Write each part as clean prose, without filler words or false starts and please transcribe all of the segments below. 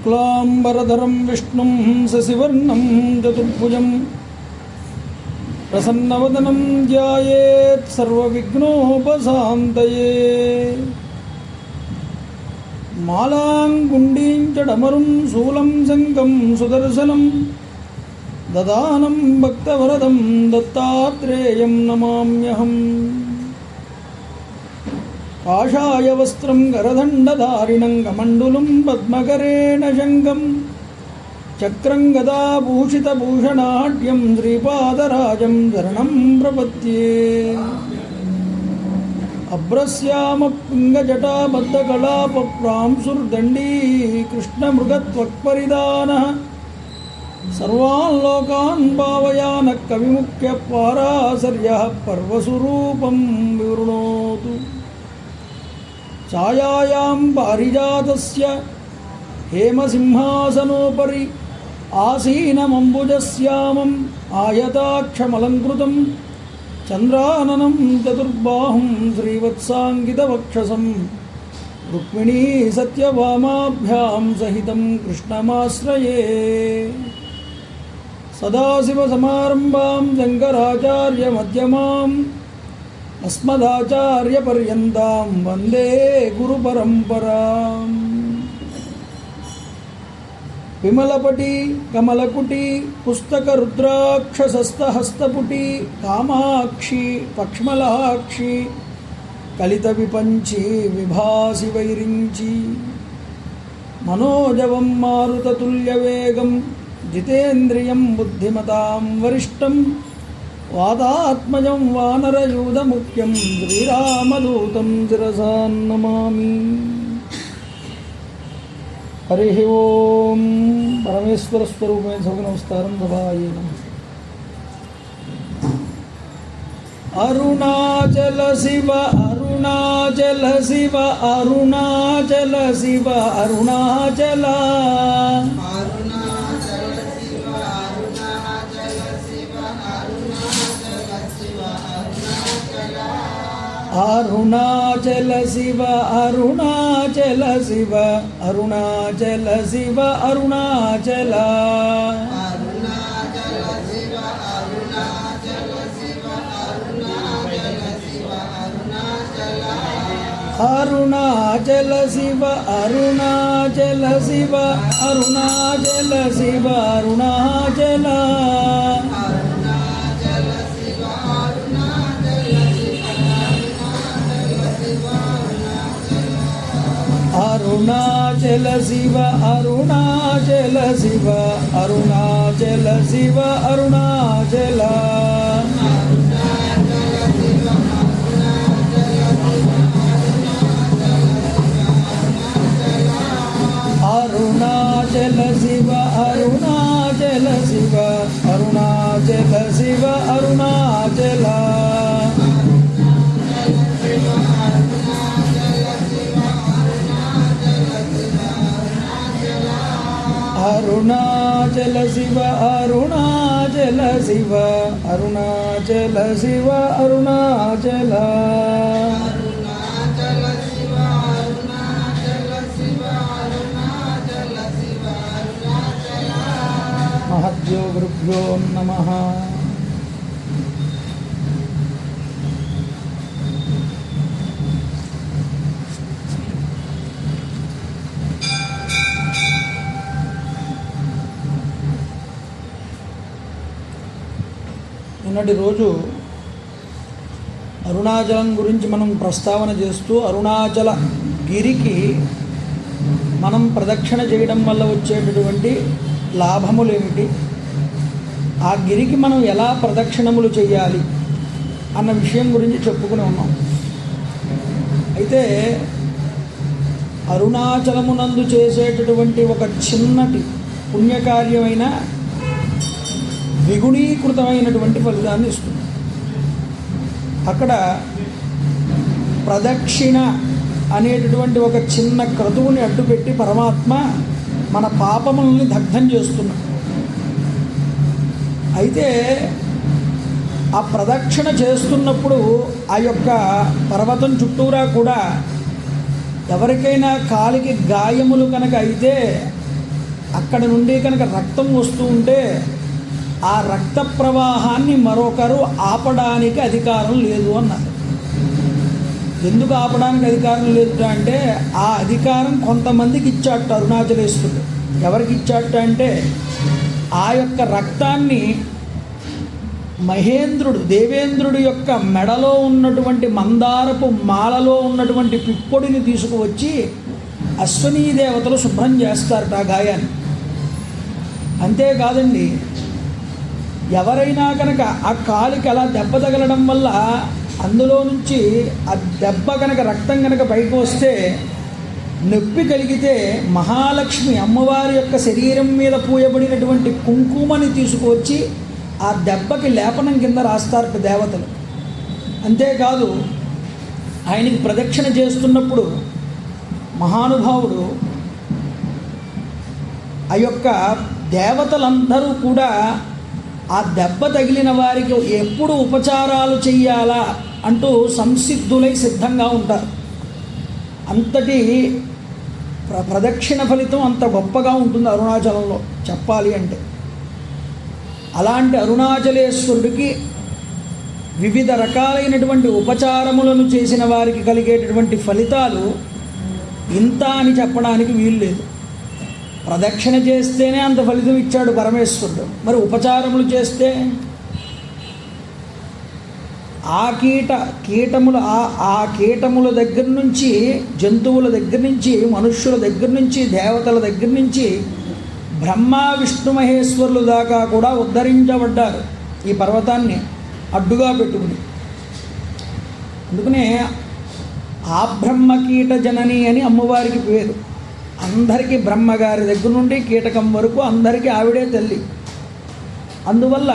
शुक्लांबरधरं विष्णुं शशिवर्णं चतुर्भुजं प्रसन्नवदनं ध्यायेत् सर्वविघ्नोपशान्तये। मालां गुण्डीं च डमरुं शूलं शङ्खं सुदर्शनं ददानं भक्तवरदं दत्तात्रेयं नमाम्यहम्। काषाय वस्त्रं करदण्डधारिणं कमण्डलुं पद्मकरेण शङ्खं चक्रं गदाभूषितभूषणाढ्यं श्रीपादराजं शरणं प्रपद्ये। अभ्रस्यामपिङ्गजटाबद्धकलापप्रांशुर्दण्डी कृष्णमृगत्वक्परिधानः सर्वान् लोकान् भावयानः कविमुख्यपाराशर्यः पर्वस्वरूपं विवृणोतु। छायायां पारिजातस्य हेमसिंहासनोपरि आसीनमम्बुजश्यामम् आयताक्षमलङ्कृतं चन्द्राननं चतुर्बाहुं श्रीवत्साङ्कितवक्षसं रुक्मिणी सत्यभामाभ्यां सहितं कृष्णमाश्रये। सदाशिवसमारम्भां शङ्कराचार्यमध्यमाम् अस्मदाचार्यपर्यन्तां वन्दे गुरुपरम्पराम्। विमलपटी कमलकुटी पुस्तकरुद्राक्षसस्तहस्तपुटी कामाक्षी पक्ष्मलाक्षी कलितविपञ्ची विभासि वैरिञ्ची मनोजवं मारुततुल्यवेगं जितेन्द्रियं बुद्धिमतां वरिष्ठं वातात्मजं वानरयूथमुख्यं श्रीरामदूतं शिरसा नमामि। हरि ओम। परमेश्वर स्वरूप में सबको नमस्कारं सभाये नमः। अरुणाचल शिव अरुणाचल शिव अरुणाचल शिव अरुणाचल अरुणाचल शिव अरुणाचल शिव अरुणाचल शिव अरुणाचल अरुणाचल शिव अरुणाचल शिव अरुणाचल शिव अरुणाचल अरुणाचल शिव अरुणाचल शिव अरुणाचल शिव अरुणाचल अरुणाचल शिव अरुणाचल शिव अरुणाचल शिव अरुणाचल अरुणाचल शिव अरुणाचल शिव अरुणाचल शिव अरुणाचल महद्यो गुरुभ्यो नमः। నిన్నటి రోజు అరుణాచలం గురించి మనం ప్రస్తావన చేస్తూ అరుణాచల గిరికి మనం ప్రదక్షిణ చేయడం వల్ల వచ్చేటటువంటి లాభములు ఏమిటి, ఆ గిరికి మనం ఎలా ప్రదక్షిణములు చేయాలి అన్న విషయం గురించి చెప్పుకుని ఉన్నాం. అయితే అరుణాచలమునందు చేసేటటువంటి ఒక చిన్నటి పుణ్యకార్యమైన ద్విగుణీకృతమైనటువంటి ఫలితాన్ని ఇస్తుంది. అక్కడ ప్రదక్షిణ అనేటటువంటి ఒక చిన్న క్రతువుని అడ్డుపెట్టి పరమాత్మ మన పాపములని దగ్ధం చేస్తున్నాడు. అయితే ఆ ప్రదక్షిణ చేస్తున్నప్పుడు ఆ యొక్క పర్వతం చుట్టూరా కూడా ఎవరికైనా కాలికి గాయములు కనుక అయితే అక్కడ నుండి కనుక రక్తం వస్తూ ఉంటే ఆ రక్త ప్రవాహాన్ని మరొకరు ఆపడానికి అధికారం లేదు అన్నారు. ఎందుకు ఆపడానికి అధికారం లేదు అంటే ఆ అధికారం కొంతమందికి ఇచ్చాట అరుణాచలేశ్వరుడు. ఎవరికి ఇచ్చాట అంటే ఆ యొక్క రక్తాన్ని మహేంద్రుడు దేవేంద్రుడి యొక్క మెడలో ఉన్నటువంటి మందారపు మాలలో ఉన్నటువంటి పిప్పొడిని తీసుకువచ్చి అశ్వనీ దేవతలు శుభ్రం చేస్తారట ఆ గాయాన్ని. అంతేకాదండి, ఎవరైనా కనుక ఆ కాలికి అలా దెబ్బ తగలడం వల్ల అందులో నుంచి ఆ దెబ్బ కనుక రక్తం కనుక పైకి వస్తే నొప్పి కలిగితే మహాలక్ష్మి అమ్మవారి యొక్క శరీరం మీద పూయబడినటువంటి కుంకుమని తీసుకువచ్చి ఆ దెబ్బకి లేపనం కింద రాస్తారట దేవతలు. అంతేకాదు, ఆయనకి ప్రదక్షిణ చేస్తున్నప్పుడు మహానుభావుడు ఆ యొక్క దేవతలందరూ కూడా ఆ దెబ్బ తగిలిన వారికి ఎప్పుడు ఉపచారాలు చెయ్యాలా అంటూ సంసిద్ధులై సిద్ధంగా ఉంటారు. అంతటి ప్రదక్షిణ ఫలితం అంత గొప్పగా ఉంటుంది అరుణాచలంలో చెప్పాలి అంటే. అలాంటి అరుణాచలేశ్వరుడికి వివిధ రకాలైనటువంటి ఉపచారములను చేసిన వారికి కలిగేటటువంటి ఫలితాలు ఇంత అని చెప్పడానికి వీలు లేదు. ప్రదక్షిణ చేస్తేనే అంత ఫలితం ఇచ్చాడు పరమేశ్వరుడు, మరి ఉపచారములు చేస్తే ఆ కీటముల దగ్గర నుంచి, జంతువుల దగ్గర నుంచి, మనుష్యుల దగ్గర నుంచి, దేవతల దగ్గర నుంచి బ్రహ్మ విష్ణు మహేశ్వరులు దాకా కూడా ఉద్ధరించబడ్డారు ఈ పర్వతాన్ని అడ్డుగా పెట్టుకుని. అందుకనే ఆ బ్రహ్మ కీట జనని అని అమ్మవారికి పేరు. అందరికీ బ్రహ్మగారి దగ్గర నుండి కీటకం వరకు అందరికీ ఆవిడే తల్లి. అందువల్ల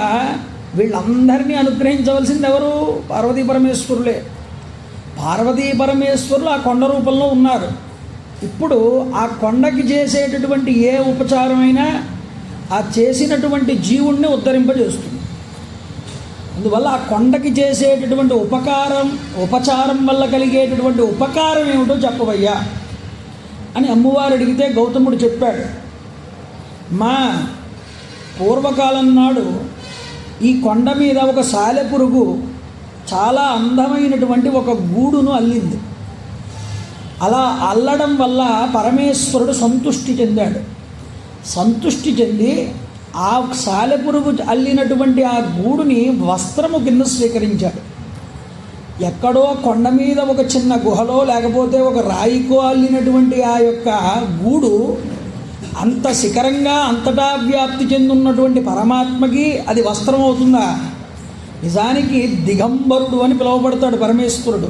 వీళ్ళందరినీ అనుగ్రహించవలసింది ఎవరు? పార్వతీ పరమేశ్వరులే. పార్వతీ పరమేశ్వరులు ఆ కొండ రూపంలో ఉన్నారు. ఇప్పుడు ఆ కొండకి చేసేటటువంటి ఏ ఉపచారమైనా ఆ చేసినటువంటి జీవుణ్ణి ఉద్ధరింపజేస్తుంది. అందువల్ల ఆ కొండకి చేసేటటువంటి ఉపచారం వల్ల కలిగేటటువంటి ఉపకారం ఏమిటో చెప్పవయ్యా అని అమ్మవారు అడిగితే గౌతముడు చెప్పాడు. మా పూర్వకాలం నాడు ఈ కొండ మీద ఒక సాలెపురుగు చాలా అందమైనటువంటి ఒక గూడును అల్లింది. అలా అల్లడం వల్ల పరమేశ్వరుడు సంతృష్టి చెందాడు. సంతృష్టి చెంది ఆ సాలెపురుగు అల్లినటువంటి ఆ గూడుని వస్త్రము కింద స్వీకరించాడు. ఎక్కడో కొండ మీద ఒక చిన్న గుహలో లేకపోతే ఒక రాయికో అల్లినటువంటి ఆ యొక్క గూడు అంత శిఖరంగా అంతటా వ్యాప్తి చెందున్నటువంటి పరమాత్మకి అది వస్త్రం అవుతుందా? నిజానికి దిగంబరుడు అని పిలువబడతాడు పరమేశ్వరుడు.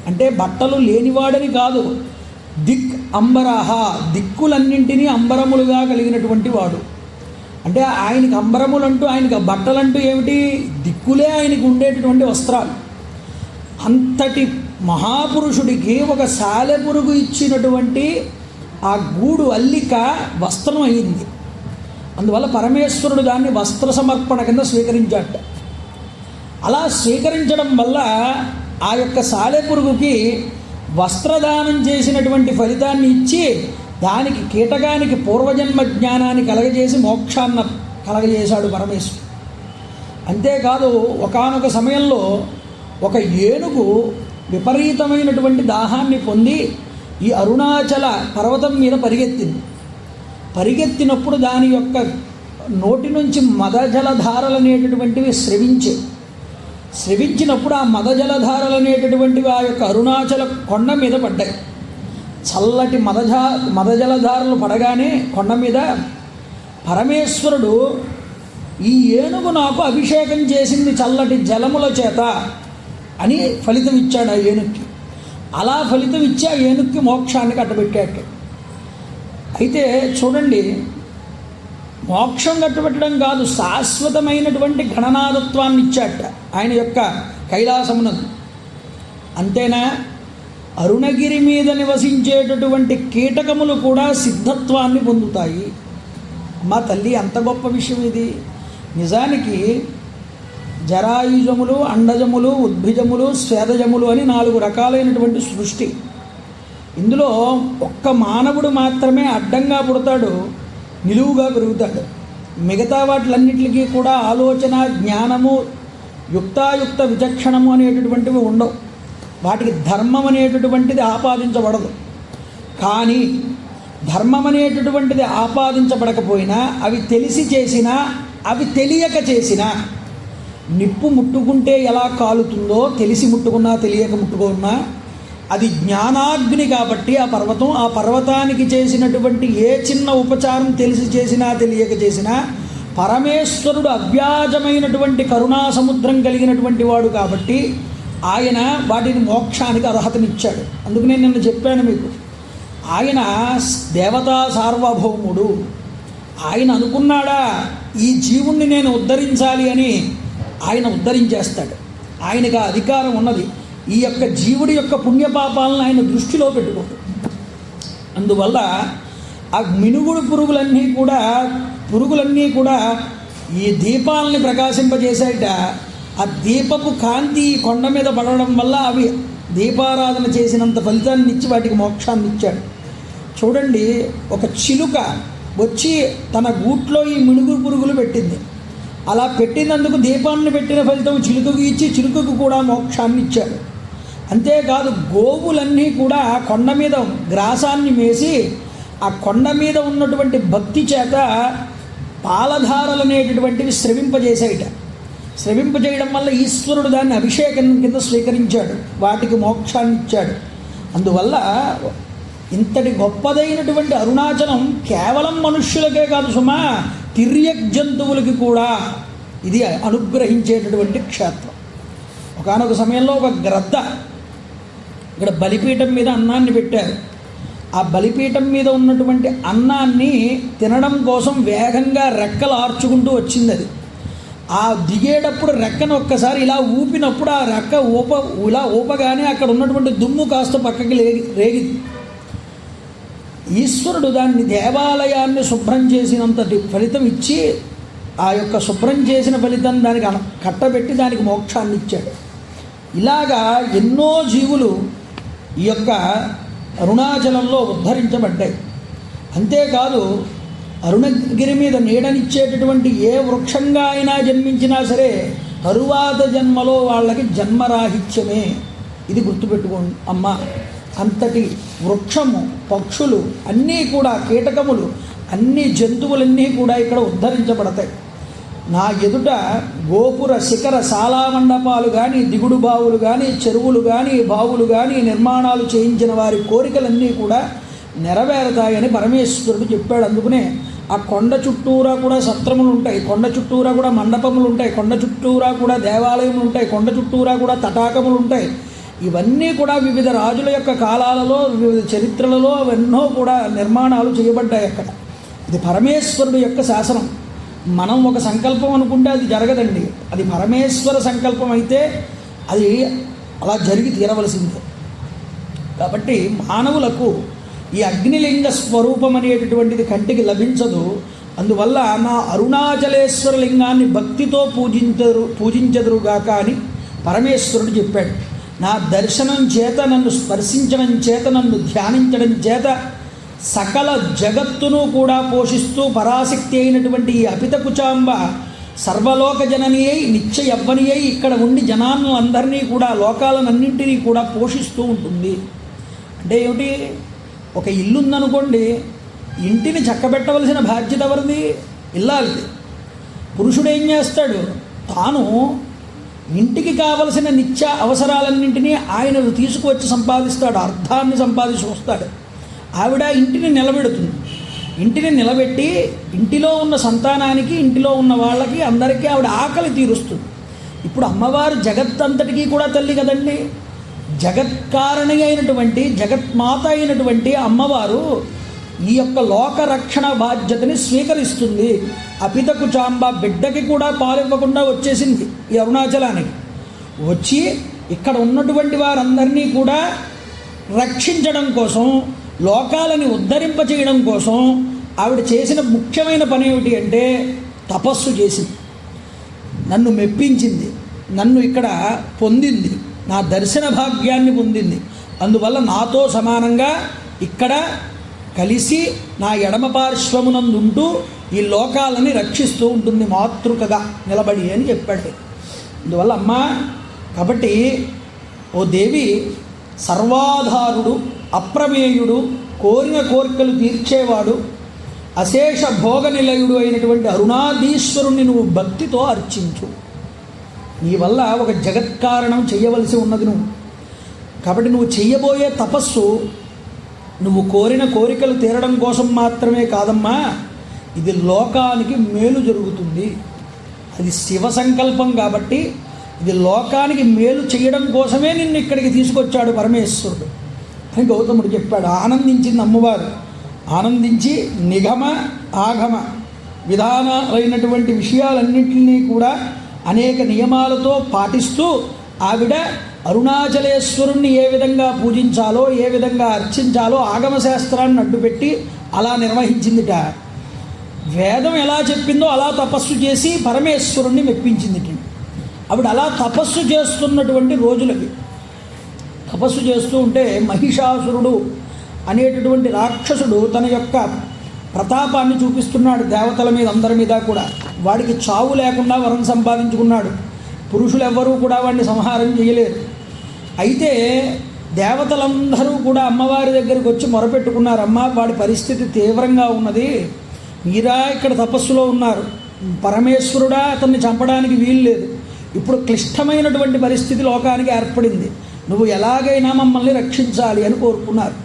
అంటే బట్టలు లేనివాడని కాదు, దిక్ అంబరాహ, దిక్కులన్నింటినీ అంబరములుగా కలిగినటువంటి వాడు. అంటే ఆయనకి అంబరములంటూ, ఆయనకి బట్టలంటూ ఏమిటి? దిక్కులే ఆయనకు ఉండేటటువంటి వస్త్రాలు. అంతటి మహాపురుషుడికి ఒక సాలెపురుగు ఇచ్చినటువంటి ఆ గూడు అల్లిక వస్త్రం అయింది. అందువల్ల పరమేశ్వరుడు దాన్ని వస్త్ర సమర్పణ కింద స్వీకరించాట. అలా స్వీకరించడం వల్ల ఆ యొక్క సాలెపురుగుకి వస్త్రదానం చేసినటువంటి ఫలితాన్ని ఇచ్చి దానికి కీటకానికి పూర్వజన్మ జ్ఞానాన్ని కలగజేసి మోక్షాన్ని కలగజేశాడు పరమేశ్వరుడు. అంతేకాదు, ఒకానొక సమయంలో ఒక ఏనుగు విపరీతమైనటువంటి దాహాన్ని పొంది ఈ అరుణాచల పర్వతం మీద పరిగెత్తినప్పుడు దాని యొక్క నోటి నుంచి మదజలధారలు అనేటటువంటివి స్రవించినప్పుడు ఆ మదజలధారలు అనేటటువంటివి ఆ యొక్క అరుణాచల కొండ మీద పడ్డాయి. చల్లటి మదజలధారలు పడగానే కొండ మీద పరమేశ్వరుడు ఈ ఏనుగు నాకు అభిషేకం చేసింది చల్లటి జలముల చేత అని ఫలితం ఇచ్చాడు ఆ ఏనుగుకి. అలా ఫలితం ఇచ్చి ఆ ఏనుగుకి మోక్షాన్ని కట్టబెట్టాడు. అయితే చూడండి, మోక్షం కట్టబెట్టడం కాదు, శాశ్వతమైనటువంటి గణనాథత్వాన్ని ఇచ్చాట ఆయన యొక్క కైలాసమునందు. అంతేనా, అరుణగిరి మీద నివసించేటటువంటి కీటకములు కూడా సిద్ధత్వాన్ని పొందుతాయి. మా తల్లి అంత గొప్ప విషయం ఇది. నిజానికి జరాయుజములు, అండజములు, ఉద్భిజములు, స్వేదజములు అని 4 రకాలైనటువంటి సృష్టి. ఇందులో ఒక్క మానవుడు మాత్రమే అడ్డంగా పుడతాడు, నిలువుగా పెరుగుతాడు. మిగతా వాటిలన్నిటికీ కూడా ఆలోచన, జ్ఞానము, యుక్తాయుక్త విచక్షణము అనేటటువంటివి ఉండవు. వాటికి ధర్మం అనేటటువంటిది ఆపాదించబడదు. కానీ ధర్మం అనేటటువంటిది ఆపాదించబడకపోయినా, అవి తెలిసి చేసినా అవి తెలియక చేసినా, నిప్పు ముట్టుకుంటే ఎలా కాలుతుందో తెలిసి ముట్టుకున్నా తెలియక ముట్టుకున్నా, అది జ్ఞానాగ్ని కాబట్టి ఆ పర్వతానికి చేసినటువంటి ఏ చిన్న ఉపచారం తెలిసి చేసినా తెలియక చేసినా, పరమేశ్వరుడు అవ్యాజమైనటువంటి కరుణా సముద్రం కలిగినటువంటి వాడు కాబట్టి ఆయన వాటిని మోక్షానికి అర్హతనిచ్చాడు. అందుకు నేను నిన్న చెప్పాను మీకు, ఆయన దేవతా సార్వభౌముడు. ఆయన అనుకున్నాడా ఈ జీవుణ్ణి నేను ఉద్ధరించాలి అని, ఆయన ఉద్ధరించేస్తాడు. ఆయనకు ఆ అధికారం ఉన్నది. ఈ యొక్క జీవుడి యొక్క పుణ్యపాపాలను ఆయన దృష్టిలో పెట్టుకోడు. అందువల్ల ఆ మినుగుడు పురుగులన్నీ కూడా ఈ దీపాలని ప్రకాశింపజేసాయిట. ఆ దీపపు కాంతి కొండ మీద పడడం వల్ల అవి దీపారాధన చేసినంత ఫలితాన్ని ఇచ్చి వాటికి మోక్షాన్ని ఇచ్చాడు. చూడండి, ఒక చిలుక వచ్చి తన గూట్లో ఈ మినుగుడు పురుగులు పెట్టింది. అలా పెట్టినందుకు దీపాన్ని పెట్టిన ఫలితం చిలుకకు ఇచ్చి చిలుకకు కూడా మోక్షాన్ని ఇచ్చాడు. అంతేకాదు, గోవులన్నీ కూడా కొండ మీద గ్రాసాన్ని మేసి ఆ కొండ మీద ఉన్నటువంటి భక్తి చేత పాలధారలు అనేటటువంటివి స్రవింపజేసాయిట. స్రవింపజేయడం వల్ల ఈశ్వరుడు దాన్ని అభిషేకం కింద స్వీకరించాడు, వాటికి మోక్షాన్ని ఇచ్చాడు. అందువల్ల ఇంతటి గొప్పదైనటువంటి అరుణాచలం కేవలం మనుష్యులకే కాదు సుమా, తిర్యక్ జంతువులకి కూడా ఇది అనుగ్రహించేటటువంటి క్షేత్రం. ఒకానొక సమయంలో ఒక గ్రద్ద ఇక్కడ బలిపీఠం మీద అన్నాన్ని పెట్టారు. ఆ బలిపీఠం మీద ఉన్నటువంటి అన్నాన్ని తినడం కోసం వేగంగా రెక్కలు ఆర్చుకుంటూ వచ్చింది. అది ఆ దిగేటప్పుడు రెక్కను ఒక్కసారి ఇలా ఊపినప్పుడు ఆ రెక్క ఇలా ఊపగానే అక్కడ ఉన్నటువంటి దుమ్ము కాస్త పక్కకి రేగింది. ఈశ్వరుడు దాన్ని దేవాలయాన్ని శుభ్రం చేసినంతటి ఫలితం ఇచ్చి, ఆ యొక్క శుభ్రం చేసిన ఫలితం దానికి కట్టబెట్టి దానికి మోక్షాన్ని ఇచ్చాడు. ఇలాగా ఎన్నో జీవులు ఈ యొక్క అరుణాచలంలో ఉద్ధరించబడ్డాయి. అంతేకాదు, అరుణగిరి మీద నీడనిచ్చేటటువంటి ఏ వృక్షంగా అయినా జన్మించినా సరే తరువాత జన్మలో వాళ్ళకి జన్మరాహిత్యమే. ఇది గుర్తుపెట్టుకోండి అమ్మ. అంతటి వృక్షము, పక్షులు అన్నీ కూడా, కీటకములు, అన్ని జంతువులన్నీ కూడా ఇక్కడ ఉద్ధరించబడతాయి. నా ఎదుట గోపుర శిఖర శాలా మండపాలు కానీ, దిగుడు బావులు కానీ, చెరువులు కానీ, బావులు కానీ నిర్మాణాలు చేయించిన వారి కోరికలన్నీ కూడా నెరవేరుతాయని పరమేశ్వరుడు చెప్పాడు. అందుకనే ఆ కొండ చుట్టూరా కూడా సత్రములు ఉంటాయి, కొండ చుట్టూరా కూడా మండపములు ఉంటాయి, కొండ చుట్టూరా కూడా దేవాలయములు ఉంటాయి, కొండ చుట్టూరా కూడా తటాకములు ఉంటాయి. ఇవన్నీ కూడా వివిధ రాజుల యొక్క కాలాలలో, వివిధ చరిత్రలలో ఎన్నో కూడా నిర్మాణాలు చేయబడ్డాయి అక్కడ. ఇది పరమేశ్వరుడు యొక్క శాసనం. మనం ఒక సంకల్పం అనుకుంటే అది జరగదండి. అది పరమేశ్వర సంకల్పం అయితే అది అలా జరిగి తీరవలసిందే. కాబట్టి మానవులకు ఈ అగ్నిలింగ స్వరూపం అనేటటువంటిది కంటికి లభించదు. అందువల్ల నా అరుణాచలేశ్వర లింగాన్ని భక్తితో పూజించదురుగాక అని పరమేశ్వరుడు చెప్పాడు. నా దర్శనం చేత, నన్ను స్పర్శించడం చేత, నన్ను ధ్యానించడం చేత సకల జగత్తును కూడా పోషిస్తూ పరాశక్తి అయినటువంటి ఈ అపితకుచాంబ సర్వలోక జనని అయి, నిత్య యవ్వని అయి ఇక్కడ ఉండి జనాలను అందరినీ కూడా, లోకాలన్నింటినీ కూడా పోషిస్తూ ఉంటుంది. అంటే ఏమిటి? ఒక ఇల్లు ఉందనుకోండి, ఇంటిని చక్కబెట్టవలసిన బాధ్యత ఎవరిది? ఇల్లాలిది. పురుషుడు ఏం చేస్తాడు? తాను ఇంటికి కావలసిన నిత్య అవసరాలన్నింటినీ ఆయన తీసుకువచ్చి సంపాదిస్తాడు, అర్థాన్ని సంపాదించి వస్తాడు. ఆవిడ ఇంటిని నిలబెడుతుంది. ఇంటిని నిలబెట్టి ఇంటిలో ఉన్న సంతానానికి, ఇంటిలో ఉన్న వాళ్ళకి అందరికీ ఆవిడ ఆకలి తీరుస్తుంది. ఇప్పుడు అమ్మవారు జగత్తంతటికీ కూడా తల్లి కదండి. జగత్కారణి అయినటువంటి, జగత్మాత అయినటువంటి అమ్మవారు ఈ యొక్క లోకరక్షణ బాధ్యతని స్వీకరిస్తుంది. అపితకుచాంబ బిడ్డకి కూడా పాలివ్వకుండా వచ్చేసింది ఈ అరుణాచలానికి. వచ్చి ఇక్కడ ఉన్నటువంటి వారందరినీ కూడా రక్షించడం కోసం, లోకాలని ఉద్ధరింపచేయడం కోసం ఆవిడ చేసిన ముఖ్యమైన పని ఏమిటి అంటే తపస్సు చేసింది. నన్ను మెప్పించింది, నన్ను ఇక్కడ పొందింది, నా దర్శన భాగ్యాన్ని పొందింది. అందువల్ల నాతో సమానంగా ఇక్కడ కలిసి నా ఎడమ పార్శ్వమునందుంటూ ఈ లోకాలని రక్షిస్తూ ఉంటుంది మాతృకగా నిలబడి అని చెప్పాడు. అందువల్ల అమ్మ, కాబట్టి ఓ దేవి, సర్వాధారుడు, అప్రమేయుడు, కోరిన కోరికలు తీర్చేవాడు, అశేష భోగ నిలయుడు అయినటువంటి అరుణాధీశ్వరుణ్ణి నువ్వు భక్తితో అర్చించు. నీ వల్ల ఒక జగత్కారణం చేయవలసి ఉన్నది నువ్వు. కాబట్టి నువ్వు చెయ్యబోయే తపస్సు నువ్వు కోరిన కోరికలు తీరడం కోసం మాత్రమే కాదమ్మా, ఇది లోకానికి మేలు జరుగుతుంది. అది శివ సంకల్పం కాబట్టి ఇది లోకానికి మేలు చేయడం కోసమే నిన్ను ఇక్కడికి తీసుకొచ్చాడు పరమేశ్వరుడు అని గౌతముడు చెప్పాడు. ఆనందించింది అమ్మవారు. ఆనందించి నిగమ ఆగమ విధానాలైనటువంటి విషయాలన్నింటినీ కూడా అనేక నియమాలతో పాటిస్తూ ఆవిడ అరుణాచలేశ్వరుణ్ణి ఏ విధంగా పూజించాలో, ఏ విధంగా అర్చించాలో ఆగమశాస్త్రాన్ని అడ్డుపెట్టి అలా నిర్వహించిందిట. వేదం ఎలా చెప్పిందో అలా తపస్సు చేసి పరమేశ్వరుణ్ణి మెప్పించిందిట. ఆవిడ అలా తపస్సు చేస్తున్నటువంటి రోజులవి. తపస్సు చేస్తూ ఉంటే మహిషాసురుడు అనేటటువంటి రాక్షసుడు తన యొక్క ప్రతాపాన్ని చూపిస్తున్నాడు దేవతల మీద, అందరి మీద కూడా. వాడికి చావు లేకుండా వరం సంపాదించుకున్నాడు. పురుషులు ఎవ్వరూ కూడా వాడిని సంహారం చేయలేరు. అయితే దేవతలందరూ కూడా అమ్మవారి దగ్గరికి వచ్చి మొరపెట్టుకున్నారు, అమ్మ వాడి పరిస్థితి తీవ్రంగా ఉన్నది, మీరా ఇక్కడ తపస్సులో ఉన్నారు, పరమేశ్వరుడా అతన్ని చంపడానికి వీలు లేదు, ఇప్పుడు క్లిష్టమైనటువంటి పరిస్థితి లోకానికి ఏర్పడింది, నువ్వు ఎలాగైనా మమ్మల్ని రక్షించాలి అని కోరుకున్నారు.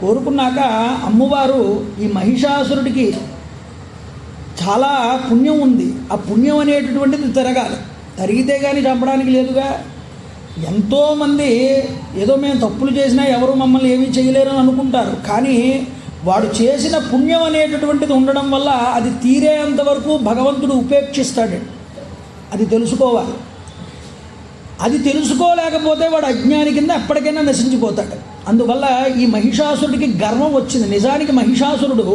కోరుకున్నాక అమ్మవారు ఈ మహిషాసురుడికి చాలా పుణ్యం ఉంది, ఆ పుణ్యం అనేటటువంటిది తిరగాలి, తరిగితే కానీ చంపడానికి లేదుగా. ఎంతోమంది ఏదో మేము తప్పులు చేసినా ఎవరు మమ్మల్ని ఏమీ చేయలేరని అనుకుంటారు, కానీ వాడు చేసిన పుణ్యం అనేటటువంటిది ఉండడం వల్ల అది తీరేంతవరకు భగవంతుడు ఉపేక్షిస్తాడు. అది తెలుసుకోవాలి. అది తెలుసుకోలేకపోతే వాడు అజ్ఞాని కింద ఎప్పటికైనా నశించిపోతాడు. అందువల్ల ఈ మహిషాసురుడికి గర్వం వచ్చింది. నిజానికి మహిషాసురుడు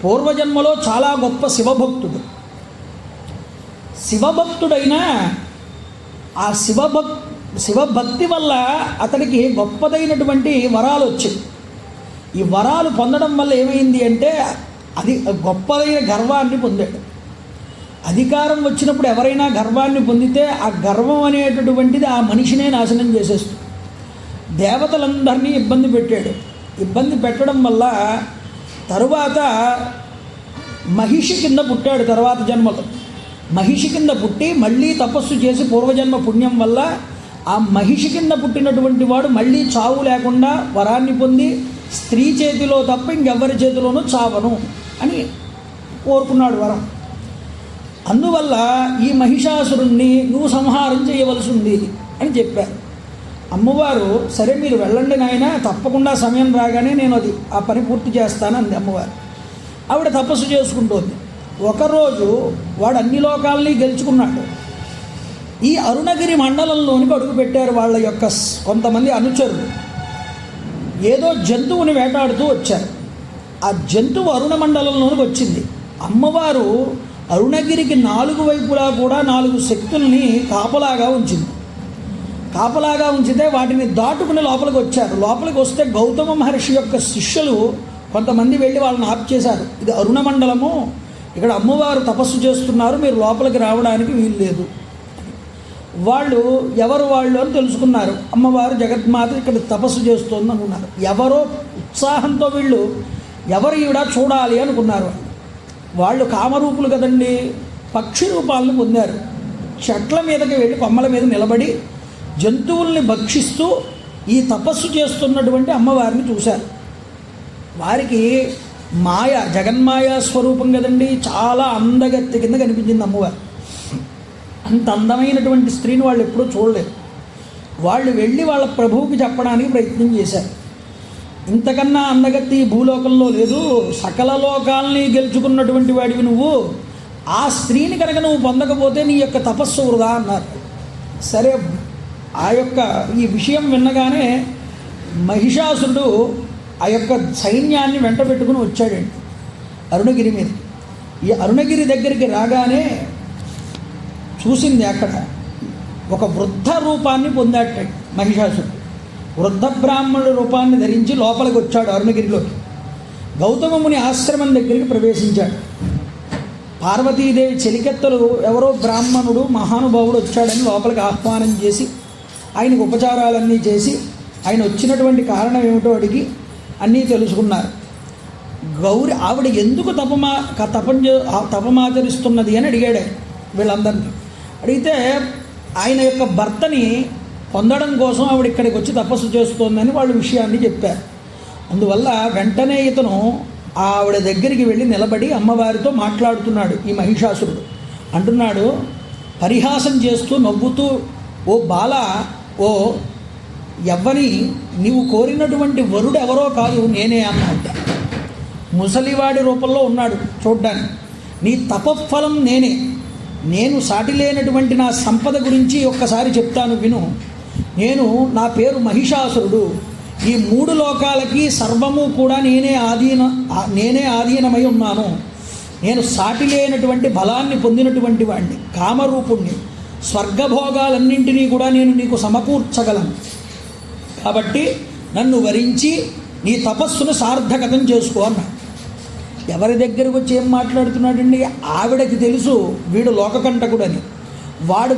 పూర్వజన్మలో చాలా గొప్ప శివభక్తుడు. శివభక్తుడైనా ఆ శివభక్తి వల్ల అతనికి గొప్పదైనటువంటి వరాలు వచ్చాయి. ఈ వరాలు పొందడం వల్ల ఏమైంది అంటే అది గొప్పదైన గర్వాన్ని పొందాడు. అధికారం వచ్చినప్పుడు ఎవరైనా గర్వాన్ని పొందితే ఆ గర్వం అనేటటువంటిది ఆ మనిషినే నాశనం చేసేస్తుంది. దేవతలందరినీ ఇబ్బంది పెట్టాడు. ఇబ్బంది పెట్టడం వల్ల తరువాత మహిషి కింద పుట్టాడు. తర్వాత జన్మలో మహిషి కింద పుట్టి మళ్ళీ తపస్సు చేసి పూర్వజన్మ పుణ్యం వల్ల ఆ మహిషి కింద పుట్టినటువంటి వాడు మళ్ళీ చావు లేకుండా వరాన్ని పొంది స్త్రీ చేతిలో తప్ప ఇంకెవ్వరి చేతిలోనూ చావను అని కోరుకున్నాడు వరం. అందువల్ల ఈ మహిషాసురుణ్ణి నువ్వు సంహారం చేయవలసి ఉంది అని చెప్పారు. అమ్మవారు సరే మీరు వెళ్ళండి నాయన, తప్పకుండా సమయం రాగానే నేను ఆ పని పూర్తి చేస్తాను అంది అమ్మవారు. ఆవిడ తపస్సు చేసుకుంటోంది. ఒకరోజు వాడు అన్ని లోకాలని గెలుచుకున్నాడు. ఈ అరుణగిరి మండలంలోనికి అడుగుపెట్టారు వాళ్ళ యొక్క కొంతమంది అనుచరులు. ఏదో జంతువుని వేటాడుతూ వచ్చారు. ఆ జంతువు అరుణ మండలంలోనికి వచ్చింది. అమ్మవారు అరుణగిరికి 4 వైపులా కూడా 4 శక్తుల్ని కాపలాగా ఉంచింది. కాపలాగా ఉంచితే వాటిని దాటుకుని లోపలికి వచ్చారు. లోపలికి వస్తే గౌతమ మహర్షి యొక్క శిష్యులు కొంతమంది వెళ్ళి వాళ్ళని ఆప్ చేశారు. ఇది అరుణ మండలము, ఇక్కడ అమ్మవారు తపస్సు చేస్తున్నారు, మీరు లోపలికి రావడానికి వీలు లేదు. వాళ్ళు ఎవరు వాళ్ళు అని తెలుసుకున్నారు. అమ్మవారు జగన్మాత ఇక్కడ తపస్సు చేస్తోంది అనుకున్నారు. ఎవరో ఉత్సాహంతో వీళ్ళు ఎవరు ఈవిడ చూడాలి అనుకున్నారు. వాళ్ళు కామరూపులు కదండి, పక్షి రూపాలను పొందారు. చెట్ల మీదకి వెళ్ళి కొమ్మల మీద నిలబడి జంతువుల్ని భక్షిస్తూ ఈ తపస్సు చేస్తున్నటువంటి అమ్మవారిని చూశారు. వారికి మాయ, జగన్మాయ స్వరూపం కదండి, చాలా అందగత్తె కింద కనిపించింది అమ్మవారు. అంత అందమైనటువంటి స్త్రీని వాళ్ళు ఎప్పుడూ చూడలేదు. వాళ్ళు వెళ్ళి వాళ్ళ ప్రభువుకి చెప్పడానికి ప్రయత్నం చేశారు. ఇంతకన్నా అందగత్తి భూలోకంలో లేదు, సకల లోకాలని గెలుచుకున్నటువంటి వాడివి నువ్వు, ఆ స్త్రీని కనుక నువ్వు పొందకపోతే నీ యొక్క తపస్సు వృధా అన్నారు. సరే, ఆ యొక్క ఈ విషయం విన్నగానే మహిషాసురుడు ఆ యొక్క సైన్యాన్ని వెంట పెట్టుకుని వచ్చాడండి అరుణగిరి మీద. ఈ అరుణగిరి దగ్గరికి రాగానే చూసింది అక్కడ ఒక వృద్ధ రూపాన్ని పొందాట మహిషాసురుడు. వృద్ధ బ్రాహ్మణుడి రూపాన్ని ధరించి లోపలికి వచ్చాడు అరుణగిరిలోకి. గౌతమ ముని ఆశ్రమం దగ్గరికి ప్రవేశించాడు. పార్వతీదేవి చెలికెత్తలు ఎవరో బ్రాహ్మణుడు మహానుభావుడు వచ్చాడని లోపలికి ఆహ్వానం చేసి ఆయనకు ఉపచారాలన్నీ చేసి ఆయన వచ్చినటువంటి కారణం ఏమిటో అడిగి అన్నీ తెలుసుకున్నారు. గౌరి ఆవిడ ఎందుకు తపమాచరిస్తున్నది అని అడిగాడు వీళ్ళందరినీ. అడిగితే ఆయన యొక్క భర్తని పొందడం కోసం ఆవిడ ఇక్కడికి వచ్చి తపస్సు చేస్తోందని వాళ్ళు విషయాన్ని చెప్పారు. అందువల్ల వెంటనే ఇతను ఆవిడ దగ్గరికి వెళ్ళి నిలబడి అమ్మవారితో మాట్లాడుతున్నాడు. ఈ మహిషాసురుడు అంటున్నాడు, పరిహాసం చేస్తూ నవ్వుతూ, ఓ బాల, ఓ యవ్వని, నీవు కోరినటువంటి వరుడు ఎవరో కాదు, నేనే అన్నట్ట. ముసలివాడి రూపంలో ఉన్నాడు చూడ్డానికి. నీ తపఫలం నేనే. నేను సాటి లేనటువంటి నా సంపద గురించి ఒక్కసారి చెప్తాను విను. నా పేరు మహిషాసురుడు. ఈ 3 లోకాలకి సర్వము కూడా నేనే ఆధీనమై ఉన్నాను. నేను సాటి లేనటువంటి బలాన్ని పొందినటువంటి వాడిని, కామరూపుణ్ణి. స్వర్గభోగాలన్నింటినీ కూడా నేను నీకు సమకూర్చగలను. కాబట్టి నన్ను వరించి నీ తపస్సును సార్థకతం చేసుకో అన్నాడు. ఎవరి దగ్గరకు వచ్చి ఏం మాట్లాడుతున్నాడండి? ఆవిడకి తెలుసు వీడు లోకకంటకుడని. వాడు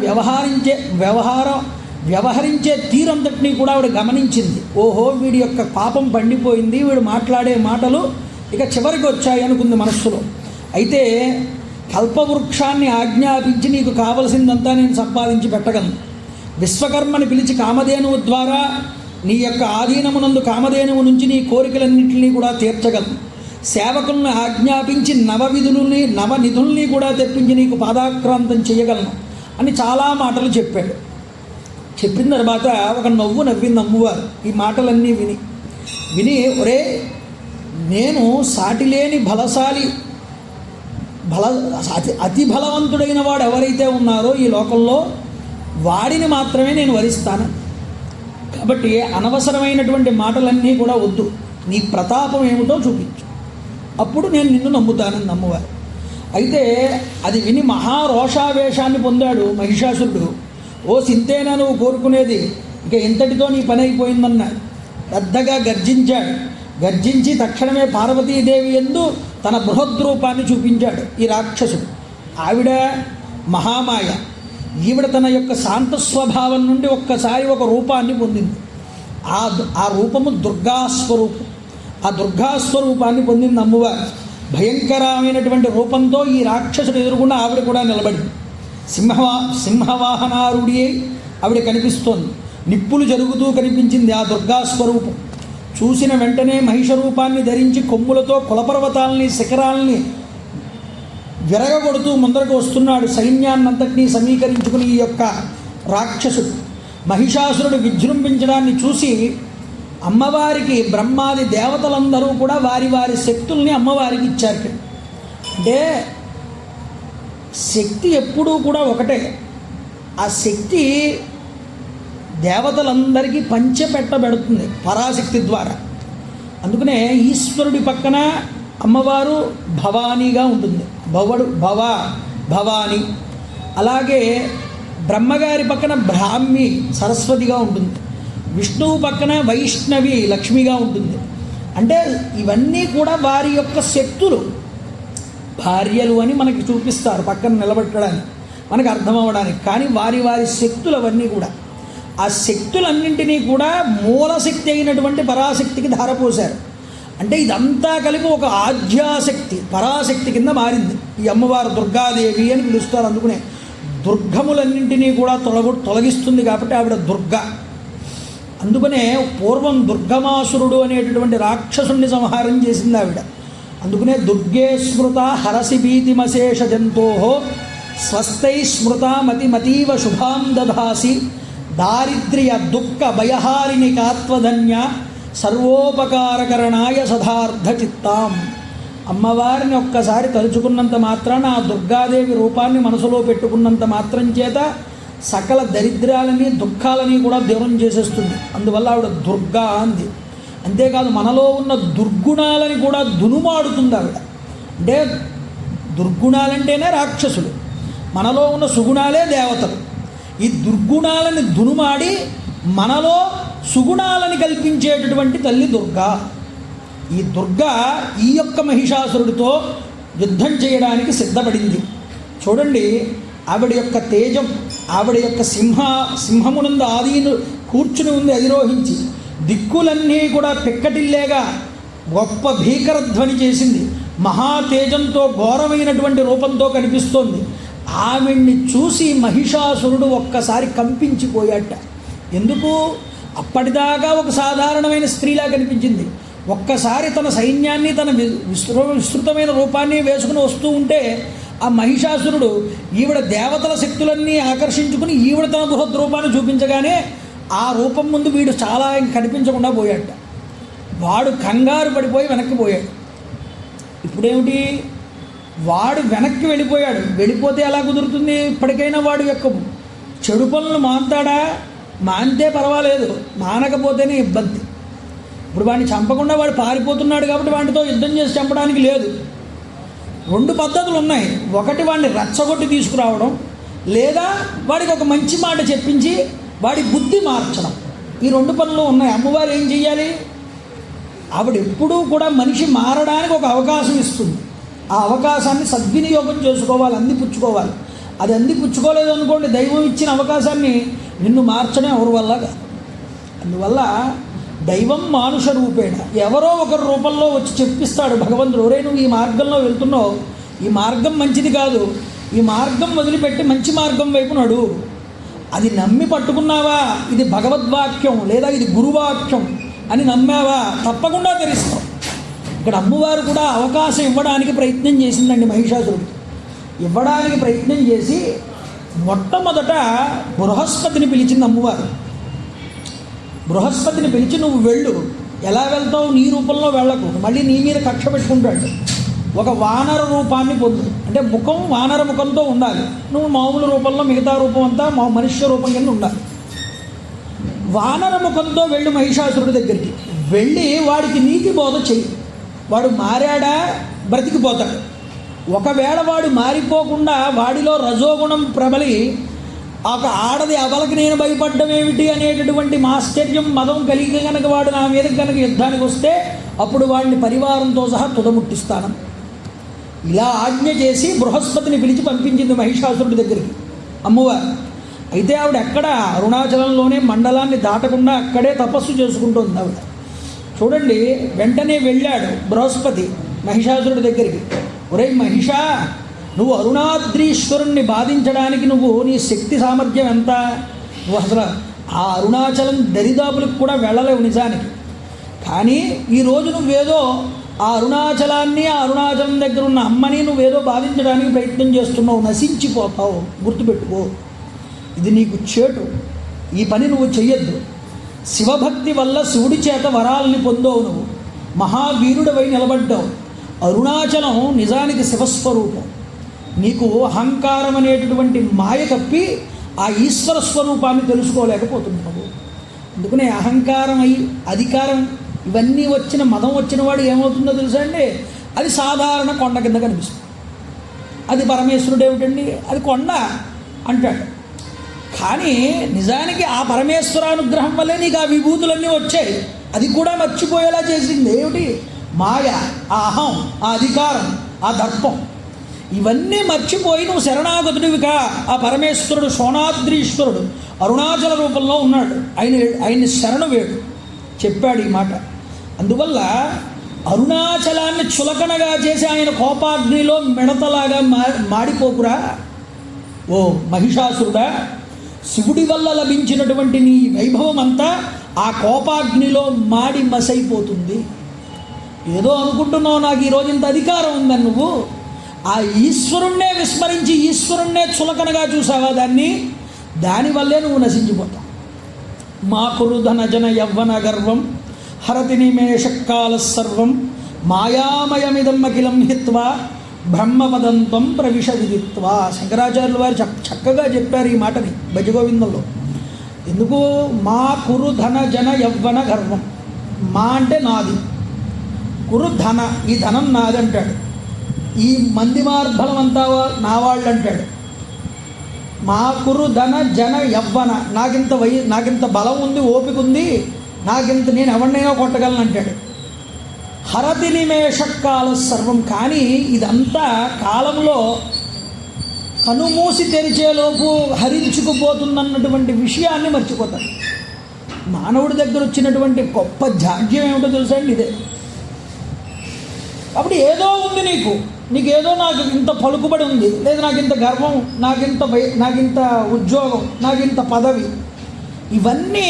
వ్యవహరించే తీరంతటినీ కూడా ఆవిడ గమనించింది. ఓహో, వీడి యొక్క పాపం పండిపోయింది, వీడు మాట్లాడే మాటలు ఇక చివరికి వచ్చాయి అనుకుంది మనస్సులో. అయితే కల్పవృక్షాన్ని ఆజ్ఞాపించి నీకు కావలసిందంతా నేను సంపాదించి పెట్టగలను. విశ్వకర్మని పిలిచి కామధేనువు ద్వారా నీ యొక్క ఆధీనమునందు కామధేనువు నుంచి నీ కోరికలన్నింటినీ కూడా తీర్చగలను. సేవకులను ఆజ్ఞాపించి నవనిధుల్ని కూడా తెప్పించి నీకు పాదాక్రాంతం చేయగలను అని చాలా మాటలు చెప్పాడు. చెప్పిన తర్వాత ఒక నవ్వు నవ్వింది అమ్మవారు ఈ మాటలన్నీ విని ఒరే, నేను సాటిలేని అతి బలవంతుడైన వాడు ఎవరైతే ఉన్నారో ఈ లోకంలో వాడిని మాత్రమే నేను వరిస్తాను. కాబట్టి అనవసరమైనటువంటి మాటలన్నీ కూడా వద్దు, నీ ప్రతాపం ఏమిటో చూపించు, అప్పుడు నేను నిన్ను నమ్ముతానని అమ్మవారు. అయితే అది విని మహారోషావేశాన్ని పొందాడు మహిషాసురుడు. ఓ సింతేనా నువ్వు కోరుకునేది, ఇక ఇంతటితో నీ పని అయిపోయిందన్నాడు. పెద్దగా గర్జించాడు. గర్జించి తక్షణమే పార్వతీదేవి యందు తన బృహద్రూపాన్ని చూపించాడు ఈ రాక్షసుడు. ఆవిడ మహామాయ. ఈవిడ తన యొక్క శాంత స్వభావం నుండి ఒక్కసారి ఒక రూపాన్ని పొందింది. ఆ రూపము దుర్గాస్వరూపం. ఆ దుర్గాస్వరూపాన్ని పొందింది అమ్మవారు. భయంకరమైనటువంటి రూపంతో ఈ రాక్షసుడు ఎదురుగుండా ఆవిడ కూడా నిలబడింది. సింహవాహనారుడి ఆవిడ కనిపిస్తోంది. నిప్పులు జరుగుతూ కనిపించింది ఆ దుర్గాస్వరూపం. చూసిన వెంటనే మహిష రూపాన్ని ధరించి కొమ్ములతో కులపర్వతాలని శిఖరాలని విరగగొడుతూ ముందరకు వస్తున్నాడు. సైన్యాన్నంతటినీ సమీకరించుకుని ఈ యొక్క రాక్షసుడు. మహిషాసురుడు విజృంభించడాన్ని చూసి అమ్మవారికి బ్రహ్మాది దేవతలందరూ కూడా వారి వారి శక్తుల్ని అమ్మవారికి ఇచ్చారు. అంటే శక్తి ఎప్పుడూ కూడా ఒకటే. ఆ శక్తి దేవతలందరికీ పంచిపెట్టబడుతుంది పరాశక్తి ద్వారా. అందుకనే ఈశ్వరుడి పక్కన అమ్మవారు భవానీగా ఉంటుంది. భవాని. అలాగే బ్రహ్మగారి పక్కన బ్రాహ్మి సరస్వతిగా ఉంటుంది. విష్ణువు పక్కన వైష్ణవి లక్ష్మిగా ఉంటుంది. అంటే ఇవన్నీ కూడా వారి యొక్క శక్తులు. భార్యలు అని మనకి చూపిస్తారు పక్కన నిలబెట్టడానికి, మనకు అర్థమవడానికి. కానీ వారి వారి శక్తులు అవన్నీ కూడా. ఆ శక్తులన్నింటినీ కూడా మూలశక్తి అయినటువంటి పరాశక్తికి ధారపోశారు. అంటే ఇదంతా కలిపి ఒక ఆధ్యాశక్తి పరాశక్తి కింద మారింది. ఈ అమ్మవారు దుర్గాదేవి అని పిలుస్తారు. అందుకనే దుర్గములన్నింటినీ కూడా తొలగిస్తుంది కాబట్టి ఆవిడ దుర్గా. అందుకనే పూర్వం దుర్గమాసురుడు అనేటటువంటి రాక్షసుని సంహారం చేసింది ఆవిడ. అందుకనే దుర్గే స్మృత హరసి భీతిమశేష జంతో స్వస్థై స్మృత మతిమతీవ శుభాం దధాసి దారిద్ర్య దుఃఖ భయహారిణి కాత్వధన్య సర్వోపకారకరణాయ సదార్థ చిత్తాం. అమ్మవారిని ఒక్కసారి తలుచుకున్నంత మాత్రాన, ఆ దుర్గాదేవి రూపాన్ని మనసులో పెట్టుకున్నంత మాత్రం చేత సకల దరిద్రాలని దుఃఖాలని కూడా దూరం చేసేస్తుంది. అందువల్ల ఆవిడ దుర్గా అంది. అంతేకాదు మనలో ఉన్న దుర్గుణాలని కూడా దునుమాడుతుంది ఆవిడ. అంటే దుర్గుణాలంటేనే రాక్షసులు, మనలో ఉన్న సుగుణాలే దేవతలు. ఈ దుర్గుణాలని దునుమాడి మనలో సుగుణాలని కల్పించేటటువంటి తల్లి దుర్గా. ఈ దుర్గా ఈ యొక్క మహిషాసురుడితో యుద్ధం చేయడానికి సిద్ధపడింది. చూడండి, ఆవిడ యొక్క తేజం, ఆవిడ యొక్క సింహమునందు ఆదీను కూర్చుని ఉంది అధిరోహించి. దిక్కులన్నీ కూడా పిక్కటిల్లేగా గొప్ప భీకరధ్వని చేసింది. మహా తేజంతో ఘోరమైనటువంటి రూపంతో కనిపిస్తోంది. ఆవిడ్ని చూసి మహిషాసురుడు ఒక్కసారి కంపించిపోయాట. ఎందుకు? అప్పటిదాకా ఒక సాధారణమైన స్త్రీలా కనిపించింది. ఒక్కసారి తన సైన్యాన్ని, తన విస్తృతమైన రూపాన్ని వేసుకుని వస్తూ ఉంటే ఆ మహిషాసురుడు ఈవిడ దేవతల శక్తులన్నీ ఆకర్షించుకుని ఈవిడ తన బృహద్ రూపాన్ని చూపించగానే ఆ రూపం ముందు వీడు చాలా కనిపించకుండా పోయాట. వాడు కంగారు పడిపోయి వెనక్కి పోయాడు. ఇప్పుడేమిటి? వాడు వెనక్కి వెళ్ళిపోయాడు. వెళ్ళిపోతే ఎలా కుదురుతుంది? ఇప్పటికైనా వాడు యొక్క చెడు పనులు మానుతాడా? మానితే పర్వాలేదు, మానకపోతేనే ఇబ్బంది. ఇప్పుడు వాడిని చంపకుండా వాడు పారిపోతున్నాడు కాబట్టి వాడితో యుద్ధం చేసి చంపడానికి లేదు. 2 పద్ధతులు ఉన్నాయి. ఒకటి వాడిని రెచ్చగొట్టి తీసుకురావడం, లేదా వాడికి ఒక మంచి మాట చెప్పించి వాడి బుద్ధి మార్చడం. ఈ 2 పనులు ఉన్నాయి. అమ్మవారు ఏం చెయ్యాలి? ఆవిడ ఎప్పుడూ కూడా మనిషి మారడానికి ఒక అవకాశం ఇస్తుంది. ఆ అవకాశాన్ని సద్వినియోగం చేసుకోవాలి, అందిపుచ్చుకోవాలి. అది అందిపుచ్చుకోలేదు అనుకోండి, దైవం ఇచ్చిన అవకాశాన్ని నిన్ను మార్చడం ఎవరి వల్ల కాదు. అందువల్ల దైవం మానుష రూపేణ, ఎవరో ఒకరి రూపంలో వచ్చి చెప్పిస్తాడు భగవంతుడు. ఒరే, నువ్వు ఈ మార్గంలో వెళ్తున్నావు, ఈ మార్గం మంచిది కాదు, ఈ మార్గం వదిలిపెట్టి మంచి మార్గం వైపు నడు. అది నమ్మి పట్టుకున్నావా, ఇది భగవద్వాక్యం లేదా ఇది గురువాక్యం అని నమ్మావా, తప్పకుండా తెలుస్తావు. ఇక్కడ అమ్మవారు కూడా అవకాశం ఇవ్వడానికి ప్రయత్నం చేసిందండి. మహిషాసురుడికి ఇవ్వడానికి ప్రయత్నం చేసి మొట్టమొదట బృహస్పతిని పిలిచింది అమ్మవారు. బృహస్పతిని పిలిచి, నువ్వు వెళ్ళు. ఎలా వెళ్తావు? నీ రూపంలో వెళ్ళకు, మళ్ళీ నీ మీద కక్ష పెట్టుకుంటాడు. ఒక వానర రూపాన్ని పొందు, అంటే ముఖం వానర ముఖంతో ఉండాలి. నువ్వు మామూలు రూపంలో మిగతా రూపం అంతా మనుష్య రూపం కింద ఉండాలి. వానర ముఖంతో వెళ్ళు మహిషాసురుడి దగ్గరికి. వెళ్ళి వాడికి నీతి బోధ చెయ్యి. వాడు మారాడా బ్రతికిపోతాడు. ఒకవేళ వాడు మారిపోకుండా వాడిలో రజోగుణం ప్రబలి ఒక ఆడది అవలకి నేను భయపడ్డం ఏమిటి అనేటటువంటి మాశ్చర్యం మదం కలిగి కనుక వాడు నా మీద కనుక యుద్ధానికి వస్తే అప్పుడు వాడిని పరివారంతో సహా తుదముట్టిస్తాను. ఇలా ఆజ్ఞ చేసి బృహస్పతిని పిలిచి పంపించింది మహిషాసురుడి దగ్గరికి అమ్మవారు. అయితే ఆవిడ ఎక్కడ? అరుణాచలంలోనే మండలాన్ని దాటకుండా అక్కడే తపస్సు చేసుకుంటుంది ఆవిడ. చూడండి, వెంటనే వెళ్ళాడు బృహస్పతి మహిషాసురుడి దగ్గరికి. ఒరేయ్ మహిషా, నువ్వు అరుణాద్రీశ్వరుణ్ణి బాధించడానికి నీ శక్తి సామర్థ్యం ఎంత? నువ్వు అసలు ఆ అరుణాచలం దరిదాపులకు కూడా వెళ్ళలేవు నిజానికి. కానీ ఈరోజు నువ్వేదో ఆ అరుణాచలాన్ని, ఆ అరుణాచలం దగ్గర ఉన్న అమ్మని నువ్వేదో బాధించడానికి ప్రయత్నం చేస్తున్నావు. నశించిపోతావు, గుర్తుపెట్టుకో. ఇది నీకు చేటు. ఈ పని నువ్వు చెయ్యొద్దు. శివభక్తి వల్ల శివుడి చేత వరాలని పొందావు. నువ్వు మహావీరుడవై నిలబడ్డావు. అరుణాచలం నిజానికి శివస్వరూపం. నీకు అహంకారం అనేటటువంటి మాయ తప్పి ఆ ఈశ్వర స్వరూపాన్ని తెలుసుకోలేకపోతున్నావు. అందుకనే అహంకారం అయి అధికారం ఇవన్నీ వచ్చిన మదం వచ్చిన వాడు ఏమవుతుందో తెలుసా అండి? అది సాధారణ కొండ కింద కనిపిస్తుంది. అది పరమేశ్వరుడు ఏమిటండి? అది కొండ అంటాడు. కానీ నిజానికి ఆ పరమేశ్వరానుగ్రహం వల్లే నీకు ఆ విభూతులన్నీ వచ్చాయి. అది కూడా మర్చిపోయేలా చేసింది ఏమిటి? మాయ, ఆ అహం, ఆ అధికారం, ఆ దర్పం. ఇవన్నీ మర్చిపోయి నువ్వు శరణాగతుడివిగా ఆ పరమేశ్వరుడు శోణాద్రీశ్వరుడు అరుణాచల రూపంలో ఉన్నాడు. ఆయన్ని శరణు వేడు చెప్పాడు ఈ మాట. అందువల్ల అరుణాచలాన్ని చులకనగా చేసి ఆయన కోపాగ్నిలో మిడతలాగా మాడిపోకురా ఓ మహిషాసురుడా. శివుడి వల్ల లభించినటువంటి నీ వైభవం అంతా ఆ కోపాగ్నిలో మాడి మసైపోతుంది. ఏదో అనుకుంటున్నావు నాకు ఈరోజు ఇంత అధికారం ఉందని. నువ్వు ఆ ఈశ్వరుణ్ణే విస్మరించి ఈశ్వరుణ్ణే చులకనగా చూసావా దానివల్లే నువ్వు నశించిపోతావు. మా కురు ధనజన యవ్వన గర్వం హరతి నిమేషకాల సర్వం మాయామయమిదం అఖిలం హిత్వా బ్రహ్మపదంతం ప్రవిశ విదిత్వా. శంకరాచార్యుల వారు చక్కగా చెప్పారు ఈ మాటని భజగోవిందంలో. ఎందుకు? మా కురు ధన జన యవ్వన గర్వం. మా అంటే నాది, కురు ధన, ఈ ధనం నాదంటాడు. ఈ మంది మార్బలం అంతా నా వాళ్ళు అంటాడు. మా కురు ధన జన యవ్వన, నాకింత బలం ఉంది, ఓపిక ఉంది, నేను ఎవరినైనా కొట్టగలను అంటాడు. హరతి నిమేషకాల సర్వం. కానీ ఇదంతా కాలంలో కనుమూసి తెరిచేలోపు హరించుకుపోతుందన్నటువంటి విషయాన్ని మర్చిపోతాడు. మానవుడి దగ్గర వచ్చినటువంటి గొప్ప జాడ్యం ఏమిటో తెలుసా అండి? ఇదే. కాబట్టి ఏదో ఉంది నీకేదో నాకు ఇంత పలుకుబడి ఉంది, లేదా నాకు ఇంత గర్వం, నాకింత ఉద్యోగం, నాకింత పదవి, ఇవన్నీ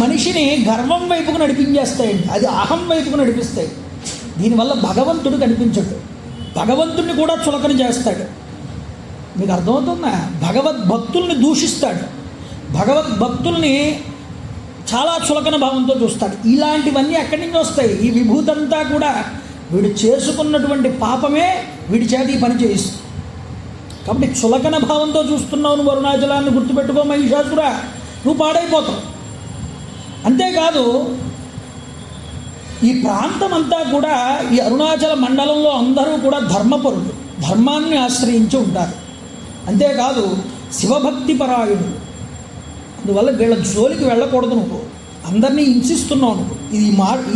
మనిషిని గర్వం వైపుకు నడిపించేస్తాయండి. అది అహం వైపుకు నడిపిస్తాయి. దీనివల్ల భగవంతుడు కనిపించడు, భగవంతుడిని కూడా చులకన చేస్తాడు. మీకు అర్థమవుతుందా? భగవద్భక్తుల్ని దూషిస్తాడు, భగవద్భక్తుల్ని చాలా చులకన భావంతో చూస్తాడు. ఇలాంటివన్నీ ఎక్కడి నుంచి వస్తాయి? ఈ విభూతంతా కూడా వీడు చేసుకున్నటువంటి పాపమే వీడి చేత ఈ పని చేయిస్తుంది. కాబట్టి చులకన భావంతో చూస్తున్నావు నువ్వు అరుణాచలాన్ని, గుర్తుపెట్టుకో మహిషాసురా, నువ్వు పాడైపోతావు. అంతేకాదు, ఈ ప్రాంతం అంతా కూడా, ఈ అరుణాచల మండలంలో అందరూ కూడా ధర్మపరులు, ధర్మాన్ని ఆశ్రయించి ఉంటారు. అంతేకాదు శివభక్తి పరాయణులు. అందువల్ల వీళ్ళ జోలికి వెళ్ళకూడదు. నువ్వు అందరినీ హింసిస్తున్నావు. నువ్వు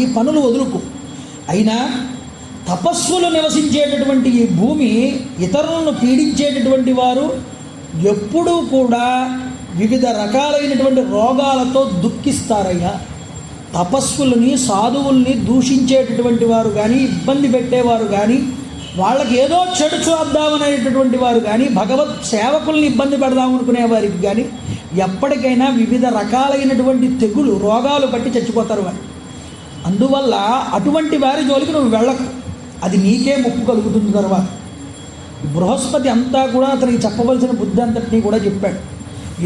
ఈ పనులు వదులుకు. అయినా తపస్సులు నివసించేటటువంటి ఈ భూమి ఇతరులను పీడించేటటువంటి వారు ఎప్పుడూ కూడా వివిధ రకాలైనటువంటి రోగాలతో దుఃఖిస్తారయ్యా. తపస్సులని, సాధువుల్ని దూషించేటటువంటి వారు కానీ, ఇబ్బంది పెట్టేవారు కానీ, వాళ్ళకి ఏదో చెడు చూద్దామనేటటువంటి వారు కానీ, భగవత్ సేవకుల్ని ఇబ్బంది పెడదామనుకునే వారికి కానీ ఎప్పటికైనా వివిధ రకాలైనటువంటి తెగులు, రోగాలు పట్టి చచ్చిపోతారు వారు. అందువల్ల అటువంటి వారి జోలికి నువ్వు వెళ్ళకు, అది నీకే ముప్పు కలుగుతుంది. తర్వాత బృహస్పతి అంతా కూడా అతనికి చెప్పవలసిన బుద్ధి అంతటినీ కూడా చెప్పాడు.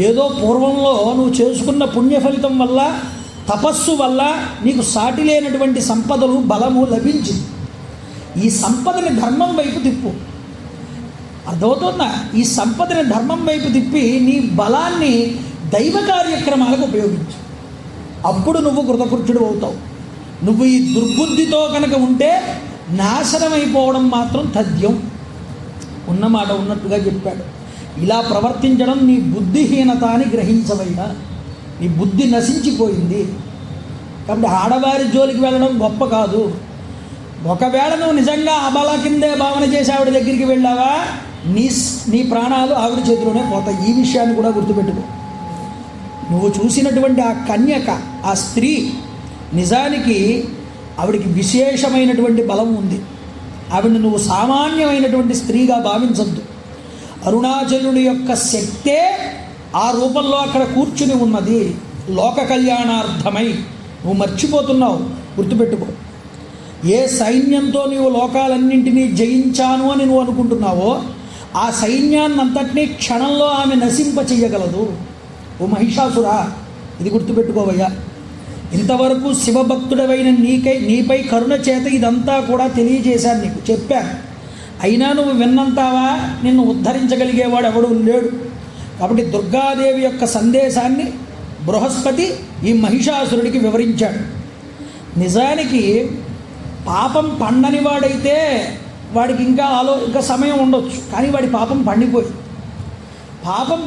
ఏదో పూర్వంలో నువ్వు చేసుకున్న పుణ్య ఫలితం వల్ల, తపస్సు వల్ల నీకు సాటి లేనటువంటి సంపదలు, బలము లభించింది. ఈ సంపదని ధర్మం వైపు తిప్పు. అర్థమవుతుందా? ఈ సంపదని ధర్మం వైపు తిప్పి నీ బలాన్ని దైవ కార్యక్రమాలకు ఉపయోగించు. అప్పుడు నువ్వు కృతకృత్యుడు అవుతావు. నువ్వు ఈ దుర్బుద్ధితో కనుక ఉంటే నాశనమైపోవడం మాత్రం తథ్యం. ఉన్నమాట ఉన్నట్టుగా చెప్పాడు. ఇలా ప్రవర్తించడం నీ బుద్ధిహీనత అని గ్రహించవయ్యా. నీ బుద్ధి నశించిపోయింది. కాబట్టి ఆడవారి జోలికి వెళ్ళడం గొప్ప కాదు. ఒకవేళ నువ్వు నిజంగా అబల కిందే భావన చేసి ఆవిడ దగ్గరికి వెళ్ళావా, నీ ప్రాణాలు ఆవిడ చేతిలోనే పోతాయి. ఈ విషయాన్ని కూడా గుర్తుపెట్టుకో. నువ్వు చూసినటువంటి ఆ కన్యక, ఆ స్త్రీ, నిజానికి ఆవిడికి విశేషమైనటువంటి బలం ఉంది. ఆవిడని నువ్వు సామాన్యమైనటువంటి స్త్రీగా భావించద్దు. అరుణాచలుడి యొక్క శక్తే ఆ రూపంలో అక్కడ కూర్చుని ఉన్నది. లోక కళ్యాణార్థమై నువ్వు మర్చిపోతున్నావు. గుర్తుపెట్టుకో. ఏ సైన్యంతో నీవు లోకాలన్నింటినీ జయించాను అని నువ్వు అనుకుంటున్నావో, ఆ సైన్యాన్నంతటినీ క్షణంలో ఆమె నశింప చెయ్యగలదు. ఓ మహిషాసురా, ఇది గుర్తుపెట్టుకోవయ్యా. ఇంతవరకు శివభక్తుడవైన నీపై కరుణ చేత ఇదంతా కూడా తెలియజేశాను, నీకు చెప్పాను. అయినా నువ్వు విన్నంతావా? నిన్ను ఉద్ధరించగలిగేవాడు ఎవడూ లేడు. కాబట్టి దుర్గాదేవి యొక్క సందేశాన్ని బృహస్పతి ఈ మహిషాసురుడికి వివరించాడు. నిజానికి పాపం పండని వాడైతే వాడికి ఇంకా సమయం ఉండొచ్చు. కానీ వాడి పాపం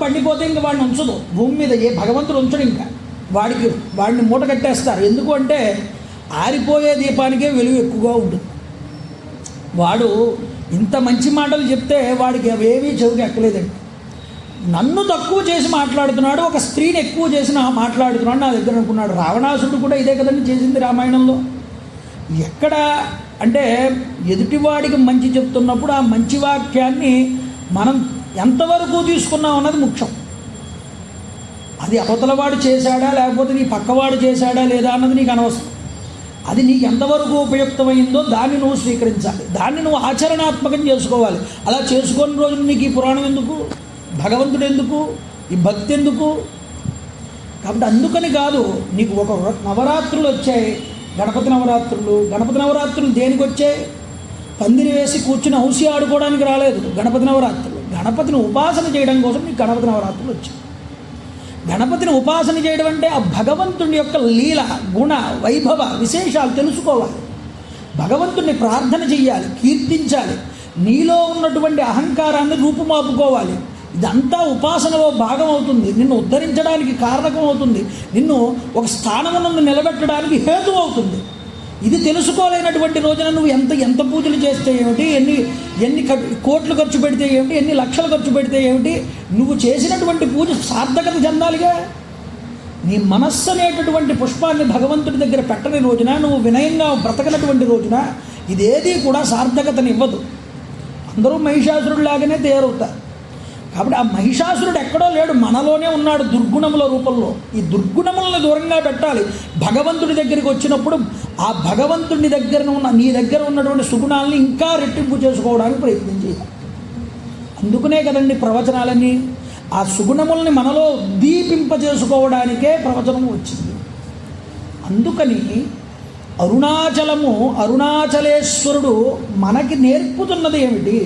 పండిపోతే ఇంకా వాడిని ఉంచదు భూమి మీద. ఏ భగవంతుడు ఉంచడు. ఇంకా వాడిని మూట కట్టేస్తారు. ఎందుకు అంటే ఆరిపోయే దీపానికే వెలుగు ఎక్కువగా ఉంటుంది. వాడు ఇంత మంచి మాటలు చెప్తే వాడికి అవేమీ చెవికి ఎక్కలేదండి. నన్ను తక్కువ చేసి మాట్లాడుతున్నాడు, ఒక స్త్రీని ఎక్కువ చేసి మాట్లాడుతున్నాడు నా దగ్గర అనుకున్నాడు. రావణాసురుడు కూడా ఇదే కదండి చేసింది రామాయణంలో. ఎక్కడ అంటే ఎదుటివాడికి మంచి చెప్తున్నప్పుడు ఆ మంచి వాక్యాన్ని మనం ఎంతవరకు తీసుకున్నాం అన్నది ముఖ్యం. అది అవతలవాడు చేశాడా లేకపోతే నీ పక్కవాడు చేశాడా లేదా అన్నది నీకు అనవసరం. అది నీకు ఎంతవరకు ఉపయుక్తమైందో దాన్ని నువ్వు స్వీకరించాలి, దాన్ని నువ్వు ఆచరణాత్మకం చేసుకోవాలి. అలా చేసుకున్న రోజున నీకు ఈ పురాణం ఎందుకు, భగవంతుడు ఎందుకు, ఈ భక్తి ఎందుకు? కాబట్టి అందుకని కాదు, నీకు ఒక నవరాత్రులు వచ్చాయి, గణపతి నవరాత్రులు దేనికి వచ్చాయి? పందిరి వేసి కూర్చుని హౌసి ఆడుకోవడానికి రాలేదు గణపతి నవరాత్రులు. గణపతిని ఉపాసన చేయడం కోసం నీకు గణపతి నవరాత్రులు వచ్చాయి. గణపతిని ఉపాసన చేయడం అంటే ఆ భగవంతుని యొక్క లీల, గుణ, వైభవ విశేషాలు తెలుసుకోవాలి. భగవంతుని ప్రార్థన చెయ్యాలి, కీర్తించాలి, నీలో ఉన్నటువంటి అహంకారాన్ని రూపుమాపుకోవాలి. ఇదంతా ఉపాసనలో భాగం అవుతుంది. నిన్ను ఉద్ధరించడానికి కారణకం అవుతుంది. నిన్ను ఒక స్థానమునందు నిలబెట్టడానికి హేతు అవుతుంది. ఇది తెలుసుకోలేనటువంటి రోజున నువ్వు ఎంత పూజలు చేస్తే ఏమిటి, ఎన్ని కోట్లు ఖర్చు పెడితే ఏమిటి, ఎన్ని లక్షలు ఖర్చు పెడితే ఏమిటి, నువ్వు చేసినటువంటి పూజ సార్థకత చెందాలిగా. నీ మనస్సు అనేటటువంటి పుష్పాన్ని భగవంతుడి దగ్గర పెట్టని రోజున, నువ్వు వినయంగా బ్రతకనటువంటి రోజున ఇదేది కూడా సార్థకతనివ్వదు. అందరూ మహిషాసురుడిలాగానే తయారవుతారు. కాబట్టి ఆ మహిషాసురుడు ఎక్కడో లేడు, మనలోనే ఉన్నాడు దుర్గుణముల రూపంలో. ఈ దుర్గుణములను దూరంగా పెట్టాలి. భగవంతుడి దగ్గరికి వచ్చినప్పుడు ఆ భగవంతుడి దగ్గర నీ దగ్గర ఉన్నటువంటి సుగుణాలని ఇంకా రెట్టింపు చేసుకోవడానికి ప్రయత్నం చేయాలి. అందుకనే కదండి ప్రవచనాలన్నీ. ఆ సుగుణముల్ని మనలో దీపింపజేసుకోవడానికే ప్రవచనం వచ్చింది. అందుకని అరుణాచలేశ్వరుడు మనకి నేర్పుతున్నది ఏమిటి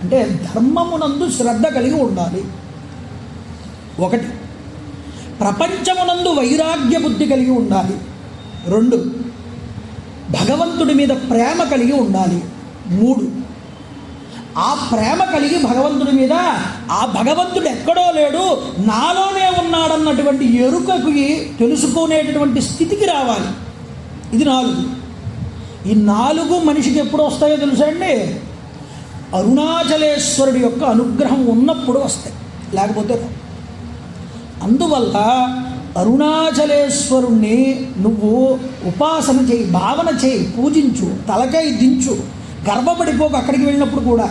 అంటే, ధర్మమునందు శ్రద్ధ కలిగి ఉండాలి. ఒకటి, ప్రపంచమునందు వైరాగ్య బుద్ధి కలిగి ఉండాలి. రెండు, భగవంతుడి మీద ప్రేమ కలిగి ఉండాలి. మూడు, ఆ ప్రేమ కలిగి భగవంతుడి మీద ఆ భగవంతుడు ఎక్కడో లేడు నాలోనే ఉన్నాడన్నటువంటి ఎరుకకి తెలుసుకునేటటువంటి స్థితికి రావాలి. ఇది 4. ఈ 4 మనిషికి ఎప్పుడు వస్తాయో తెలుసా అండి? అరుణాచలేశ్వరుడి యొక్క అనుగ్రహం ఉన్నప్పుడు వస్తాయి, లేకపోతే. అందువల్ల అరుణాచలేశ్వరుణ్ణి నువ్వు ఉపాసన చేయి, భావన చేయి, పూజించు, తలకాయ దించు, గర్వపడిపోకు. అక్కడికి వెళ్ళినప్పుడు కూడా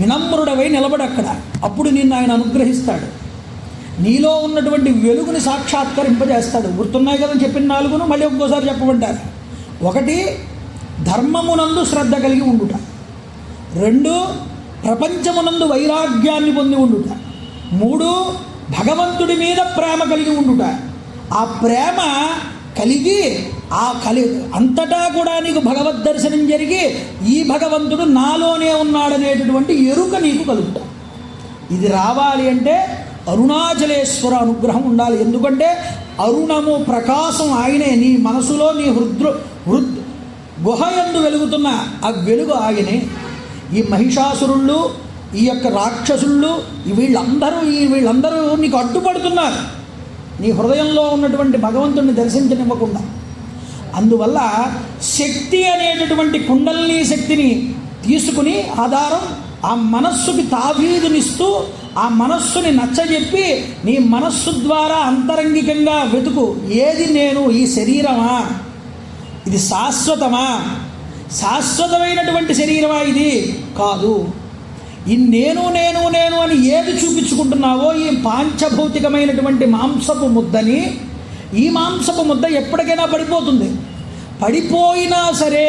వినమ్రుడవై నిలబడి అక్కడ, అప్పుడు నిన్ను ఆయన అనుగ్రహిస్తాడు. నీలో ఉన్నటువంటి వెలుగుని సాక్షాత్కరింపజేస్తాడు. గుర్తున్నాయి కదా చెప్పిన 4ను, మళ్ళీ ఇంకోసారి చెప్పమంటారు. 1, ధర్మమునందు శ్రద్ధ కలిగి ఉండుట. 2, ప్రపంచమునందు వైరాగ్యాన్ని పొంది ఉండుట. 3, భగవంతుడి మీద ప్రేమ కలిగి ఉండుట. ఆ ప్రేమ కలిగి అంతటా కూడా నీకు భగవద్ దర్శనం జరిగి ఈ భగవంతుడు నాలోనే ఉన్నాడనేటటువంటి ఎరుక నీకు కలుగుతా. ఇది రావాలి అంటే అరుణాచలేశ్వర అనుగ్రహం ఉండాలి. ఎందుకంటే అరుణము ప్రకాశం ఆయనే. నీ మనసులో నీ గుహ యందు వెలుగుతున్న ఆ వెలుగు ఆయనే. ఈ మహిషాసురుళ్ళు, ఈ యొక్క రాక్షసుళ్ళు, వీళ్ళందరూ నీకు అడ్డుపడుతున్నారు నీ హృదయంలో ఉన్నటువంటి భగవంతుడిని దర్శించనివ్వకుండా. అందువల్ల శక్తి అనేటటువంటి కుండలిని శక్తిని తీసుకుని ఆధారం ఆ మనస్సుకి తాబీదునిస్తూ ఆ మనస్సుని నచ్చజెప్పి నీ మనస్సు ద్వారా అంతరంగికంగా వెతుకు. ఏది నేను? ఈ శరీరమా? ఇది శాశ్వతమా? శాశ్వతమైనటువంటి శరీరమా? ఇది కాదు. ఈ నేను నేను నేను అని ఏది చూపించుకుంటున్నావో ఈ పాంచభౌతికమైనటువంటి మాంసపు ముద్దని, ఈ మాంసపు ముద్ద ఎప్పటికైనా పడిపోతుంది. పడిపోయినా సరే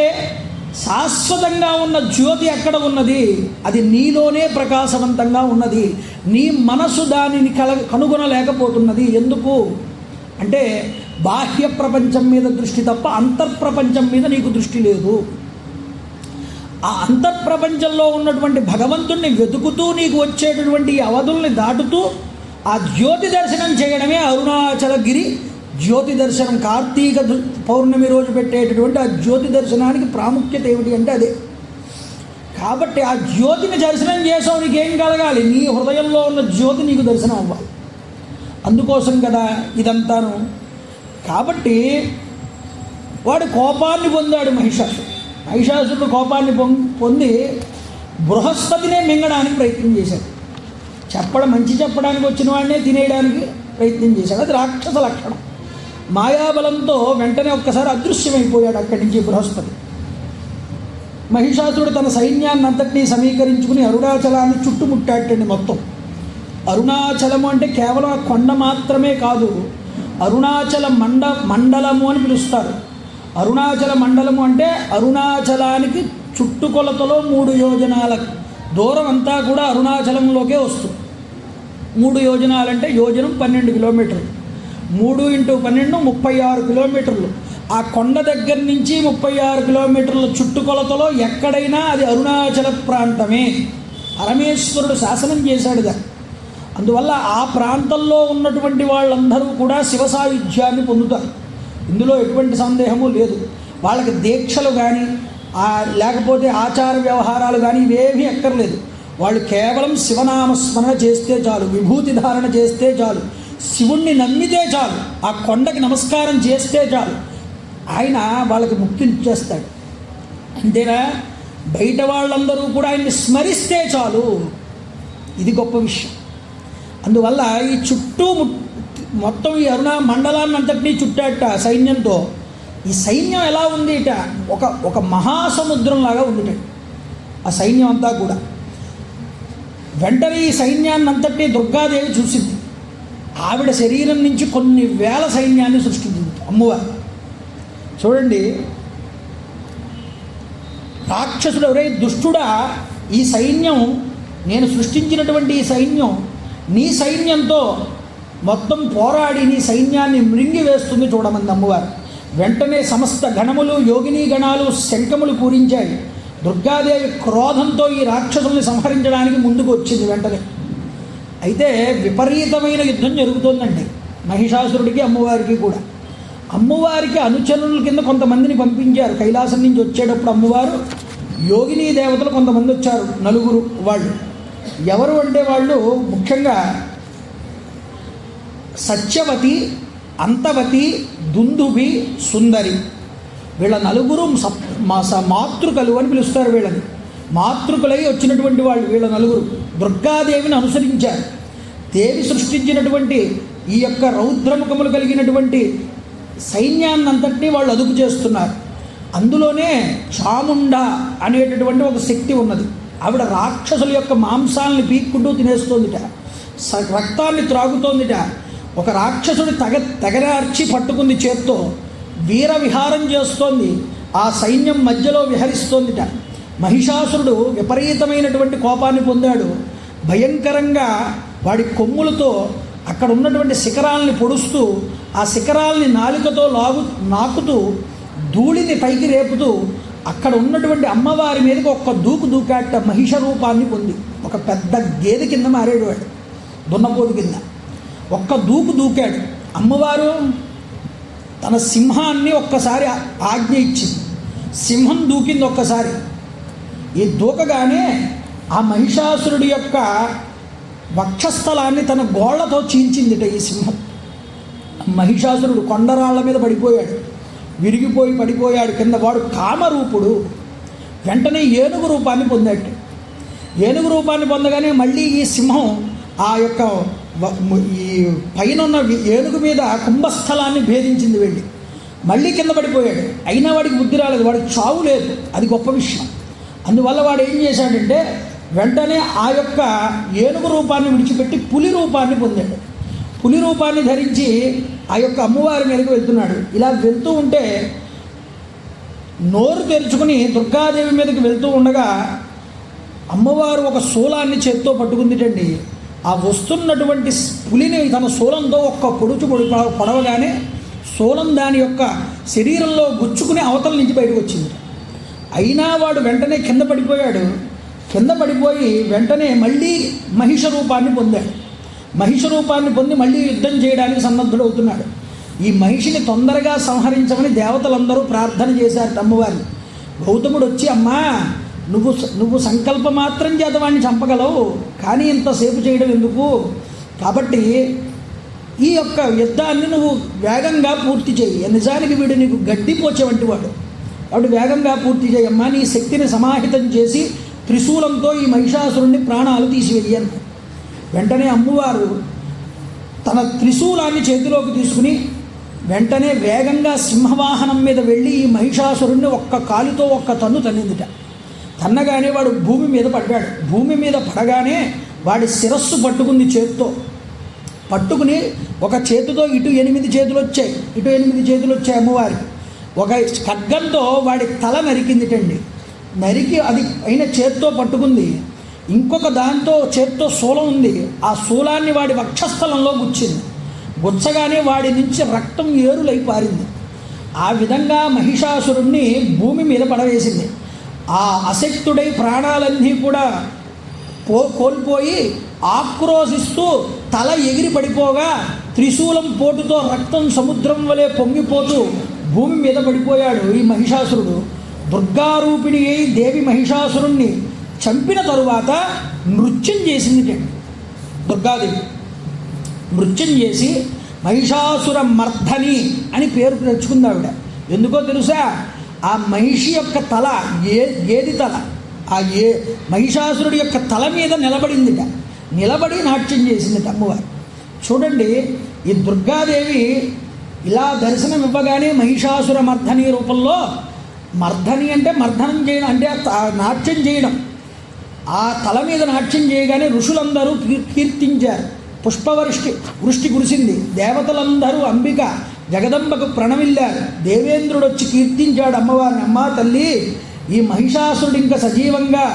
శాశ్వతంగా ఉన్న జ్యోతి ఎక్కడ ఉన్నది? అది నీలోనే ప్రకాశవంతంగా ఉన్నది. నీ మనసు దానిని కనుగొనలేకపోతున్నది. ఎందుకు అంటే బాహ్య ప్రపంచం మీద దృష్టి తప్ప అంతర్ప్రపంచం మీద నీకు దృష్టి లేదు. ఆ అంతర్ప్రపంచంలో ఉన్నటువంటి భగవంతుణ్ణి వెతుకుతూ నీకు వచ్చేటటువంటి అవధుల్ని దాటుతూ ఆ జ్యోతి దర్శనం చేయడమే అరుణాచలగిరి జ్యోతి దర్శనం. కార్తీక పౌర్ణమి రోజు పెట్టేటటువంటి ఆ జ్యోతి దర్శనానికి ప్రాముఖ్యత ఏమిటి అంటే అదే. కాబట్టి ఆ జ్యోతిని దర్శనం చేసావు, నీకేం కలగాలి? నీ హృదయంలో ఉన్న జ్యోతి నీకు దర్శనం అవ్వాలి. అందుకోసం కదా ఇదంతాను. కాబట్టి వాడు కోపాన్ని పొందాడు మహిషాసురుడు కోపాన్ని పొంది బృహస్పతినే మింగడానికి ప్రయత్నం చేశాడు. మంచి చెప్పడానికి వచ్చిన వాడినే తినేయడానికి ప్రయత్నం చేశాడు. అది రాక్షస లక్షణం. మాయాబలంతో వెంటనే ఒక్కసారి అదృశ్యమైపోయాడు అక్కడి నుంచి బృహస్పతి. మహిషాసురుడు తన సైన్యాన్ని అంతటినీ సమీకరించుకుని అరుణాచలాన్ని చుట్టుముట్టాటండి మొత్తం. అరుణాచలము అంటే కేవలం ఆ కొండ మాత్రమే కాదు, అరుణాచల మండలము అని పిలుస్తారు. అరుణాచల మండలము అంటే అరుణాచలానికి చుట్టుకొలతలో 3 యోజనాల దూరం అంతా కూడా అరుణాచలంలోకే వస్తుంది. 3 యోజనాలంటే యోజనం 12 కిలోమీటర్లు. 3 × 12 36 కిలోమీటర్లు. ఆ కొండ దగ్గర నుంచి 36 కిలోమీటర్ల చుట్టుకొలతలో ఎక్కడైనా అది అరుణాచల ప్రాంతమే. పరమేశ్వరుడు శాసనం చేశాడు దాన్ని. అందువల్ల ఆ ప్రాంతంలో ఉన్నటువంటి వాళ్ళందరూ కూడా శివ సాయుధ్యాన్ని పొందుతారు. ఇందులో ఎటువంటి సందేహము లేదు. వాళ్ళకి దీక్షలు కానీ లేకపోతే ఆచార వ్యవహారాలు కానీ ఇవేమీ ఎక్కర్లేదు. వాళ్ళు కేవలం శివనామస్మరణ చేస్తే చాలు, విభూతి ధారణ చేస్తే చాలు, శివుణ్ణి నమ్మితే చాలు, ఆ కొండకి నమస్కారం చేస్తే చాలు, ఆయన వాళ్ళకి ముక్తిని ఇచ్చేస్తాడు. అంతేనా? బయట వాళ్ళందరూ కూడా ఆయన్ని స్మరిస్తే చాలు. ఇది గొప్ప విషయం. అందువల్ల ఈ చుట్టూ మొత్తం ఈ అరుణ మండలాన్ని అంతటినీ చుట్టాట సైన్యంతో. ఈ సైన్యం ఎలా ఉంది ఇట? ఒక మహాసముద్రంలాగా ఉంది ఆ సైన్యం అంతా కూడా. వెంటనే ఈ సైన్యాన్ని అంతటినీ దుర్గాదేవి చూసింది. ఆవిడ శరీరం నుంచి కొన్ని వేల సైన్యాన్ని సృష్టించింది అమ్మవారు. చూడండి, రాక్షసుడు ఎవరై దుష్టుడా, ఈ సైన్యం నేను సృష్టించినటువంటి ఈ సైన్యం నీ సైన్యంతో మొత్తం పోరాడి నీ సైన్యాన్ని మృంగి వేస్తుంది చూడమంది అమ్మవారు. వెంటనే సమస్త గణములు, యోగిని గణాలు శంఖములు పూరించాయి. దుర్గాదేవి క్రోధంతో ఈ రాక్షసుల్ని సంహరించడానికి ముందుకు వచ్చింది వెంటనే. అయితే విపరీతమైన యుద్ధం జరుగుతోందండి మహిషాసురుడికి అమ్మవారికి కూడా. అమ్మవారికి అనుచరుల కింద కొంతమందిని పంపించారు. కైలాసం నుంచి వచ్చేటప్పుడు అమ్మవారు యోగిని దేవతలు కొంతమంది వచ్చారు, 4 వాళ్ళు. ఎవరు అంటే వాళ్ళు ముఖ్యంగా సత్యవతి, అంతవతి, దుందుభి, సుందరి. వీళ్ళ 4 మాతృకలు అని పిలుస్తారు వీళ్ళని. మాతృకులై వచ్చినటువంటి వాళ్ళు వీళ్ళ 4 దుర్గాదేవిని అనుసరించారు. దేవి సృష్టించినటువంటి ఈ యొక్క రౌద్రముఖములు కలిగినటువంటి సైన్యాన్నంతటినీ వాళ్ళు అదుపు చేస్తున్నారు. అందులోనే చాముండ అనేటటువంటి ఒక శక్తి ఉన్నది. ఆవిడ రాక్షసుల యొక్క మాంసాలని పీక్కుంటూ తినేస్తోందిట, రక్తాన్ని త్రాగుతోందిట. ఒక రాక్షసుడి తెగరార్చి పట్టుకుంది చేత్తో, వీర విహారం చేస్తోంది. ఆ సైన్యం మధ్యలో విహరిస్తోందిట. మహిషాసురుడు విపరీతమైనటువంటి కోపాన్ని పొందాడు. భయంకరంగా వాడి కొమ్ములతో అక్కడ ఉన్నటువంటి శిఖరాలని పొడుస్తూ, ఆ శిఖరాలని నాలుకతో నాకుతూ, ధూళిని పైకి రేపుతూ అక్కడ ఉన్నటువంటి అమ్మవారి మీదకి ఒక్క దూకాట. మహిష రూపాన్ని పొంది ఒక పెద్ద గేదె కింద మారాడు వాడు, దున్నపోతు కింద. ఒక్క దూకాడు. అమ్మవారు తన సింహాన్ని ఒక్కసారి ఆజ్ఞ ఇచ్చింది. సింహం దూకింది ఒక్కసారి. ఈ దూకగానే ఆ మహిషాసురుడి యొక్క వక్షస్థలాన్ని తన గోళ్లతో చీల్చిందిట ఈ సింహం. మహిషాసురుడు కొండరాళ్ల మీద పడిపోయాడు, విరిగిపోయి పడిపోయాడు కింద. వాడు కామరూపుడు. వెంటనే ఏనుగు రూపాన్ని పొందాడు. ఏనుగు రూపాన్ని పొందగానే మళ్ళీ ఈ సింహం ఆ యొక్క ఈ పైన ఉన్న ఏనుగు మీద కుంభస్థలాన్ని భేదించింది వెళ్ళి. మళ్ళీ కింద పడిపోయాడు. అయినా వాడికి బుద్ధి రాలేదు, వాడికి చావు లేదు. అది గొప్ప విషయం. అందువల్ల వాడు ఏం చేశాడంటే వెంటనే ఆ యొక్క ఏనుగు రూపాన్ని విడిచిపెట్టి పులి రూపాన్ని పొందాడు. పులి రూపాన్ని ధరించి ఆ యొక్క అమ్మవారి మీదకి వెళ్తున్నాడు. ఇలా వెళ్తూ ఉంటే నోరు తెరుచుకుని దుర్గాదేవి మీదకి వెళ్తూ ఉండగా అమ్మవారు ఒక శూలాన్ని చేత్తో పట్టుకుందిటండి. ఆ వస్తున్నటువంటి పులిని తన శూలంతో ఒక్క పొడవగానే శూలం దాని యొక్క శరీరంలో గుచ్చుకుని అవతల నుంచి బయటకు వచ్చింది. అయినా వాడు వెంటనే కింద పడిపోయాడు. కింద పడిపోయి వెంటనే మళ్ళీ మహిష రూపాన్ని పొందాడు. మహిష రూపాన్ని పొంది మళ్ళీ యుద్ధం చేయడానికి సన్నద్ధుడవుతున్నాడు. ఈ మహిషిని తొందరగా సంహరించమని దేవతలందరూ ప్రార్థన చేశారు అమ్మవారిని. గౌతముడు వచ్చి, అమ్మా నువ్వు సంకల్ప మాత్రం చేత వాడిని చంపగలవు, కానీ ఇంతసేపు చేయడం ఎందుకు? కాబట్టి ఈ యొక్క యుద్ధాన్ని నువ్వు వేగంగా పూర్తి చేయి. నిజానికి వీడు నీకు గడ్డిపోచే వంటి వాడు, కాబట్టి వేగంగా పూర్తి చేయమ్మా. నీ శక్తిని సమాహితం చేసి త్రిశూలంతో ఈ మహిషాసురుణ్ణి ప్రాణాలు తీసివేయను. వెంటనే అమ్మవారు తన త్రిశూలాన్ని చేతిలోకి తీసుకుని వెంటనే వేగంగా సింహవాహనం మీద వెళ్ళి ఈ మహిషాసురుణ్ణి ఒక్క కాలుతో ఒక్క తన్ను తన్నిందిట. తన్నగానే వాడు భూమి మీద పడ్డాడు. భూమి మీద పడగానే వాడి శిరస్సు పట్టుకుంది చేత్తో. పట్టుకుని ఒక చేతితో ఇటు 8 చేతులు వచ్చాయి, ఇటు 8 చేతులు వచ్చాయి అమ్మవారికి. ఒక ఖడ్గంతో వాడి తల నరికిందిటండి. నరికి అది అయిన చేత్తో పట్టుకుంది. ఇంకొక దాంతో చేత్తో శూలం ఉంది. ఆ శూలాన్ని వాడి వక్షస్థలంలో గుచ్చింది. గుచ్చగానే వాడి నుంచి రక్తం ఏరులై పారింది. ఆ విధంగా మహిషాసురుణ్ణి భూమి మీద పడవేసింది. ఆ అశక్తుడై ప్రాణాలన్నీ కూడా కోల్పోయి ఆక్రోశిస్తూ తల ఎగిరి పడిపోగా త్రిశూలం పోటుతో రక్తం సముద్రం వలె పొంగిపోతూ భూమి మీద పడిపోయాడు ఈ మహిషాసురుడు. దుర్గారూపిణి అయి దేవి మహిషాసురుణ్ణి చంపిన తరువాత నృత్యం చేసింది దుర్గాదేవి. నృత్యం చేసి మహిషాసుర మర్ధని అని పేరు తెచ్చుకుంది ఆవిడ. ఎందుకో తెలుసా? ఆ మహిషి యొక్క తల గేది తల మహిషాసురుడి యొక్క తల మీద నిలబడిందిట. నిలబడి నాట్యం చేసిందిట అమ్మవారు. చూడండి, ఈ దుర్గాదేవి ఇలా దర్శనం ఇవ్వగానే మహిషాసుర మర్ధని రూపంలో, మర్ధని అంటే మర్ధనం చేయడం అంటే నాట్యం చేయడం, ఆ తల మీద నాట్యం చేయగానే ఋషులందరూ కీర్తించారు. వృష్టి కురిసింది. దేవతలందరూ అంబిక జగదంబకు ప్రణమిల్లారు. దేవేంద్రుడు వచ్చి కీర్తించాడు అమ్మవారిని. అమ్మా తల్లి, ఈ మహిషాసురుడు ఇంకా సజీవంగా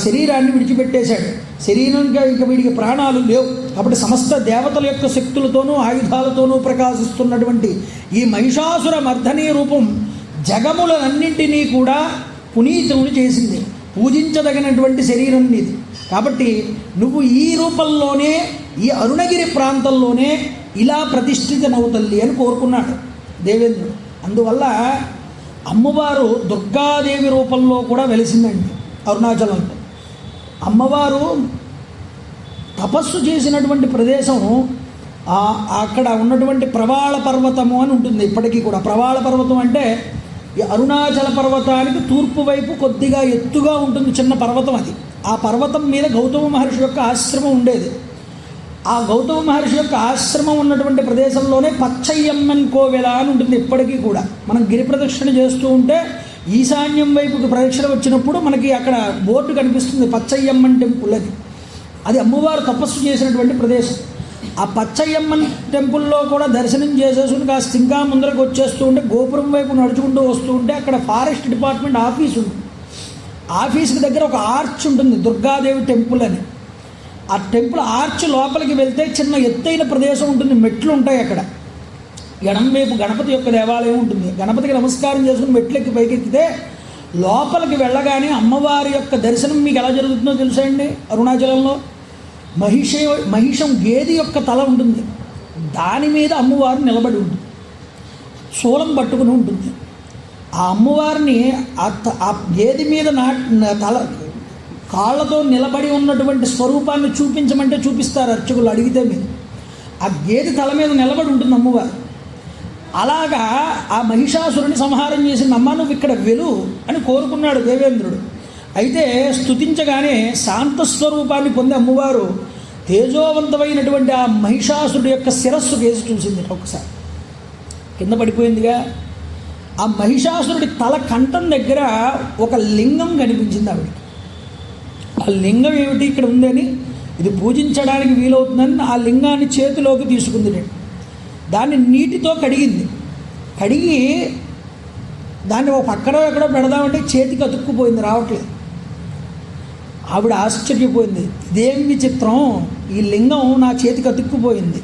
శరీరాన్ని విడిచిపెట్టేశాడు. శరీరంగా ఇంకా వీడికి ప్రాణాలు లేవు. కాబట్టి సమస్త దేవతల యొక్క శక్తులతోనూ ఆయుధాలతోనూ ప్రకాశిస్తున్నటువంటి ఈ మహిషాసుర మర్ధనీ రూపం జగములన్నింటినీ కూడా పునీతుని చేసింది. పూజించదగినటువంటి శరీరం నీది. కాబట్టి నువ్వు ఈ రూపంలోనే, ఈ అరుణగిరి ప్రాంతంలోనే ఇలా ప్రతిష్ఠితనవుతల్లి అని కోరుకున్నాడు దేవేంద్రుడు. అందువల్ల అమ్మవారు దుర్గాదేవి రూపంలో కూడా వెలిసిందండి అరుణాచలంలో. అమ్మవారు తపస్సు చేసినటువంటి ప్రదేశం అక్కడ ఉన్నటువంటి ప్రవాళ పర్వతము అని ఉంటుంది ఇప్పటికీ కూడా. ప్రవాళ పర్వతం అంటే ఈ అరుణాచల పర్వతానికి తూర్పు వైపు కొద్దిగా ఎత్తుగా ఉంటుంది చిన్న పర్వతం అది. ఆ పర్వతం మీద గౌతమ మహర్షి యొక్క ఆశ్రమం ఉండేది. ఆ గౌతమ మహర్షి యొక్క ఆశ్రమం ఉన్నటువంటి ప్రదేశంలోనే పచ్చయ్యమ్మన్ కోవెల అని ఉంటుంది ఇప్పటికీ కూడా. మనం గిరి ప్రదక్షిణ చేస్తూ ఉంటే ఈశాన్యం వైపుకి ప్రదక్షిణ వచ్చినప్పుడు మనకి అక్కడ బోర్డు కనిపిస్తుంది, పచ్చయ్యమ్మన్ టెంపుల్ అని. అది అమ్మవారు తపస్సు చేసినటువంటి ప్రదేశం. ఆ పచ్చయ్యమ్మన్ టెంపుల్లో కూడా దర్శనం చేసేసుకుని కాస్త ఇంకా ముందరకు వచ్చేస్తూ ఉంటే, గోపురం వైపు నడుచుకుంటూ వస్తూ ఉంటే అక్కడ ఫారెస్ట్ డిపార్ట్మెంట్ ఆఫీస్ ఉంటుంది. ఆఫీస్కి దగ్గర ఒక ఆర్చ్ ఉంటుంది, దుర్గాదేవి టెంపుల్ అని. ఆ టెంపుల్ ఆర్చ్ లోపలికి వెళ్తే చిన్న ఎత్తైన ప్రదేశం ఉంటుంది, మెట్లు ఉంటాయి అక్కడ. ఎడం వైపు గణపతి యొక్క దేవాలయం ఉంటుంది. గణపతికి నమస్కారం చేసుకుని మెట్లెక్కి పైకెక్కితే లోపలికి అమ్మవారి యొక్క దర్శనం మీకు ఎలా జరుగుతుందో తెలుసా అండి? అరుణాచలంలో మహిషం గేది యొక్క తల ఉంటుంది, దాని మీద అమ్మవారు నిలబడి ఉంటుంది, శూలం పట్టుకుని ఉంటుంది. ఆ అమ్మవారిని ఆ గేది మీద తల కాళ్ళతో నిలబడి ఉన్నటువంటి స్వరూపాన్ని చూపించమంటే చూపిస్తారు అర్చకులు అడిగితే. మీరు ఆ గేది తల మీద నిలబడి ఉంటుంది అమ్మవారు. అలాగా ఆ మహిషాసురుని సంహారం చేసిన అమ్మ నువ్వు ఇక్కడ వెలు అని కోరుకున్నాడు దేవేంద్రుడు. అయితే స్తుతించగానే శాంతస్వరూపాన్ని పొంది అమ్మవారు తేజోవంతమైనటువంటి ఆ మహిషాసురుడి యొక్క శిరస్సు కేసి చూసింది. ఒకసారి కింద పడిపోయిందిగా. ఆ మహిషాసురుడి తల కంఠం దగ్గర ఒక లింగం కనిపించింది ఆవిడకి. ఆ లింగం ఏమిటి ఇక్కడ ఉందని, ఇది పూజించడానికి వీలవుతుందని ఆ లింగాన్ని చేతిలోకి తీసుకుంది. నేను దాన్ని నీటితో కడిగింది. కడిగి దాన్ని ఒక పక్కన ఎక్కడో పెడదామంటే చేతికి అతుక్కుపోయింది, రావట్లేదు. ఆవిడ ఆశ్చర్యపోయింది, ఇదేం విచిత్రం, ఈ లింగం నా చేతికి అతుక్కుపోయింది.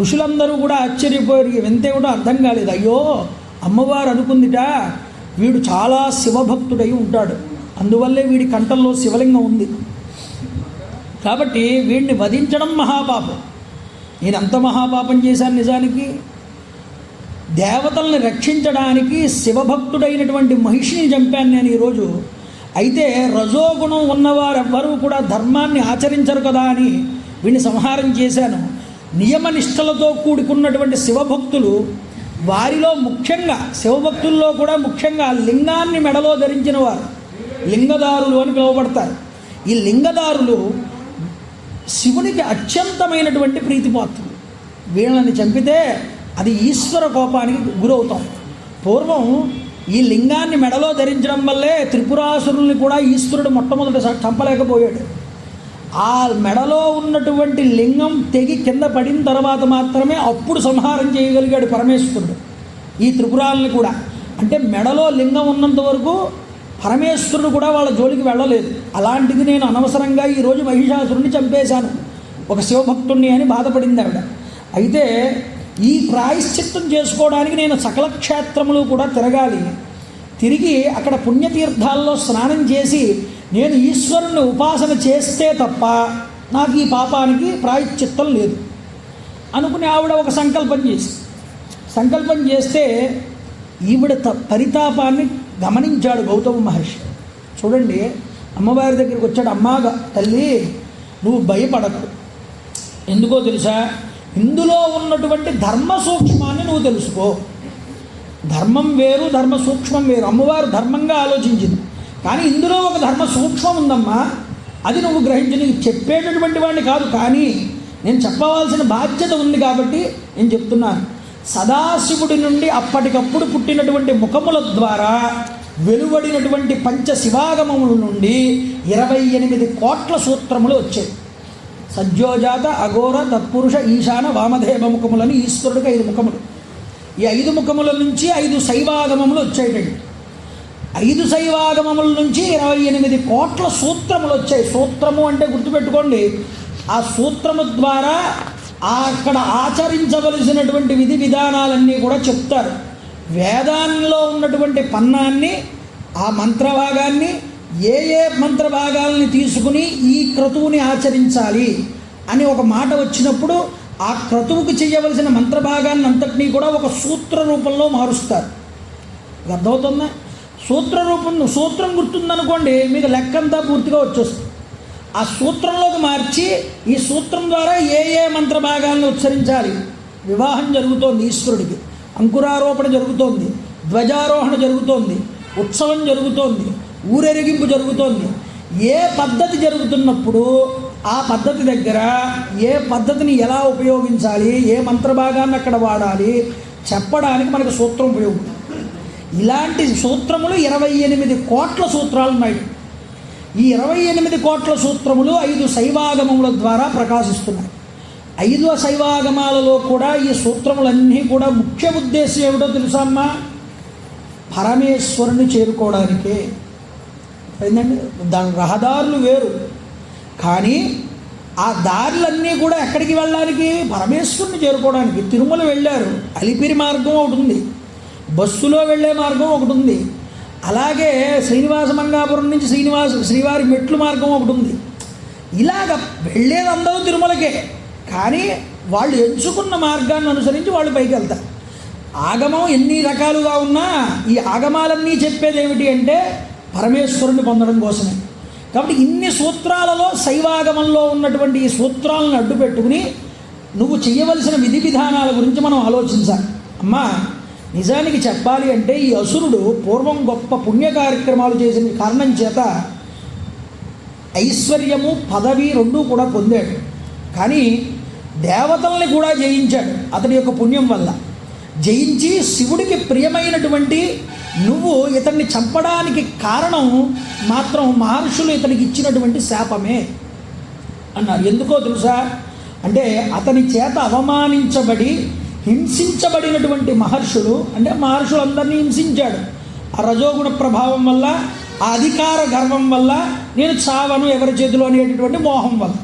ఋషులందరూ కూడా ఆశ్చర్యపోయారు, వింతే కూడా అర్థం కాలేదు. అయ్యో, అమ్మవారు అనుకుందిట వీడు చాలా శివభక్తుడై ఉంటాడు, అందువల్లే వీడి కంఠంలో శివలింగం ఉంది, కాబట్టి వీడిని వధించడం మహాపాపం. నేను అంత మహాపాపం చేశాను నిజానికి. దేవతల్ని రక్షించడానికి శివభక్తుడైనటువంటి మహిషిని చంపాను నేను ఈరోజు. అయితే రజోగుణం ఉన్నవారెవ్వరూ కూడా ధర్మాన్ని ఆచరించరు కదా అని వీడిని సంహారం చేశాను. నియమనిష్టలతో కూడుకున్నటువంటి శివభక్తులు, వారిలో ముఖ్యంగా శివభక్తుల్లో కూడా ముఖ్యంగా లింగాన్ని మెడలో ధరించిన వారు లింగదారులు అని పిలువబడతారు. ఈ లింగదారులు శివునికి అత్యంతమైనటువంటి ప్రీతిపాత్రులు. వీళ్ళని చంపితే అది ఈశ్వర కోపానికి గురవుతాం. పూర్వం ఈ లింగాన్ని మెడలో ధరించడం వల్లే త్రిపురాసురుల్ని కూడా ఈశ్వరుడు మొట్టమొదటి చంపలేకపోయాడు. ఆ మెడలో ఉన్నటువంటి లింగం తెగి కింద పడిన తర్వాత మాత్రమే అప్పుడు సంహారం చేయగలిగాడు పరమేశ్వరుడు ఈ త్రిపురాలని కూడా. అంటే మెడలో లింగం ఉన్నంత వరకు పరమేశ్వరుడు కూడా వాళ్ళ జోలికి వెళ్ళలేదు. అలాంటిది నేను అనవసరంగా ఈరోజు మహిషాసురుని చంపేశాను ఒక శివభక్తుణ్ణి అని బాధపడింది ఆవిడ. అయితే ఈ ప్రాయశ్చిత్తం చేసుకోవడానికి నేను సకల క్షేత్రములు కూడా తిరగాలి, తిరిగి అక్కడ పుణ్యతీర్థాల్లో స్నానం చేసి నేను ఈశ్వరుని ఉపాసన చేస్తే తప్ప నాకు ఈ పాపానికి ప్రాయశ్చిత్తం లేదు అనుకుని ఆవిడ ఒక సంకల్పం చేస్తే ఈవిడ పరితాపాన్ని గమనించాడు గౌతమ మహర్షి. చూడండి, అమ్మవారి దగ్గరికి వచ్చాడు. అమ్మాగా తల్లి, నువ్వు భయపడకు, ఎందుకో తెలుసా, ఇందులో ఉన్నటువంటి ధర్మ సూక్ష్మాన్ని నువ్వు తెలుసుకో. ధర్మం వేరు, ధర్మ సూక్ష్మం వేరు. అమ్మవారు ధర్మంగా ఆలోచించింది, కానీ ఇందులో ఒక ధర్మ సూక్ష్మం ఉందమ్మా, అది నువ్వు గ్రహించి. నీకు చెప్పేటటువంటి వాడిని కాదు, కానీ నేను చెప్పవలసిన బాధ్యత ఉంది కాబట్టి నేను చెప్తున్నాను. సదాశివుడి నుండి అప్పటికప్పుడు పుట్టినటువంటి ముఖముల ద్వారా వెలువడినటువంటి పంచ శివాగమముల నుండి 28 కోట్ల సూత్రములు వచ్చాయి. సజ్జోజాత, అఘోర, తత్పురుష, ఈశాన, వామదేవ ముఖములని ఈశ్వరుడికి 5 ముఖములు. ఈ 5 ముఖముల నుంచి 5 శైవాగమములు వచ్చాయండి. 5 శైవాగమముల నుంచి 28 కోట్ల సూత్రములు వచ్చాయి. సూత్రము అంటే గుర్తుపెట్టుకోండి, ఆ సూత్రము ద్వారా అక్కడ ఆచరించవలసినటువంటి విధి విధానాలన్నీ కూడా చెప్తారు. వేదాల్లో ఉన్నటువంటి పన్నాన్ని, ఆ మంత్రభాగాన్ని, ఏ ఏ మంత్రభాగాల్ని తీసుకుని ఈ క్రతువుని ఆచరించాలి అని ఒక మాట వచ్చినప్పుడు ఆ క్రతువుకి చేయవలసిన మంత్రభాగాన్ని అంతటినీ కూడా ఒక సూత్ర రూపంలో మారుస్తారు. అర్థమవుతుందా? సూత్రం గుర్తుందనుకోండి, మీకు లెక్కంతా పూర్తిగా వచ్చేస్తుంది. ఆ సూత్రంలోకి మార్చి ఈ సూత్రం ద్వారా ఏ ఏ మంత్రభాగాలను ఉచ్చరించాలి. వివాహం జరుగుతోంది, ఈశ్వరుడికి అంకురారోపణ జరుగుతోంది, ధ్వజారోహణ జరుగుతోంది, ఉత్సవం జరుగుతోంది, ఊరేగింపు జరుగుతోంది. ఏ పద్ధతి జరుగుతున్నప్పుడు ఆ పద్ధతి దగ్గర ఏ పద్ధతిని ఎలా ఉపయోగించాలి, ఏ మంత్రభాగాన్ని అక్కడ వాడాలి చెప్పడానికి మనకు సూత్రం ఉపయోగం. ఇలాంటి సూత్రములు 28 కోట్ల సూత్రాలు ఉన్నాయి. ఈ 28 కోట్ల సూత్రములు 5 శైవాగమముల ద్వారా ప్రకాశిస్తున్నాయి. 5 శైవాగమాలలో కూడా ఈ సూత్రములన్నీ కూడా ముఖ్య ఉద్దేశం ఏమిటో తెలుసా అమ్మా? పరమేశ్వరుని చేరుకోవడానికే. ఏంటంటే దాని రహదారులు వేరు, కానీ ఆ దారులన్నీ కూడా ఎక్కడికి వెళ్ళడానికి? పరమేశ్వరుని చేరుకోవడానికి. తిరుమల వెళ్ళారు, అలిపిరి మార్గం ఒకటి ఉంది, బస్సులో వెళ్ళే మార్గం ఒకటి ఉంది, అలాగే శ్రీనివాస మంగాపురం నుంచి శ్రీవారి మెట్లు మార్గం ఒకటి ఉంది. ఇలాగ వెళ్ళేది అందరూ తిరుమలకే, కానీ వాళ్ళు ఎంచుకున్న మార్గాన్ని అనుసరించి వాళ్ళు పైకి వెళ్తారు. ఆగమం ఎన్ని రకాలుగా ఉన్నా ఈ ఆగమాలన్నీ చెప్పేది ఏమిటి అంటే పరమేశ్వరుని పొందడం కోసమే. కాబట్టి ఇన్ని సూత్రాలలో శైవాగమంలో ఉన్నటువంటి ఈ సూత్రాలను అడ్డు పెట్టుకుని నువ్వు చేయవలసిన విధి విధానాల గురించి మనం ఆలోచించాలి. అమ్మా, నిజానికి చెప్పాలి అంటే ఈ అసురుడు పూర్వం గొప్ప పుణ్య కార్యక్రమాలు చేసిన కారణం చేత ఐశ్వర్యము, పదవి రెండూ కూడా పొందాడు. కానీ దేవతల్ని కూడా జయించాడు అతడి యొక్క పుణ్యం వల్ల. జయించి శివుడికి ప్రియమైనటువంటి నువ్వు ఇతన్ని చంపడానికి కారణం మాత్రం మహర్షులు ఇతనికి ఇచ్చినటువంటి శాపమే అన్నారు. ఎందుకో తెలుసా? అంటే అతని చేత అవమానించబడి హింసించబడినటువంటి మహర్షులు, అంటే మహర్షులందరినీ హింసించాడు. ఆ రజోగుణ ప్రభావం వల్ల, ఆ అధికార గర్వం వల్ల, నేను చావను ఎవరి చేతిలో అనేటటువంటి మోహం వల్ల,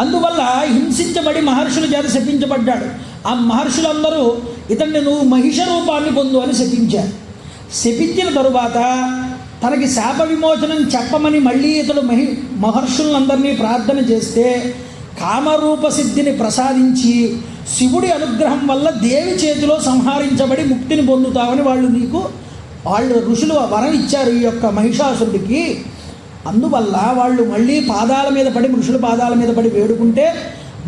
అందువల్ల హింసించబడి మహర్షుల చేత శపించబడ్డాడు. ఆ మహర్షులందరూ ఇతన్ని నువ్వు మహిష రూపాన్ని పొందు అని శపించారు. శపించిన తరువాత తనకి శాప విమోచనం చెప్పమని మళ్ళీ ఇతడు మహర్షులందరినీ ప్రార్థన చేస్తే కామరూప సిద్ధిని ప్రసాదించి శివుడి అనుగ్రహం వల్ల దేవి చేతిలో సంహరించబడి ముక్తిని పొందుతామని వాళ్ళు ఋషులు వరం ఇచ్చారు ఈ యొక్క మహిషాసురుడికి. అందువల్ల వాళ్ళు మళ్ళీ పాదాల మీద పడి, ఋషుల పాదాల మీద పడి వేడుకుంటే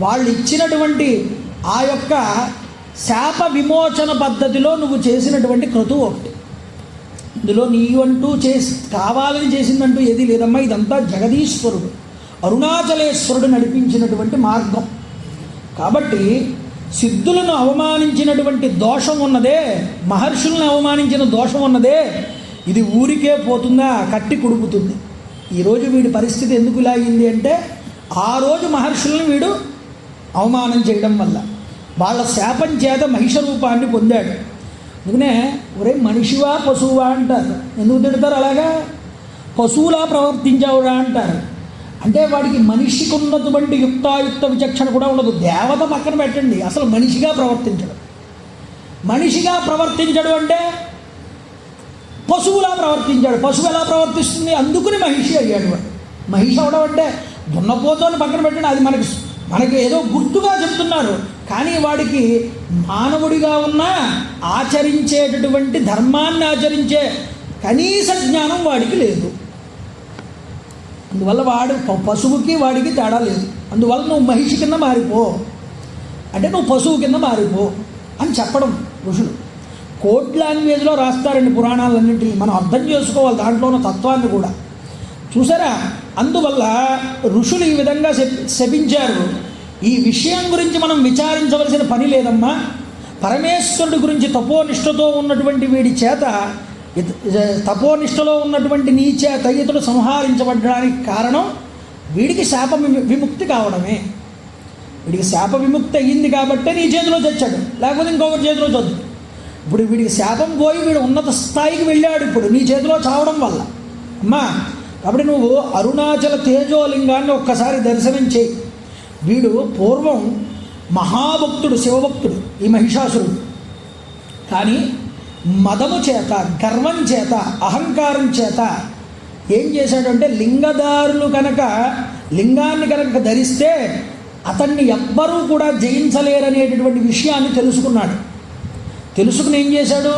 వాళ్ళు ఇచ్చినటువంటి ఆ యొక్క శాప విమోచన పద్ధతిలో నువ్వు చేసినటువంటి క్రతువు ఒకటి. ఇందులో నీవంటూ కావాలని చేసిందంటూ ఏది లేదమ్మా. ఇదంతా జగదీశ్వరుడు, అరుణాచలేశ్వరుడు నడిపించినటువంటి మార్గం. కాబట్టి సిద్ధులను అవమానించినటువంటి దోషం ఉన్నదే, మహర్షులను అవమానించిన దోషం ఉన్నదే, ఇది ఊరికే పోతుందా? కట్టి కుడుపుతుంది. ఈరోజు వీడి పరిస్థితి ఎందుకు ఇలా అయింది అంటే ఆ రోజు మహర్షులను వీడు అవమానం చేయడం వల్ల వాళ్ళ శాపం చేత మహిష రూపాన్ని పొందాడు. అందుకనే ఒరే మనిషివా పశువువా అంటారు. ఎందుకు తిడతారు అలాగా? పశువులా ప్రవర్తించావురా అంటారు. అంటే వాడికి మనిషికి ఉన్నటువంటి యుక్తాయుక్త విచక్షణ కూడా ఉండదు. దేవత పక్కన పెట్టండి, అసలు మనిషిగా ప్రవర్తించడు. మనిషిగా ప్రవర్తించడు అంటే పశువులా ప్రవర్తించాడు. పశువు ఎలా ప్రవర్తిస్తుంది? అందుకుని మహిషి అయ్యాడు వాడు. మహిషి అవడం అంటే దున్నపోతోని పక్కన పెట్టండి, అది మనకి ఏదో గుర్తుగా చెప్తున్నారు. కానీ వాడికి మానవుడిగా ఉన్న ఆచరించేటటువంటి ధర్మాన్ని ఆచరించే కనీస జ్ఞానం వాడికి లేదు. అందువల్ల వాడు పశువుకి వాడికి తేడా లేదు. అందువల్ల నువ్వు మహిషి కింద మారిపో అంటే నువ్వు పశువు కింద మారిపో అని చెప్పడం ఋషులు. కోడ్ లాంగ్వేజ్లో రాస్తారండి పురాణాలన్నింటినీ. మనం అర్థం చేసుకోవాలి దాంట్లో ఉన్న తత్వాన్ని కూడా. చూసారా, అందువల్ల ఋషులు ఈ విధంగా శపించారు. ఈ విషయం గురించి మనం విచారించవలసిన పని లేదమ్మా. పరమేశ్వరుడి గురించి తపోనిష్టతో ఉన్నటువంటి వీడి చేత, తపోనిష్టలో ఉన్నటువంటి నీ చేత ఇతడు సంహరించబడడానికి కారణం వీడికి శాప విముక్తి కావడమే. వీడికి శాప విముక్తి అయ్యింది కాబట్టే నీ చేతిలో తెచ్చాడు, లేకపోతే ఇంకొకరి చేతిలో చదువు. ఇప్పుడు వీడికి శాపం పోయి వీడు ఉన్నత స్థాయికి వెళ్ళాడు ఇప్పుడు నీ చేతిలో చావడం వల్ల. అమ్మా, కాబట్టి నువ్వు అరుణాచల తేజోలింగాన్ని ఒక్కసారి దర్శనం చేయి. వీడు పూర్వం మహాభక్తుడు, శివభక్తుడు ఈ మహిషాసురుడు. కానీ మదము చేత, గర్వం చేత, అహంకారం చేత ఏం చేశాడంటే, లింగదారులు కనుక లింగాన్ని కనుక ధరిస్తే అతన్ని ఎవ్వరూ కూడా జయించలేరనేటటువంటి విషయాన్ని తెలుసుకున్నాడు. తెలుసుకుని ఏం చేశాడు,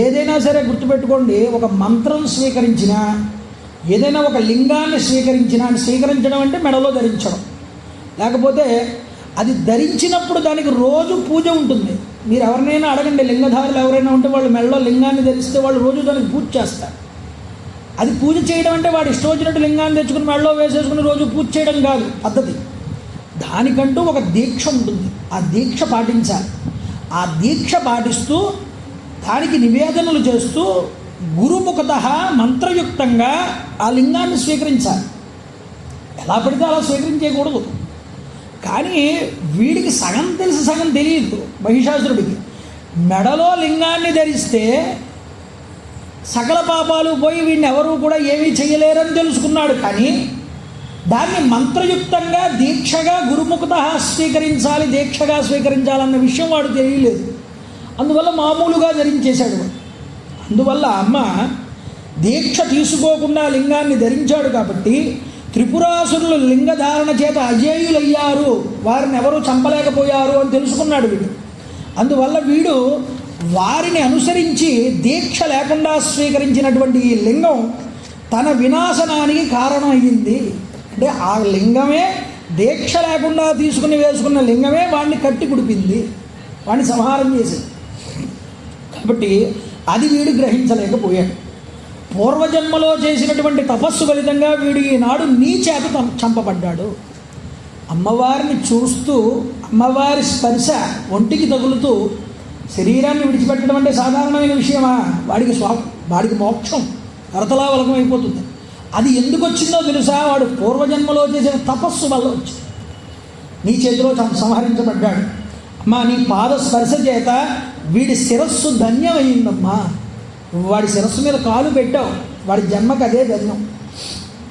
ఏదైనా సరే గుర్తుపెట్టుకోండి, ఒక మంత్రం స్వీకరించినా, ఏదైనా ఒక లింగాన్ని స్వీకరించడం అంటే మెడలో ధరించడం, లేకపోతే అది ధరించినప్పుడు దానికి రోజు పూజ ఉంటుంది. మీరు ఎవరినైనా అడగండి, లింగధారులు ఎవరైనా ఉంటే వాళ్ళు మెడలో లింగాన్ని ధరిస్తే వాళ్ళు రోజు దానికి పూజ చేస్తారు. అది పూజ చేయడం అంటే వాడు ఇష్టం వచ్చినట్టు లింగాన్ని తెచ్చుకుని మెడలో వేసేసుకుని రోజు పూజ చేయడం కాదు పద్ధతి. దానికంటూ ఒక దీక్ష ఉంటుంది, ఆ దీక్ష పాటించాలి. ఆ దీక్ష పాటిస్తూ దానికి నివేదనలు చేస్తూ గురుముఖత మంత్రయుక్తంగా ఆ లింగాన్ని స్వీకరించాలి. ఎలా పడితే అలా స్వీకరించకూడదు. కానీ వీడికి సగం తెలిసి సగం తెలియదు. మహిషాసురుడికి మెడలో లింగాన్ని ధరిస్తే సకల పాపాలు పోయి వీడిని ఎవరూ కూడా ఏమీ చేయలేరని తెలుసుకున్నాడు. కానీ దాన్ని మంత్రయుక్తంగా దీక్షగా గురుముఖత స్వీకరించాలి, దీక్షగా స్వీకరించాలన్న విషయం వాడు తెలియలేదు. అందువల్ల మామూలుగా ధరించేశాడు వాడు. అందువల్ల అమ్మ దీక్ష తీసుకోకుండా లింగాన్ని ధరించాడు కాబట్టి త్రిపురాసురులు లింగధారణ చేత అజేయులయ్యారు, వారిని ఎవరూ చంపలేకపోయారు అని తెలుసుకున్నాడు వీడు. అందువల్ల వీడు వారిని అనుసరించి దీక్ష లేకుండా స్వీకరించినటువంటి ఈ లింగం తన వినాశనానికి కారణం అయ్యింది. అంటే ఆ లింగమే, దీక్ష లేకుండా వేసుకున్న లింగమే వాడిని కట్టి కుడిపింది, వాడిని సంహారం చేసింది. కాబట్టి అది వీడు గ్రహించలేకపోయాడు. పూర్వజన్మలో చేసినటువంటి తపస్సు ఫలితంగా వీడు ఈనాడు నీ చేత చంపబడ్డాడు. అమ్మవారిని చూస్తూ, అమ్మవారి స్పర్శ ఒంటికి తగులుతూ శరీరాన్ని విడిచిపెట్టడం అంటే సాధారణమైన విషయమా? వాడికి మోక్షం కరతలావలకం అయిపోతుంది. అది ఎందుకు వచ్చిందో తెలుసా? వాడు పూర్వజన్మలో చేసిన తపస్సు వల్ల వచ్చింది. నీ చేతిలో సంహరించబడ్డాడు. అమ్మా, నీ పాద స్పర్శ చేత వీడి శిరస్సు ధన్యమైందమ్మా. వాడి శిరస్సు మీద కాలు పెట్టావు, వాడి జన్మకు అదే ధన్యం.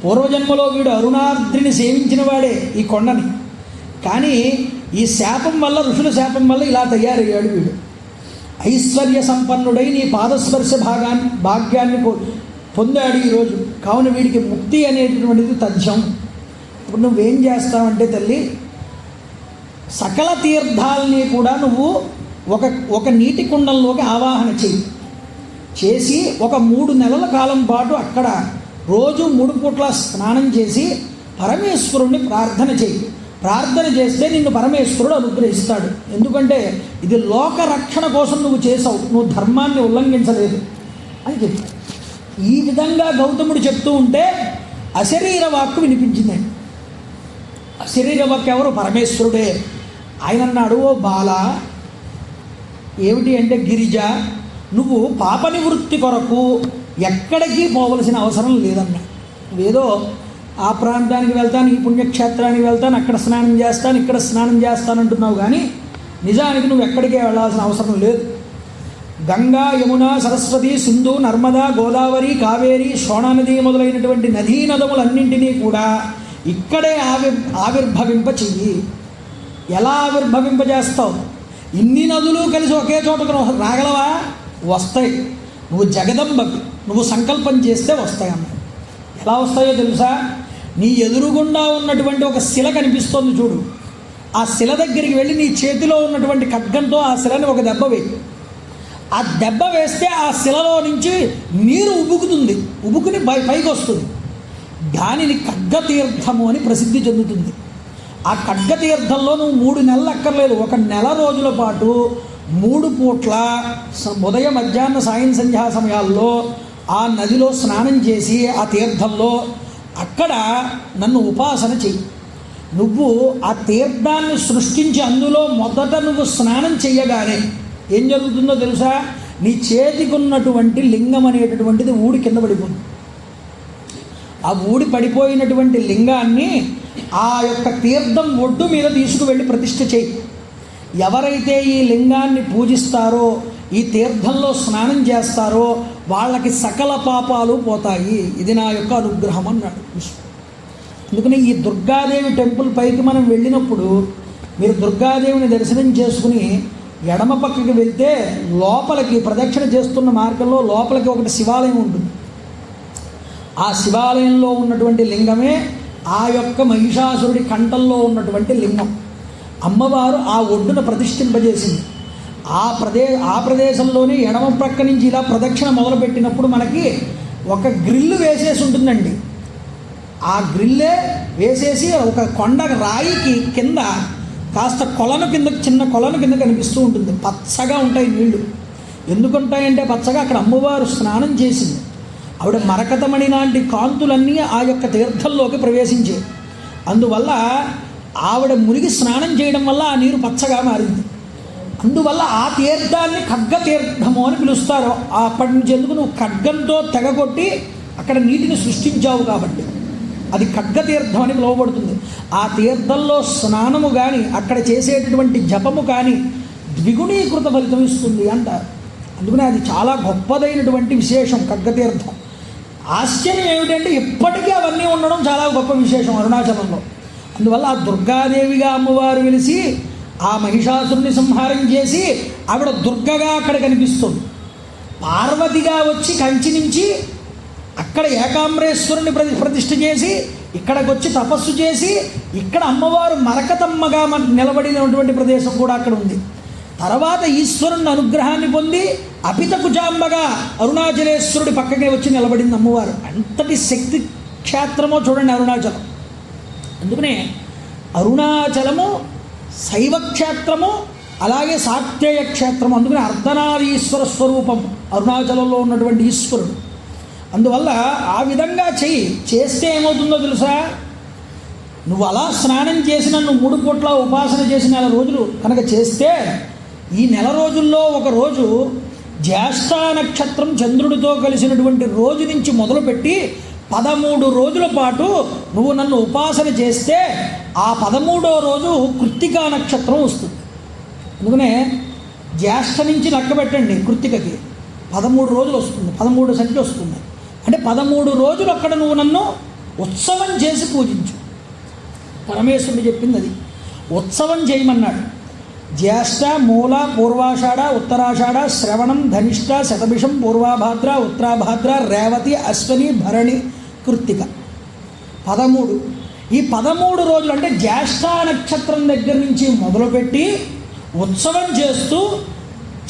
పూర్వజన్మలో వీడు అరుణాద్రిని సేవించిన వాడే ఈ కొండని. కానీ ఈ శాపం వల్ల, ఋషుల శాపం వల్ల ఇలా తయారయ్యాడు వీడు. ఐశ్వర్య సంపన్నుడై నీ పాదస్పర్శ భాగ్యాన్ని పొందాడు ఈరోజు. కావున వీడికి ముక్తి అనేటటువంటిది తథ్యం. ఇప్పుడు నువ్వేం చేస్తావంటే తల్లి, సకల తీర్థాలని కూడా నువ్వు ఒక నీటి కుండంలోకి ఆవాహన చేసి ఒక 3 నెలల కాలం పాటు అక్కడ రోజు 3 పూట్ల స్నానం చేసి పరమేశ్వరుణ్ణి ప్రార్థన చేయి. ప్రార్థన చేస్తే నిన్ను పరమేశ్వరుడు అనుగ్రహిస్తాడు. ఎందుకంటే ఇది లోక రక్షణ కోసం నువ్వు చేసావు, నువ్వు ధర్మాన్ని ఉల్లంఘించలేదు అని చెప్పి ఈ విధంగా గౌతముడు చెప్తూ ఉంటే అశరీర వాక్కు వినిపించిందండి. అశరీర వాక్కు ఎవరు? పరమేశ్వరుడే. ఆయన అన్నాడు, ఓ బాల, ఏమిటి అంటే, గిరిజ, నువ్వు పాప నివృత్తి కొరకు ఎక్కడికి పోవలసిన అవసరం లేదన్నా. నువ్వేదో ఆ ప్రాంతానికి వెళ్తాను, ఈ పుణ్యక్షేత్రానికి వెళ్తాను, అక్కడ స్నానం చేస్తాను, ఇక్కడ స్నానం చేస్తాను అంటున్నావు. కానీ నిజానికి నువ్వు ఎక్కడికే వెళ్ళాల్సిన అవసరం లేదు. గంగా, యమున, సరస్వతి, సింధు, నర్మదా, గోదావరి, కావేరి, శోణానది మొదలైనటువంటి నదీ నదములన్నింటినీ కూడా ఇక్కడే ఆవిర్భవింప చెయ్యి. ఎలా ఆవిర్భవింపజేస్తావు? ఇన్ని నదులు కలిసి ఒకే చోటకు రాగలవా? వస్తాయి. నువ్వు జగదంబకి నువ్వు సంకల్పం చేస్తే వస్తాయి అన్న. ఎలా వస్తాయో తెలుసా? నీ ఎదురుగుండా ఉన్నటువంటి ఒక శిల కనిపిస్తోంది చూడు, ఆ శిల దగ్గరికి వెళ్ళి నీ చేతిలో ఉన్నటువంటి ఖడ్గంతో ఆ శిలని ఒక దెబ్బ వేయి. ఆ దెబ్బ వేస్తే ఆ శిలలో నుంచి నీరు ఉబుకుతుంది, ఉబుకుని పైకి వస్తుంది. దానిని ఖడ్గతీర్థము అని ప్రసిద్ధి చెందుతుంది. ఆ ఖడ్గతీర్థంలో నువ్వు 3 నెలలు అక్కర్లేదు, 1 నెల రోజుల పాటు 3 పూట్ల ఉదయం మధ్యాహ్న సాయం సంధ్యా సమయాల్లో ఆ నదిలో స్నానం చేసి ఆ తీర్థంలో అక్కడ నన్ను ఉపాసన చెయ్యి. నువ్వు ఆ తీర్థాన్ని సృష్టించి అందులో మొదట నువ్వు స్నానం చెయ్యగానే ఏం జరుగుతుందో తెలుసా? నీ చేతికి ఉన్నటువంటి లింగం అనేటటువంటిది ఊడి కింద పడిపోతుంది. ఆ ఊడి పడిపోయినటువంటి లింగాన్ని ఆ యొక్క తీర్థం ఒడ్డు మీద తీసుకువెళ్ళి ప్రతిష్ఠ చేయి. ఎవరైతే ఈ లింగాన్ని పూజిస్తారో, ఈ తీర్థంలో స్నానం చేస్తారో వాళ్ళకి సకల పాపాలు పోతాయి. ఇది నా యొక్క అనుగ్రహం అన్నాడు విష్ణు. అందుకని ఈ దుర్గాదేవి టెంపుల్ పైకి మనం వెళ్ళినప్పుడు మీరు దుర్గాదేవిని దర్శనం చేసుకుని ఎడమ పక్కకి వెళ్తే లోపలికి ప్రదక్షిణ చేస్తున్న మార్గంలో లోపలికి ఒకటి శివాలయం ఉంటుంది. ఆ శివాలయంలో ఉన్నటువంటి లింగమే ఆ యొక్క మహిషాసురుడి కంఠంలో ఉన్నటువంటి లింగం. అమ్మవారు ఆ ఒడ్డున ప్రతిష్ఠింపజేసింది. ఆ ప్రదేశంలోనే ఎడమ ప్రక్క నుంచి ఇలా ప్రదక్షిణ మొదలుపెట్టినప్పుడు మనకి ఒక గ్రిల్లు వేసేసి ఉంటుందండి. ఆ గ్రిల్లే వేసేసి ఒక కొండ రాయికి కింద కాస్త కొలను కింద, చిన్న కొలను కింద కనిపిస్తూ ఉంటుంది. పచ్చగా ఉంటాయి నీళ్లు. ఎందుకుంటాయంటే పచ్చగా అక్కడ అమ్మవారు స్నానం చేసింది. ఆవిడ మరకతమణి లాంటి కాంతులన్నీ ఆ యొక్క తీర్థంలోకి ప్రవేశించాయి. అందువల్ల ఆవిడ మునిగి స్నానం చేయడం వల్ల ఆ నీరు పచ్చగా మారింది. అందువల్ల ఆ తీర్థాన్ని ఖడ్గ తీర్థము అని పిలుస్తారు. అప్పటి నుంచి ఎందుకు నువ్వు ఖడ్గంతో తెగకొట్టి అక్కడ నీటిని సృష్టించావు కాబట్టి అది ఖడ్గతీర్థం అని పిలువబడుతుంది. ఆ తీర్థంలో స్నానము కానీ అక్కడ చేసేటటువంటి జపము కానీ ద్విగుణీకృత ఫలితం ఇస్తుంది అంటారు. అందుకనే అది చాలా గొప్పదైనటువంటి విశేషం ఖడ్గతీర్థం. ఆశ్చర్యం ఏమిటంటే ఇప్పటికీ అవన్నీ ఉండడం చాలా గొప్ప విశేషం అరుణాచలంలో. అందువల్ల ఆ దుర్గాదేవిగా అమ్మవారు వెలిసి ఆ మహిషాసురుని సంహారం చేసి ఆవిడ దుర్గగా అక్కడ కనిపిస్తుంది. పార్వతిగా వచ్చి కంచి నుంచి అక్కడ ఏకాంబరేశ్వరుని ప్రతిష్ఠ చేసి ఇక్కడికి వచ్చి తపస్సు చేసి ఇక్కడ అమ్మవారు మరకతమ్మగా నిలబడినటువంటి ప్రదేశం కూడా అక్కడ ఉంది. తర్వాత ఈశ్వరుని అనుగ్రహాన్ని పొంది అపిత కుజాంబగా అరుణాచలేశ్వరుడి పక్కకే వచ్చి నిలబడింది అమ్మవారు. అంతటి శక్తి క్షేత్రమో చూడండి అరుణాచలం. అందుకనే అరుణాచలము శైవ క్షేత్రము, అలాగే శాక్తేయ క్షేత్రము. అందుకని అర్ధనారీశ్వర స్వరూపం అరుణాచలంలో ఉన్నటువంటి ఈశ్వరుడు. అందువల్ల ఆ విధంగా చేస్తే ఏమవుతుందో తెలుసా? నువ్వు అలా స్నానం చేసి నన్ను 3 పూట్ల ఉపాసన చేసి 4 రోజులు కనుక చేస్తే ఈ 4 రోజుల్లో ఒక రోజు జ్యేష్ఠ నక్షత్రం చంద్రుడితో కలిసినటువంటి రోజు నుంచి మొదలుపెట్టి 13 రోజుల పాటు నువ్వు నన్ను ఉపాసన చేస్తే ఆ 13వ రోజు కృత్తికా నక్షత్రం వస్తుంది. అందుకనే జ్యేష్ఠ నుంచి లెక్క పెట్టండి, కృత్తికకి 13 రోజులు వస్తుంది, 13 సంఖ్య వస్తుంది. అంటే 13 రోజులు అక్కడ నువ్వు నన్ను ఉత్సవం చేసి పూజించు. పరమేశ్వరుడు చెప్పింది అది. ఉత్సవం చేయమన్నాడు. జ్యేష్ఠ, మూల, పూర్వాషాఢ, ఉత్తరాషాఢ, శ్రవణం, ధనిష్ట, శతభిషం, పూర్వాభాద్ర, ఉత్తరాభాద్ర, రేవతి, అశ్వని, భరణి, కృత్తిక 13. ఈ 13 రోజులు అంటే జ్యేష్ఠ నక్షత్రం దగ్గర నుంచి మొదలుపెట్టి ఉత్సవం చేస్తూ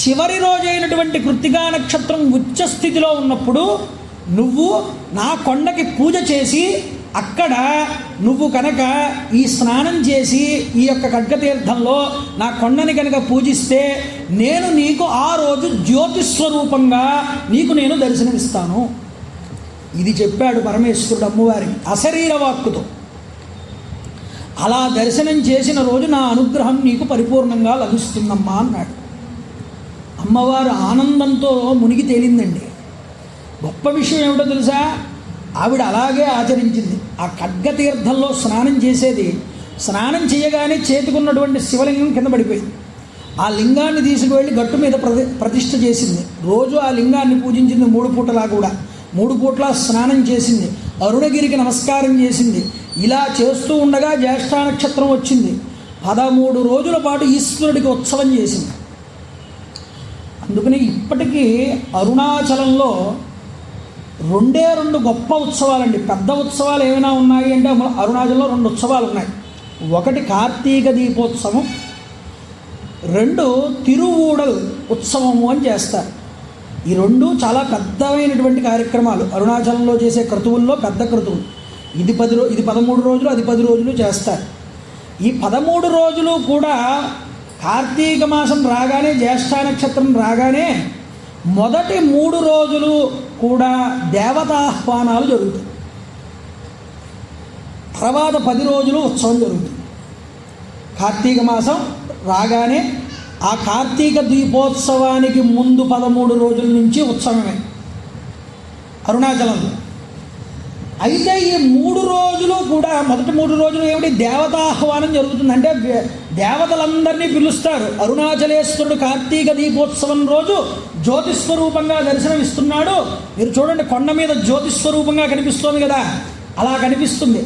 చివరి రోజైనటువంటి కృత్తికా నక్షత్రం ఉచ్చ స్థితిలో ఉన్నప్పుడు నువ్వు నా కొండకి పూజ చేసి అక్కడ నువ్వు కనుక ఈ స్నానం చేసి ఈ యొక్క ఖడ్గతీర్థంలో నా కొండని కనుక పూజిస్తే నేను నీకు ఆ రోజు జ్యోతిస్వరూపంగా నీకు నేను దర్శనమిస్తాను. ఇది చెప్పాడు పరమేశ్వరుడు అమ్మవారికి అశరీర వాక్కుతో. అలా దర్శనం చేసిన రోజు నా అనుగ్రహం నీకు పరిపూర్ణంగా లభిస్తుందమ్మా అన్నాడు. అమ్మవారు ఆనందంతో మునిగి తేలిందండి. గొప్ప విషయం ఏమిటో తెలుసా? ఆవిడ అలాగే ఆచరించింది. ఆ ఖడ్గతీర్థంలో స్నానం చేసేది, స్నానం చేయగానే చేతికున్నటువంటి శివలింగం కింద పడిపోయింది. ఆ లింగాన్ని తీసుకువెళ్ళి గట్టు మీద ప్రతిష్ఠ చేసింది. రోజు ఆ లింగాన్ని పూజించింది 3 పూటలా కూడా. 3 పూట్ల స్నానం చేసింది. అరుణగిరికి నమస్కారం చేసింది. ఇలా చేస్తూ ఉండగా జ్యేష్ఠ నక్షత్రం వచ్చింది. 13 రోజుల పాటు ఈశ్వరుడికి ఉత్సవం చేసింది. అందుకని ఇప్పటికీ అరుణాచలంలో 2 గొప్ప ఉత్సవాలండి. పెద్ద ఉత్సవాలు ఏమైనా ఉన్నాయి అంటే అరుణాచలంలో 2 ఉత్సవాలు ఉన్నాయి. ఒకటి కార్తీక దీపోత్సవం, 2 తిరువూడల్ ఉత్సవము అని చేస్తారు. ఈ 2 చాలా పెద్దమైనటువంటి కార్యక్రమాలు. అరుణాచలంలో చేసే క్రతువుల్లో పెద్ద క్రతువులు. ఇది 13 రోజులు, అది 10 రోజులు చేస్తారు. ఈ 13 రోజులు కూడా కార్తీక మాసం రాగానే, జ్యేష్ఠ నక్షత్రం రాగానే మొదటి 3 రోజులు కూడా దేవతాహ్వానాలు జరుగుతాయి. తర్వాత 10 రోజులు ఉత్సవం జరుగుతుంది. కార్తీక మాసం రాగానే ఆ కార్తీక దీపోత్సవానికి ముందు 13 రోజుల నుంచి ఉత్సవమే అరుణాచలంలో. అయితే ఈ 3 రోజులు కూడా, మొదటి 3 రోజులు ఏమిటి, దేవతాహ్వానం జరుగుతుంది. అంటే దేవతలందరినీ పిలుస్తారు. అరుణాచలేశ్వరుడు కార్తీక దీపోత్సవం రోజు జ్యోతిస్వరూపంగా దర్శనమిస్తున్నాడు. మీరు చూడండి, కొండ మీద జ్యోతిస్వరూపంగా కనిపిస్తోంది కదా, అలా కనిపిస్తుంది.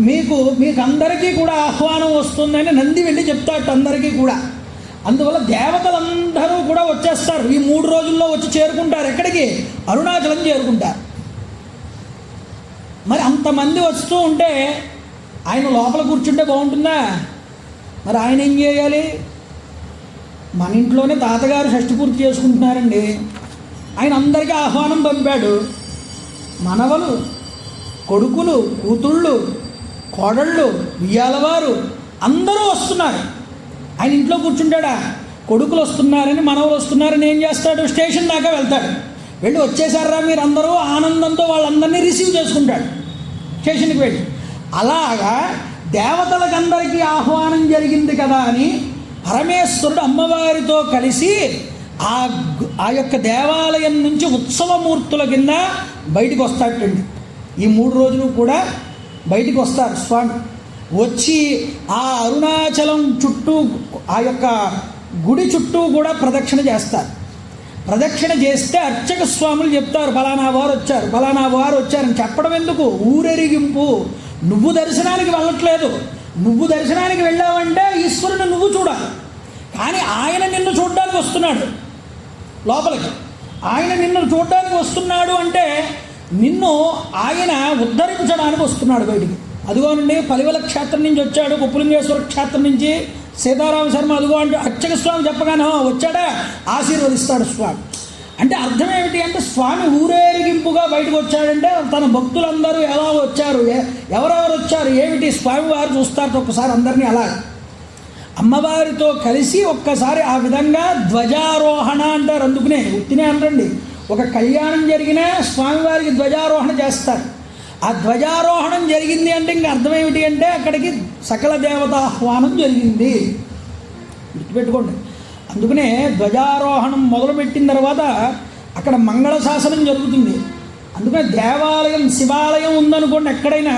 మీకు అందరికీ కూడా ఆహ్వానం వస్తుందని నంది వెళ్ళి చెప్తాడు అందరికీ కూడా. అందువల్ల దేవతలందరూ కూడా వచ్చేస్తారు. ఈ 3 రోజుల్లో వచ్చి చేరుకుంటారు. ఎక్కడికి? అరుణాచలం చేరుకుంటారు. మరి అంతమంది వస్తూ ఉంటే ఆయన లోపల కూర్చుంటే బాగుంటుందా? మరి ఆయన ఏం చేయాలి? మన ఇంట్లోనే తాతగారు షష్ఠి పూర్తి చేసుకుంటున్నారండి. ఆయన అందరికీ ఆహ్వానం పంపాడు. మనవలు, కొడుకులు, కూతుళ్ళు, కోడళ్ళు, ఉయ్యాలవారు అందరూ వస్తున్నారు. ఆయన ఇంట్లో కూర్చుంటాడా? కొడుకులు వస్తున్నారని, మనవలు వస్తున్నారని ఏం చేస్తాడు? స్టేషన్ దాకా వెళ్తాడు. వెళ్ళి వచ్చేసారా మీరు అందరూ ఆనందంతో వాళ్ళందరినీ రిసీవ్ చేసుకుంటాడు స్టేషన్కి వెళ్ళి. అలాగా దేవతలకందరికీ ఆహ్వానం జరిగింది కదా అని పరమేశ్వరుడు అమ్మవారితో కలిసి ఆ యొక్క దేవాలయం నుంచి ఉత్సవమూర్తుల కింద బయటికి వస్తాడండి. ఈ 3 రోజులు కూడా బయటికి వస్తారు స్వామి. వచ్చి ఆ అరుణాచలం చుట్టూ, ఆ యొక్క గుడి చుట్టూ కూడా ప్రదక్షిణ చేస్తారు. ప్రదక్షిణ చేస్తే అర్చక స్వాములు చెప్తారు, ఫలానా వారు వచ్చారు, ఫలానా వారు వచ్చారని. చెప్పడం ఎందుకు? ఊరెరిగింపు. నువ్వు దర్శనానికి వెళ్ళట్లేదు. నువ్వు దర్శనానికి వెళ్ళావంటే ఈశ్వరుని నువ్వు చూడాలి. కానీ ఆయన నిన్ను చూడడానికి వస్తున్నాడు లోపలికి. ఆయన నిన్ను చూడడానికి వస్తున్నాడు అంటే నిన్ను ఆయన ఉద్ధరించడానికి వస్తున్నాడు బయటికి. అదిగోనండి, పలివెల క్షేత్రం నుంచి వచ్చాడు, కుప్పలింగేశ్వర క్షేత్రం నుంచి సీతారామ శర్మ అదిగో అంటే అర్చక స్వామి చెప్పగానే వచ్చాడా, ఆశీర్వదిస్తాడు స్వామి. అంటే అర్థం ఏమిటి అంటే, స్వామి ఊరేగింపుగా బయటకు వచ్చాడంటే తన భక్తులందరూ ఎలా వచ్చారు, ఎవరెవరు వచ్చారు ఏమిటి, స్వామివారు చూస్తారు ఒక్కసారి అందరినీ. అలా అమ్మవారితో కలిసి ఒక్కసారి ఆ విధంగా ధ్వజారోహణ అంటారు. అందుకునే ఉత్తినే అనరండి, ఒక కళ్యాణం జరిగినా స్వామివారికి ధ్వజారోహణ చేస్తారు. ఆ ధ్వజారోహణం జరిగింది అంటే ఇంక అర్థం ఏమిటి అంటే అక్కడికి సకల దేవతాహ్వానం జరిగింది. గుర్తుపెట్టుకోండి. అందుకనే ధ్వజారోహణం మొదలుపెట్టిన తర్వాత అక్కడ మంగళ శాసనం జరుగుతుంది. అందుకనే దేవాలయం, శివాలయం ఉందనుకోండి ఎక్కడైనా,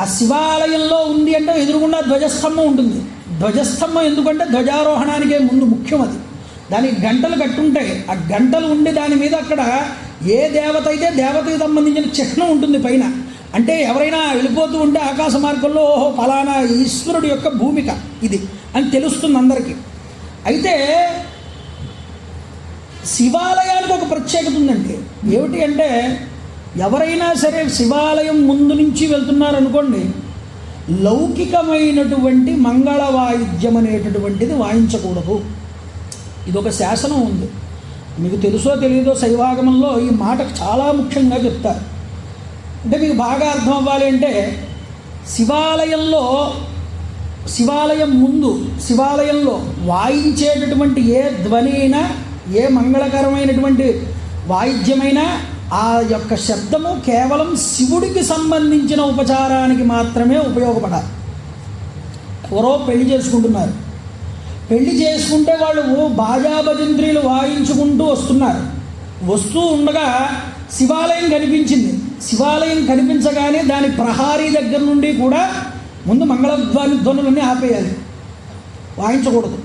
ఆ శివాలయంలో ఉంది అంటే ఎదురుగుండా ధ్వజస్తంభం ఉంటుంది. ధ్వజస్తంభం ఎందుకంటే ధ్వజారోహణానికే ముందు ముఖ్యం అది. దానికి గంటలు కట్టుంటాయి. ఆ గంటలు ఉండి దాని మీద అక్కడ ఏ దేవత అయితే దేవతకి సంబంధించిన చిహ్నం ఉంటుంది పైన. అంటే ఎవరైనా వెళ్ళిపోతూ ఉంటే ఆకాశ మార్గంలో ఓహో ఫలానా ఈశ్వరుడు యొక్క భూమిక ఇది అని తెలుస్తుంది అందరికీ. అయితే శివాలయానికి ఒక ప్రత్యేకత ఉందండి. ఏమిటి అంటే, ఎవరైనా సరే శివాలయం ముందు నుంచి వెళ్తున్నారనుకోండి, లౌకికమైనటువంటి మంగళ వాయిద్యం అనేటటువంటిది వాయించకూడదు. ఇదొక శాసనం ఉంది. మీకు తెలుసో తెలియదో శైవాగమంలో ఈ మాట చాలా ముఖ్యంగా చెప్తారు. అంటే మీకు బాగా అర్థం అవ్వాలి అంటే, శివాలయం ముందు, శివాలయంలో వాయించేటటువంటి ఏ ధ్వని అయినా, ఏ మంగళకరమైనటువంటి వాయిద్యమైనా ఆ యొక్క శబ్దము కేవలం శివుడికి సంబంధించిన ఉపచారానికి మాత్రమే ఉపయోగపడాలి. ఎవరో పెళ్లి చేసుకుంటున్నారు, పెళ్లి చేసుకుంటే వాళ్ళు బాజాబజంత్రీలు వాయించుకుంటూ వస్తున్నారు. వస్తూ ఉండగా శివాలయం కనిపించింది. శివాలయం కనిపించగానే దాని ప్రహారీ దగ్గర నుండి కూడా ముందు మంగళధ్వనులన్నీ ఆపేయాలి, వాయించకూడదు.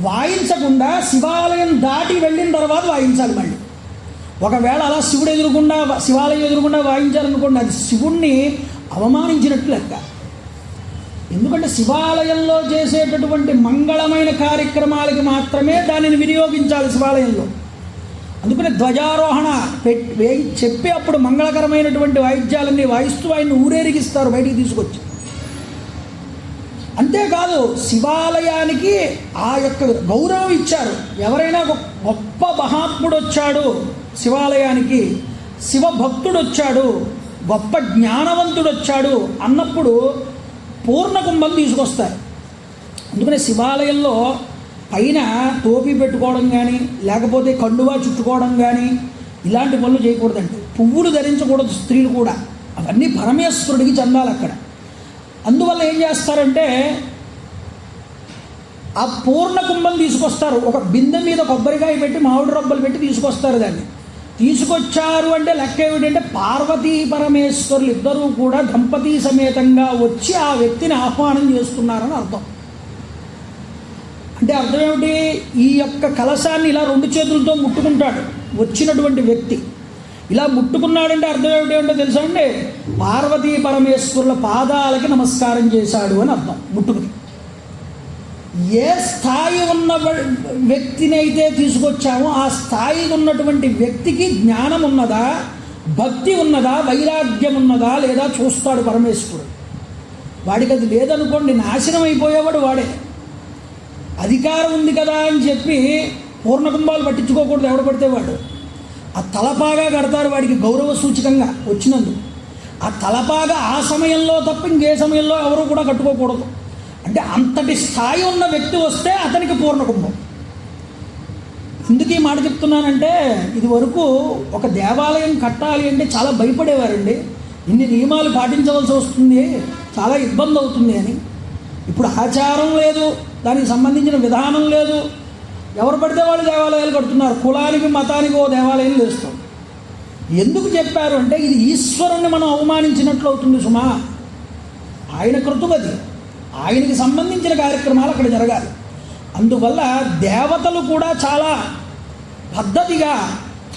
వాయించకుండా శివాలయం దాటి వెళ్ళిన తర్వాత వాయించాలి మళ్ళీ. ఒకవేళ అలా శివుడు ఎదురుకుండా, శివాలయం ఎదురుకుండా వాయించాలనుకోండి, అది శివుణ్ణి అవమానించినట్లు లెక్క. ఎందుకంటే శివాలయంలో చేసేటటువంటి మంగళమైన కార్యక్రమాలకి మాత్రమే దానిని వినియోగించాలి శివాలయంలో. అందుకని ధ్వజారోహణ చెప్పి అప్పుడు మంగళకరమైనటువంటి వాయిద్యాలన్నీ వాయిస్తూ ఆయన్ని ఊరేగిస్తారు బయటికి తీసుకొచ్చి. అంతేకాదు శివాలయానికి ఆ యొక్క గౌరవం ఇచ్చారు. ఎవరైనా గొప్ప మహాత్ముడు వచ్చాడు శివాలయానికి, శివభక్తుడు వచ్చాడు, గొప్ప జ్ఞానవంతుడు వచ్చాడు అన్నప్పుడు పూర్ణ కుంభం తీసుకొస్తారు. అందుకనే శివాలయంలో పైన టోపీ పెట్టుకోవడం కానీ, లేకపోతే కండువా చుట్టుకోవడం కానీ ఇలాంటి పనులు చేయకూడదండి. పువ్వులు ధరించకూడదు స్త్రీలు కూడా. అవన్నీ పరమేశ్వరుడికి చెందాలి అక్కడ. అందువల్ల ఏం చేస్తారంటే ఆ పూర్ణ కుంభం తీసుకొస్తారు. ఒక బిందె మీద కొబ్బరికాయ పెట్టి మామిడి రబ్బలు పెట్టి తీసుకొస్తారు. దాన్ని తీసుకొచ్చారు అంటే లెక్క ఏమిటంటే పార్వతీ పరమేశ్వరులు ఇద్దరూ కూడా దంపతీ సమేతంగా వచ్చి ఆ వ్యక్తిని ఆహ్వానం చేస్తున్నారని అర్థం. అంటే అర్థం ఏమిటి? ఈ యొక్క కలశాన్ని ఇలా 2 చేతులతో ముట్టుకుంటాడు వచ్చినటువంటి వ్యక్తి. ఇలా ముట్టుకున్నాడంటే అర్థం ఏమిటి అంటే తెలుసా అండి? పార్వతీ పరమేశ్వరుల పాదాలకి నమస్కారం చేశాడు అని అర్థం. ముట్టుకుని ఏ స్థాయి ఉన్న వ్యక్తిని అయితే తీసుకొచ్చామో ఆ స్థాయి ఉన్నటువంటి వ్యక్తికి జ్ఞానం ఉన్నదా, భక్తి ఉన్నదా, వైరాగ్యం ఉన్నదా లేదా చూస్తాడు పరమేశ్వరుడు. వాడికి అది లేదనుకోండి నాశనం అయిపోయేవాడు వాడే. అధికారం ఉంది కదా అని చెప్పి పూర్ణకుంభాలు పట్టించుకోకూడదు ఎవడు పడితే వాడు. ఆ తలపాగా కడతారు వాడికి గౌరవ సూచకంగా వచ్చినందుకు. ఆ తలపాగా ఆ సమయంలో తప్ప ఇంకే సమయంలో ఎవరు కూడా కట్టుకోకూడదు. అంటే అంతటి స్థాయి ఉన్న వ్యక్తి వస్తే అతనికి పూర్ణకుంభం. ఎందుకు ఈ మాట చెప్తున్నానంటే ఇది వరకు ఒక దేవాలయం కట్టాలి అంటే చాలా భయపడేవారండి. ఇన్ని నియమాలు పాటించవలసి వస్తుంది, చాలా ఇబ్బంది అవుతుంది అని. ఇప్పుడు ఆచారం లేదు, దానికి సంబంధించిన విధానం లేదు. ఎవరు పడితే వాళ్ళు దేవాలయాలు కడుతున్నారు. కులానికి మతానికి ఓ దేవాలయం వేస్తాం. ఎందుకు చెప్పారు అంటే ఇది ఈశ్వరుణ్ణి మనం అవమానించినట్లు అవుతుంది సుమా. ఆయన కృతుగది, ఆయనకి సంబంధించిన కార్యక్రమాలు అక్కడ జరగాలి. అందువల్ల దేవతలు కూడా చాలా పద్ధతిగా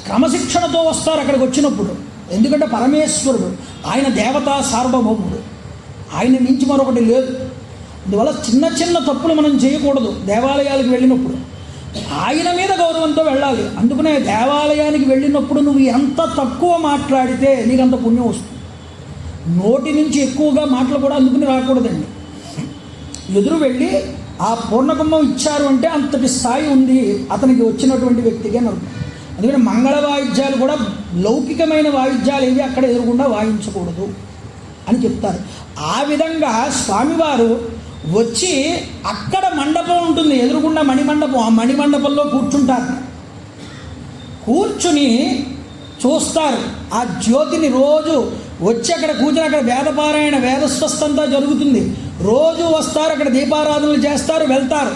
క్రమశిక్షణతో వస్తారు అక్కడికి వచ్చినప్పుడు. ఎందుకంటే పరమేశ్వరుడు ఆయన దేవతా సార్వభౌముడు, ఆయన మించి మరొకటి లేదు. అందువల్ల చిన్న చిన్న తప్పులు మనం చేయకూడదు. దేవాలయాలకు వెళ్ళినప్పుడు ఆయన మీద గౌరవంతో వెళ్ళాలి. అందుకనే దేవాలయానికి వెళ్ళినప్పుడు నువ్వు ఎంత తక్కువ మాట్లాడితే నీకు అంత పుణ్యం వస్తుంది. నోటి నుంచి ఎక్కువగా మాటలు కూడా అందుకుని రాకూడదండి. ఎదురు వెళ్ళి ఆ పూర్ణకుంభం ఇచ్చారు అంటే అంతటి స్థాయి ఉంది అతనికి వచ్చినటువంటి వ్యక్తికి అని అర్థం. అందుకని మంగళ వాయిద్యాలు కూడా లౌకికమైన వాయిద్యాలు ఏవి అక్కడ ఎదురుగుండా వాయించకూడదు అని చెప్తారు. ఆ విధంగా స్వామివారు వచ్చి అక్కడ మండపం ఉంటుంది, ఎదురుగుండా మణిమండపం. ఆ మణిమండపంలో కూర్చుంటారు. కూర్చుని చూస్తారు ఆ జ్యోతిని. రోజు వచ్చి అక్కడ కూర్చొని అక్కడ వేదపారాయణ వేదస్వస్థంతా జరుగుతుంది. రోజు వస్తారు, అక్కడ దీపారాధనలు చేస్తారు, వెళ్తారు.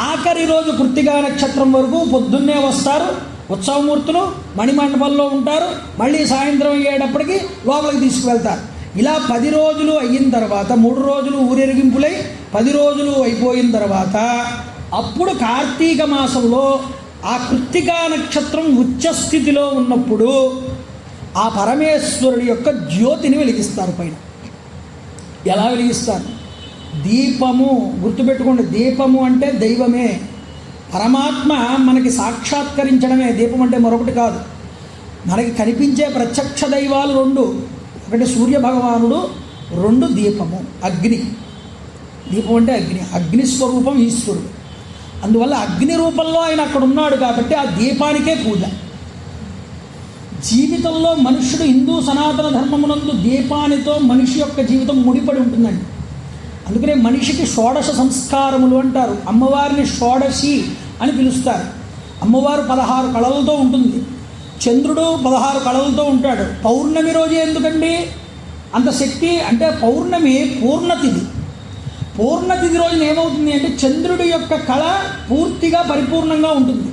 ఆఖరి రోజు కృత్తికా నక్షత్రం వరకు పొద్దున్నే వస్తారు ఉత్సవమూర్తులు, మణిమండపంలో ఉంటారు. మళ్ళీ సాయంత్రం అయ్యేటప్పటికి లోపలికి తీసుకువెళ్తారు. ఇలా 10 రోజులు అయిన తర్వాత 3 రోజులు ఊరేగింపులై 10 రోజులు అయిపోయిన తర్వాత అప్పుడు కార్తీక మాసంలో ఆ కృత్తికా నక్షత్రం ఉచ్చస్థితిలో ఉన్నప్పుడు ఆ పరమేశ్వరుడి యొక్క జ్యోతిని వెలిగిస్తారు పైన. ఎలా వెలిగిస్తారు? దీపము. గుర్తుపెట్టుకోండి, దీపము అంటే దైవమే, పరమాత్మ మనకి సాక్షాత్కరించడమే. దీపం అంటే మరొకటి కాదు. మనకి కనిపించే ప్రత్యక్ష దైవాలు 2. ఒకటి సూర్య భగవానుడు, 2 దీపము అగ్ని. దీపం అంటే అగ్ని, అగ్నిస్వరూపం ఈశ్వరుడు. అందువల్ల అగ్ని రూపంలో ఆయన అక్కడ ఉన్నాడు కాబట్టి ఆ దీపానికే పూజ. జీవితంలో మనుష్యుడు హిందూ సనాతన ధర్మమునందు దీపానితో మనిషి యొక్క జీవితం ముడిపడి ఉంటుందండి. అందుకనే మనిషికి షోడశ సంస్కారములు అంటారు. అమ్మవారిని షోడశి అని పిలుస్తారు. అమ్మవారు 16 కళలతో ఉంటుంది, చంద్రుడు 16 కళలతో ఉంటాడు. పౌర్ణమి రోజే ఎందుకండి అంత శక్తి అంటే పౌర్ణమి పూర్ణతిథి. పూర్ణతిథి రోజున ఏమవుతుంది అంటే చంద్రుడి యొక్క కళ పూర్తిగా పరిపూర్ణంగా ఉంటుంది.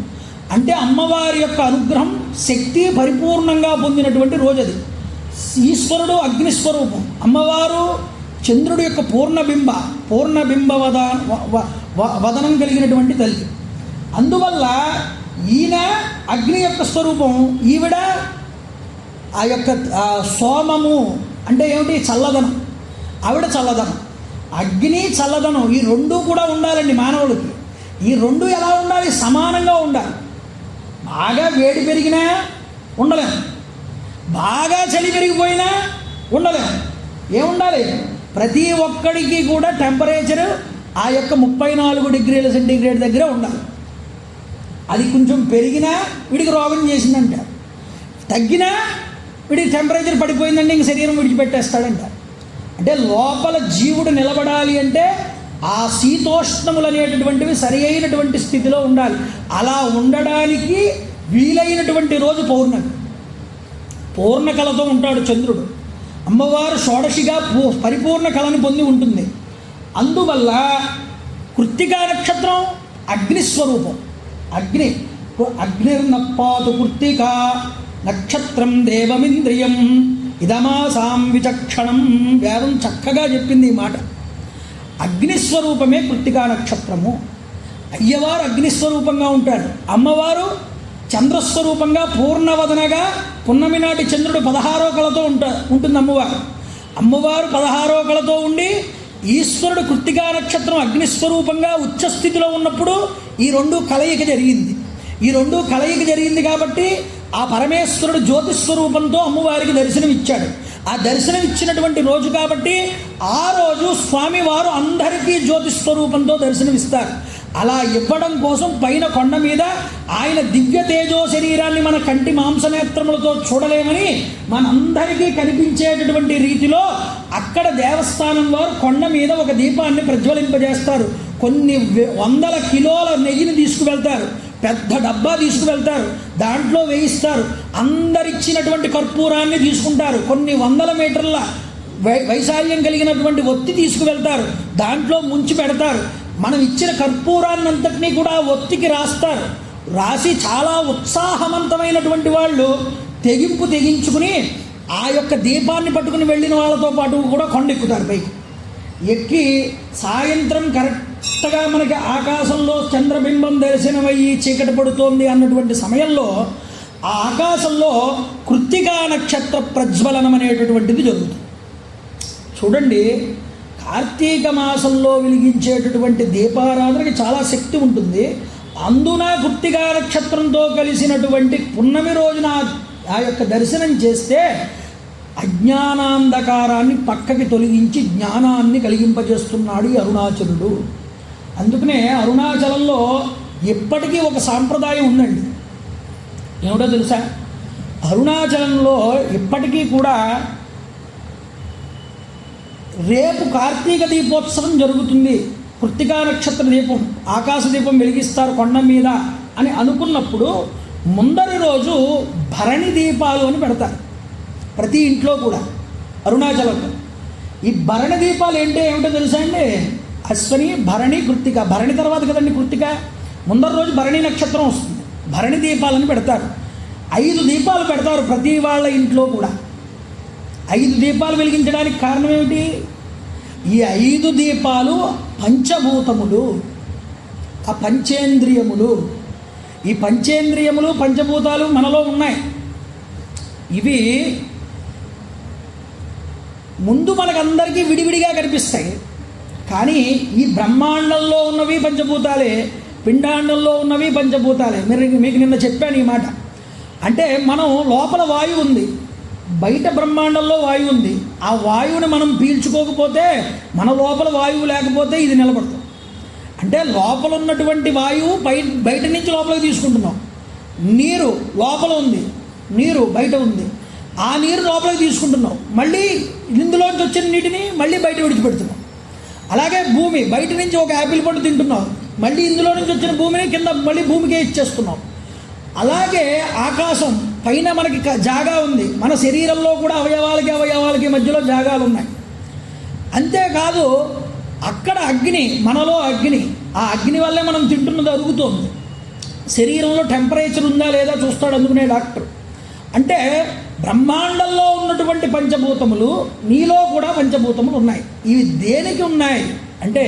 అంటే అమ్మవారి యొక్క అనుగ్రహం శక్తి పరిపూర్ణంగా పొందినటువంటి రోజు అది. ఈశ్వరుడు అగ్నిస్వరూపం, అమ్మవారు చంద్రుడి యొక్క పూర్ణబింబ వదనం కలిగినటువంటి తల్లి. అందువల్ల ఈయన అగ్ని యొక్క స్వరూపం, ఈవిడ ఆ యొక్క సోమము అంటే ఏమిటి? చల్లదనం. ఆవిడ చల్లదనం. అగ్ని చల్లదనం ఈ 2 కూడా ఉండాలండి మానవుడికి. ఈ 2 ఎలా ఉండాలి? సమానంగా ఉండాలి. బాగా వేడి పెరిగినా ఉండలేము, బాగా చలి పెరిగిపోయినా ఉండలేము. ఏముండాలి? ప్రతి ఒక్కడికి కూడా టెంపరేచర్ ఆ యొక్క 34 డిగ్రీల సెంటీగ్రేడ్ దగ్గర ఉండాలి. అది కొంచెం పెరిగినా వీడికి రోగం చేసిందంట, తగ్గినా వీడికి టెంపరేచర్ పడిపోయిందంటే ఇంక శరీరం విడిచిపెట్టేస్తాడంట. అంటే లోపల జీవుడు నిలబడాలి అంటే ఆ శీతోష్ణములు అనేటటువంటివి సరి అయినటువంటి స్థితిలో ఉండాలి. అలా ఉండడానికి వీలైనటువంటి రోజు పౌర్ణమి. పూర్ణ కళతో ఉంటాడు చంద్రుడు. అమ్మవారు షోడశిగా పరిపూర్ణ కళని పొంది ఉంటుంది. అందువల్ల కృత్తికా నక్షత్రం అగ్నిస్వరూపం. అగ్నిర్నప్పాతు కృత్తికా నక్షత్రం దేవమింద్రియం ఇదమాసాం విచక్షణం. వేదం చక్కగా చెప్పింది ఈ మాట. అగ్నిస్వరూపమే కృత్తికా నక్షత్రము. అయ్యవారు అగ్నిస్వరూపంగా ఉంటాడు. అమ్మవారు చంద్రస్వరూపంగా పూర్ణవదనగా పున్నమి నాటి చంద్రుడు 16వ కళతో ఉంటుంది అమ్మవారు. అమ్మవారు 16వ కళతో ఉండి ఈశ్వరుడు కృత్తికా నక్షత్రం అగ్నిస్వరూపంగా ఉచ్చస్థితిలో ఉన్నప్పుడు ఈ రెండు కలయిక జరిగింది కాబట్టి ఆ పరమేశ్వరుడు జ్యోతిస్వరూపంతో అమ్మవారికి దర్శనం ఇచ్చాడు. ఆ దర్శనం ఇచ్చినటువంటి రోజు కాబట్టి ఆ రోజు స్వామివారు అందరికీ జ్యోతిస్వరూపంతో దర్శనమిస్తారు. అలా ఇవ్వడం కోసం పైన కొండ మీద ఆయన దివ్య తేజో శరీరాన్ని మన కంటి మాంసనేత్రములతో చూడలేమని మనందరికీ కనిపించేటటువంటి రీతిలో అక్కడ దేవస్థానం వారు కొండ మీద ఒక దీపాన్ని ప్రజ్వలింపజేస్తారు. కొన్ని వందల కిలోల నెయ్యిని తీసుకువెళ్తారు. పెద్ద డబ్బా తీసుకువెళ్తారు. దాంట్లో వేయిస్తారు. అందరిచ్చినటువంటి కర్పూరాన్ని తీసుకుంటారు. కొన్ని వందల మీటర్ల వైశాల్యం కలిగినటువంటి ఒత్తి తీసుకువెళ్తారు. దాంట్లో ముంచి పెడతారు. మనం ఇచ్చిన కర్పూరాన్నంతటినీ కూడా ఒత్తికి రాస్తారు. రాసి చాలా ఉత్సాహవంతమైనటువంటి వాళ్ళు తెగించుకుని ఆ యొక్క దీపాన్ని పట్టుకుని వెళ్ళిన వాళ్ళతో పాటు కూడా కొండెక్కుతారు. పైకి ఎక్కి సాయంత్రం కరెక్ట్గా మనకి ఆకాశంలో చంద్రబింబం దర్శనమయ్యి చీకటి పడుతోంది అన్నటువంటి సమయంలో ఆ ఆకాశంలో కృత్తికా నక్షత్ర ప్రజ్వలనం అనేటటువంటిది జరుగుతుంది. చూడండి, కార్తీక మాసంలో వెలిగించేటటువంటి దీపారాధనకి చాలా శక్తి ఉంటుంది. అందున కృత్తికా నక్షత్రంతో కలిసినటువంటి పున్నమి రోజున ఆ యొక్క దర్శనం చేస్తే అజ్ఞానాంధకారాన్ని పక్కకి తొలగించి జ్ఞానాన్ని కలిగింపజేస్తున్నాడు ఈ అరుణాచలుడు. అందుకనే అరుణాచలంలో ఎప్పటికీ ఒక సాంప్రదాయం ఉందండి. ఏమిటో తెలుసా? అరుణాచలంలో ఇప్పటికీ కూడా రేపు కార్తీక దీపోత్సవం జరుగుతుంది. కృత్తికా నక్షత్ర దీపం, ఆకాశ దీపం వెలిగిస్తారు కొండ మీద అని అనుకున్నప్పుడు ముందరి రోజు భరణి దీపాలు అని పెడతారు ప్రతి ఇంట్లో కూడా అరుణాచలంలో. ఈ భరణి దీపాలు ఏమిటో తెలుసా అండి? అశ్వని, భరణి, కృత్తిక. భరణి తర్వాత కదండి కృత్తిక. ముందరి రోజు భరణి నక్షత్రం వస్తుంది. భరణి దీపాలని పెడతారు. 5 దీపాలు పెడతారు ప్రతి వాళ్ళ ఇంట్లో కూడా. 5 దీపాలు వెలిగించడానికి కారణం ఏమిటి? ఈ 5 దీపాలు పంచభూతములు, ఆ పంచేంద్రియములు. ఈ పంచేంద్రియములు పంచభూతాలు మనలో ఉన్నాయి. ఇవి ముందు మనకందరికీ విడివిడిగా కనిపిస్తాయి. కానీ ఈ బ్రహ్మాండంలో ఉన్నవి పంచభూతాలే, పిండాండంలో ఉన్నవి పంచభూతాలే. మీకు నిన్న చెప్పాను ఈ మాట. అంటే మనం లోపల వాయువు ఉంది, బయట బ్రహ్మాండంలో వాయువు ఉంది. ఆ వాయువుని మనం పీల్చుకోకపోతే, మన లోపల వాయువు లేకపోతే ఇది నిలబడదు. అంటే లోపల ఉన్నటువంటి వాయువు బయట నుంచి లోపలికి తీసుకుంటున్నాం. నీరు లోపల ఉంది, నీరు బయట ఉంది. ఆ నీరు లోపలికి తీసుకుంటున్నాం. మళ్ళీ ఇందులోంచి వచ్చిన నీటిని మళ్ళీ బయట విడిచిపెడుతున్నాం. అలాగే భూమి, బయట నుంచి ఒక యాపిల్ పండు తింటున్నాం. మళ్ళీ ఇందులో నుంచి వచ్చిన భూమిని కింద మళ్ళీ భూమికే ఇచ్చేస్తున్నాం. అలాగే ఆకాశం పైన మనకి జాగా ఉంది. మన శరీరంలో కూడా అవయవాలకి మధ్యలో జాగాలు ఉన్నాయి. అంతేకాదు అక్కడ అగ్ని, మనలో అగ్ని. ఆ అగ్ని వల్లే మనం తింటున్నది అరుగుతోంది. శరీరంలో టెంపరేచర్ ఉందా లేదా చూస్తాడు అందుకునే డాక్టర్. అంటే బ్రహ్మాండంలో ఉన్నటువంటి పంచభూతములు నీలో కూడా పంచభూతములు ఉన్నాయి. ఇవి దేనికి ఉన్నాయి అంటే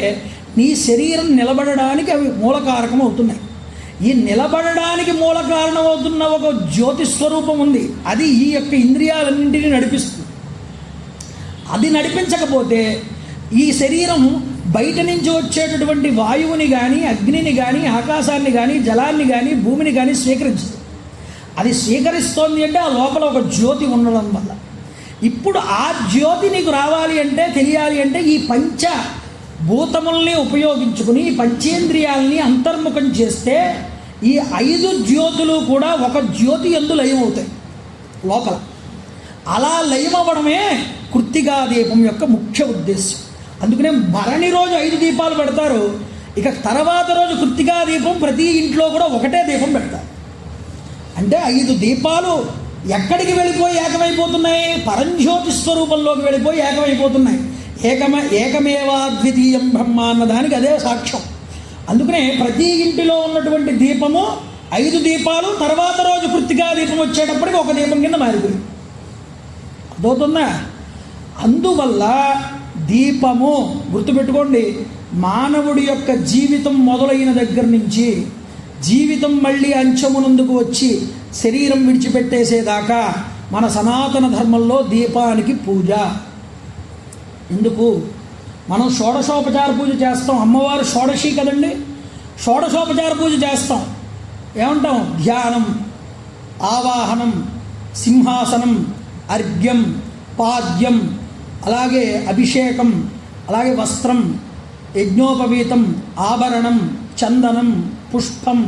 నీ శరీరం నిలబడడానికి అవి మూలకారకం అవుతున్నాయి. ఈ నిలబడడానికి మూల కారణం అవుతున్న ఒక జ్యోతి స్వరూపం ఉంది. అది ఈ యొక్క ఇంద్రియాలన్నింటినీ నడిపిస్తుంది. అది నడిపించకపోతే ఈ శరీరం బయట నుంచి వచ్చేటటువంటి వాయువుని కానీ, అగ్నిని కానీ, ఆకాశాన్ని కానీ, జలాన్ని కానీ, భూమిని కానీ స్వీకరించదు. అది స్వీకరిస్తోంది అంటే ఆ లోపల ఒక జ్యోతి ఉండడం వల్ల. ఇప్పుడు ఆ జ్యోతి నీకు రావాలి అంటే, తెలియాలి అంటే ఈ పంచభూతముల్ని ఉపయోగించుకుని ఈ పంచేంద్రియాలని అంతర్ముఖం చేస్తే ఈ 5 జ్యోతులు కూడా ఒక జ్యోతి యందు లయమవుతాయి లోపల. అలా లయమవ్వడమే కృత్తికా దీపం యొక్క ముఖ్య ఉద్దేశం. అందుకనే భరణి రోజు 5 దీపాలు పెడతారు. ఇక తర్వాత రోజు కృత్తికా దీపం ప్రతి ఇంట్లో కూడా ఒకటే దీపం పెడతారు. అంటే 5 దీపాలు ఎక్కడికి వెళ్ళిపోయి ఏకమైపోతున్నాయి? పరంజ్యోతి స్వరూపంలోకి వెళ్ళిపోయి ఏకమైపోతున్నాయి. ఏకమేవాద్వితీయం బ్రహ్మ అన్న దానికి అదే సాక్ష్యం. అందుకనే ప్రతి ఇంటిలో ఉన్నటువంటి దీపము 5 దీపాలు తర్వాత రోజు కృత్తికా దీపం వచ్చేటప్పటికి ఒక దీపం కింద మారిపోయింది. అదవుతుందా? అందువల్ల దీపము గుర్తుపెట్టుకోండి, మానవుడి యొక్క జీవితం మొదలైన దగ్గర నుంచి జీవితం మళ్ళీ అంచమునందుకు వచ్చి శరీరం విడిచిపెట్టేసేదాకా మన సనాతన ధర్మంలో దీపానికి పూజ. ఎందుకు? మనం షోడశోపచార పూజ చేస్తాం. అమ్మవారు షోడశి కదండి, షోడశోపచార పూజ చేస్తాం. ఏమంటాం? ధ్యానం, ఆవాహనం, సింహాసనం, అర్ఘ్యం, పాద్యం, అలాగే అభిషేకం, అలాగే వస్త్రం, యజ్ఞోపవీతం, ఆభరణం, చందనం, పుష్పం,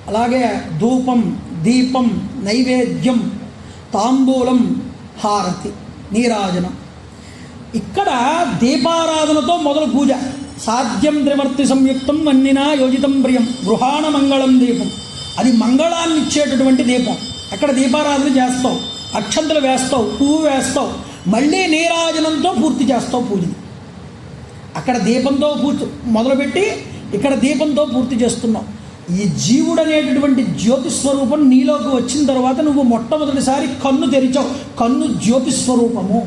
అలాగే ధూపం, దీపం, నైవేద్యం, తాంబూలం, హారతి, నీరాజనం. ఇక్కడ దీపారాధనతో మొదలు పూజ. సాధ్యం త్రివర్తి సంయుక్తం వన్నినా యోజితం ప్రియం గృహాణ మంగళం దీపం. అది మంగళాన్ని ఇచ్చేటటువంటి దీపం. అక్కడ దీపారాధన చేస్తావు, అక్షంతలు వేస్తావు, పువ్వు వేస్తావు, మళ్ళీ నీరాజనంతో పూర్తి చేస్తావు పూజని. అక్కడ దీపంతో మొదలుపెట్టి ఇక్కడ దీపంతో పూర్తి చేస్తున్నావు. ఈ జీవుడు అనేటటువంటి జ్యోతిస్వరూపం నీలోకి వచ్చిన తర్వాత నువ్వు మొట్టమొదటిసారి కన్ను తెరిచావు. కన్ను జ్యోతిస్వరూపము.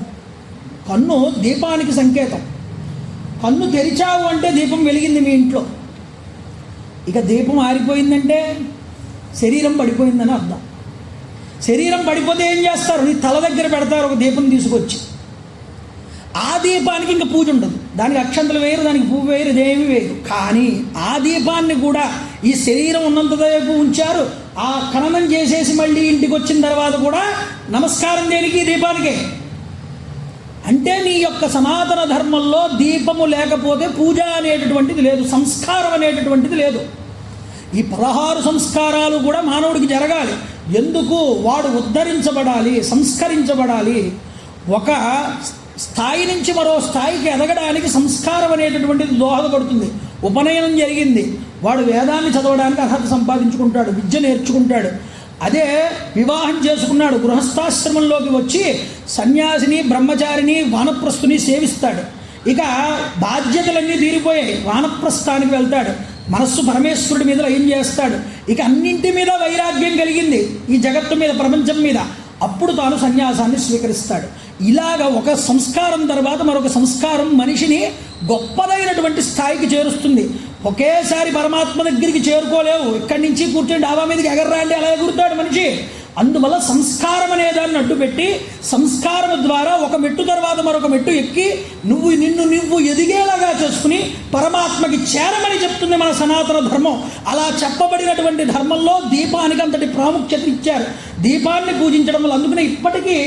కన్ను దీపానికి సంకేతం. కన్ను తెరిచావు అంటే దీపం వెలిగింది మీ ఇంట్లో. ఇక దీపం ఆరిపోయిందంటే శరీరం పడిపోయిందని అర్థం. శరీరం పడిపోతే ఏం చేస్తారు? నీ తల దగ్గర పెడతారు ఒక దీపం తీసుకొచ్చి. ఆ దీపానికి ఇంకా పూజ ఉండదు. దానికి అక్షంతలు వేయరు, దానికి పువ్వు వేయరు, ఇదేమి వేయరు. కానీ ఆ దీపాన్ని కూడా ఈ శరీరం ఉన్నంతసేపు ఉంచారు. ఆ ఖననం చేసేసి మళ్ళీ ఇంటికి వచ్చిన తర్వాత కూడా నమస్కారం దేనికి? దీపానికే. అంటే నీ యొక్క సనాతన ధర్మంలో దీపము లేకపోతే పూజ అనేటటువంటిది లేదు, సంస్కారం అనేటటువంటిది లేదు. ఈ 16 సంస్కారాలు కూడా మానవుడికి జరగాలి. ఎందుకు? వాడు ఉద్ధరించబడాలి, సంస్కరించబడాలి. ఒక స్థాయి నుంచి మరో స్థాయికి ఎదగడానికి సంస్కారం అనేటటువంటిది దోహదపడుతుంది. ఉపనయనం జరిగింది, వాడు వేదాన్ని చదవడానికి అర్హత సంపాదించుకుంటాడు, విద్య నేర్చుకుంటాడు. అదే వివాహం చేసుకున్నాడు, గృహస్థాశ్రమంలోకి వచ్చి సన్యాసిని, బ్రహ్మచారిని, వానప్రస్థుని సేవిస్తాడు. ఇక బాధ్యతలన్నీ తీరిపోయాయి, వానప్రస్థానికి వెళ్తాడు. మనస్సు పరమేశ్వరుడి మీద ఏం చేస్తాడు? ఇక అన్నింటి మీద వైరాగ్యం కలిగింది, ఈ జగత్తు మీద, ప్రపంచం మీద. అప్పుడు తాను సన్యాసాన్ని స్వీకరిస్తాడు. ఇలాగ ఒక సంస్కారం తర్వాత మరొక సంస్కారం మనిషిని గొప్పదైనటువంటి స్థాయికి చేరుస్తుంది. ఒకేసారి పరమాత్మ దగ్గరికి చేరుకోలేవు. ఇక్కడి నుంచి కూర్చొని డాబా మీదకి ఎగర్రా అంటే అలా ఎగురుతాడు మనిషి. అందువల్ల సంస్కారం అనేదాన్ని అడ్డుపెట్టి సంస్కారం ద్వారా ఒక మెట్టు తర్వాత మరొక మెట్టు ఎక్కి నిన్ను ఎదిగేలాగా చేసుకుని పరమాత్మకి చేరమని చెప్తుంది మన సనాతన ధర్మం. అలా చెప్పబడినటువంటి ధర్మంలో దీపానికి అంతటి ప్రాముఖ్యత ఇచ్చారు. దీపాన్ని పూజించడం వల్ల అందుకనే ఇప్పటికీ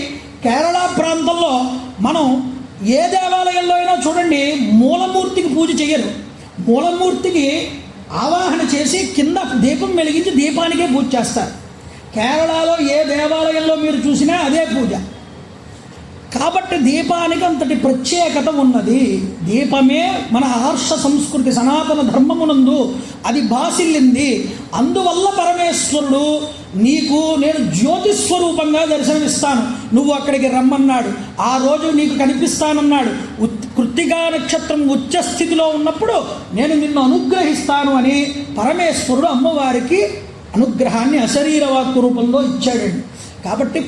కేరళ ప్రాంతంలో మనం ఏ దేవాలయంలో అయినా చూడండి, మూలమూర్తికి పూజ చేయరు. మూలమూర్తికి ఆవాహన చేసి కింద దీపం వెలిగించి దీపానికే పూజ చేస్తారు. కేరళలో ఏ దేవాలయంలో మీరు చూసినా అదే పూజ. కాబట్టి దీపానికి అంతటి ప్రత్యేకత ఉన్నది. దీపమే మన ఆర్ష సంస్కృతి సనాతన ధర్మమునందు అది బాసిల్లింది. అందువల్ల పరమేశ్వరుడు నీకు నేను జ్యోతిస్వరూపంగా దర్శనమిస్తాను, నువ్వు అక్కడికి రమ్మన్నాడు. ఆ రోజు నీకు కనిపిస్తానన్నాడు. కృత్తికా నక్షత్రం ఉచ్చ స్థితిలో ఉన్నప్పుడు నేను నిన్ను అనుగ్రహిస్తాను అని పరమేశ్వరుడు అమ్మవారికి అనుగ్రహాన్ని అశరీరవాక్కు రూపంలో ఇచ్చాడండి. కాబట్టి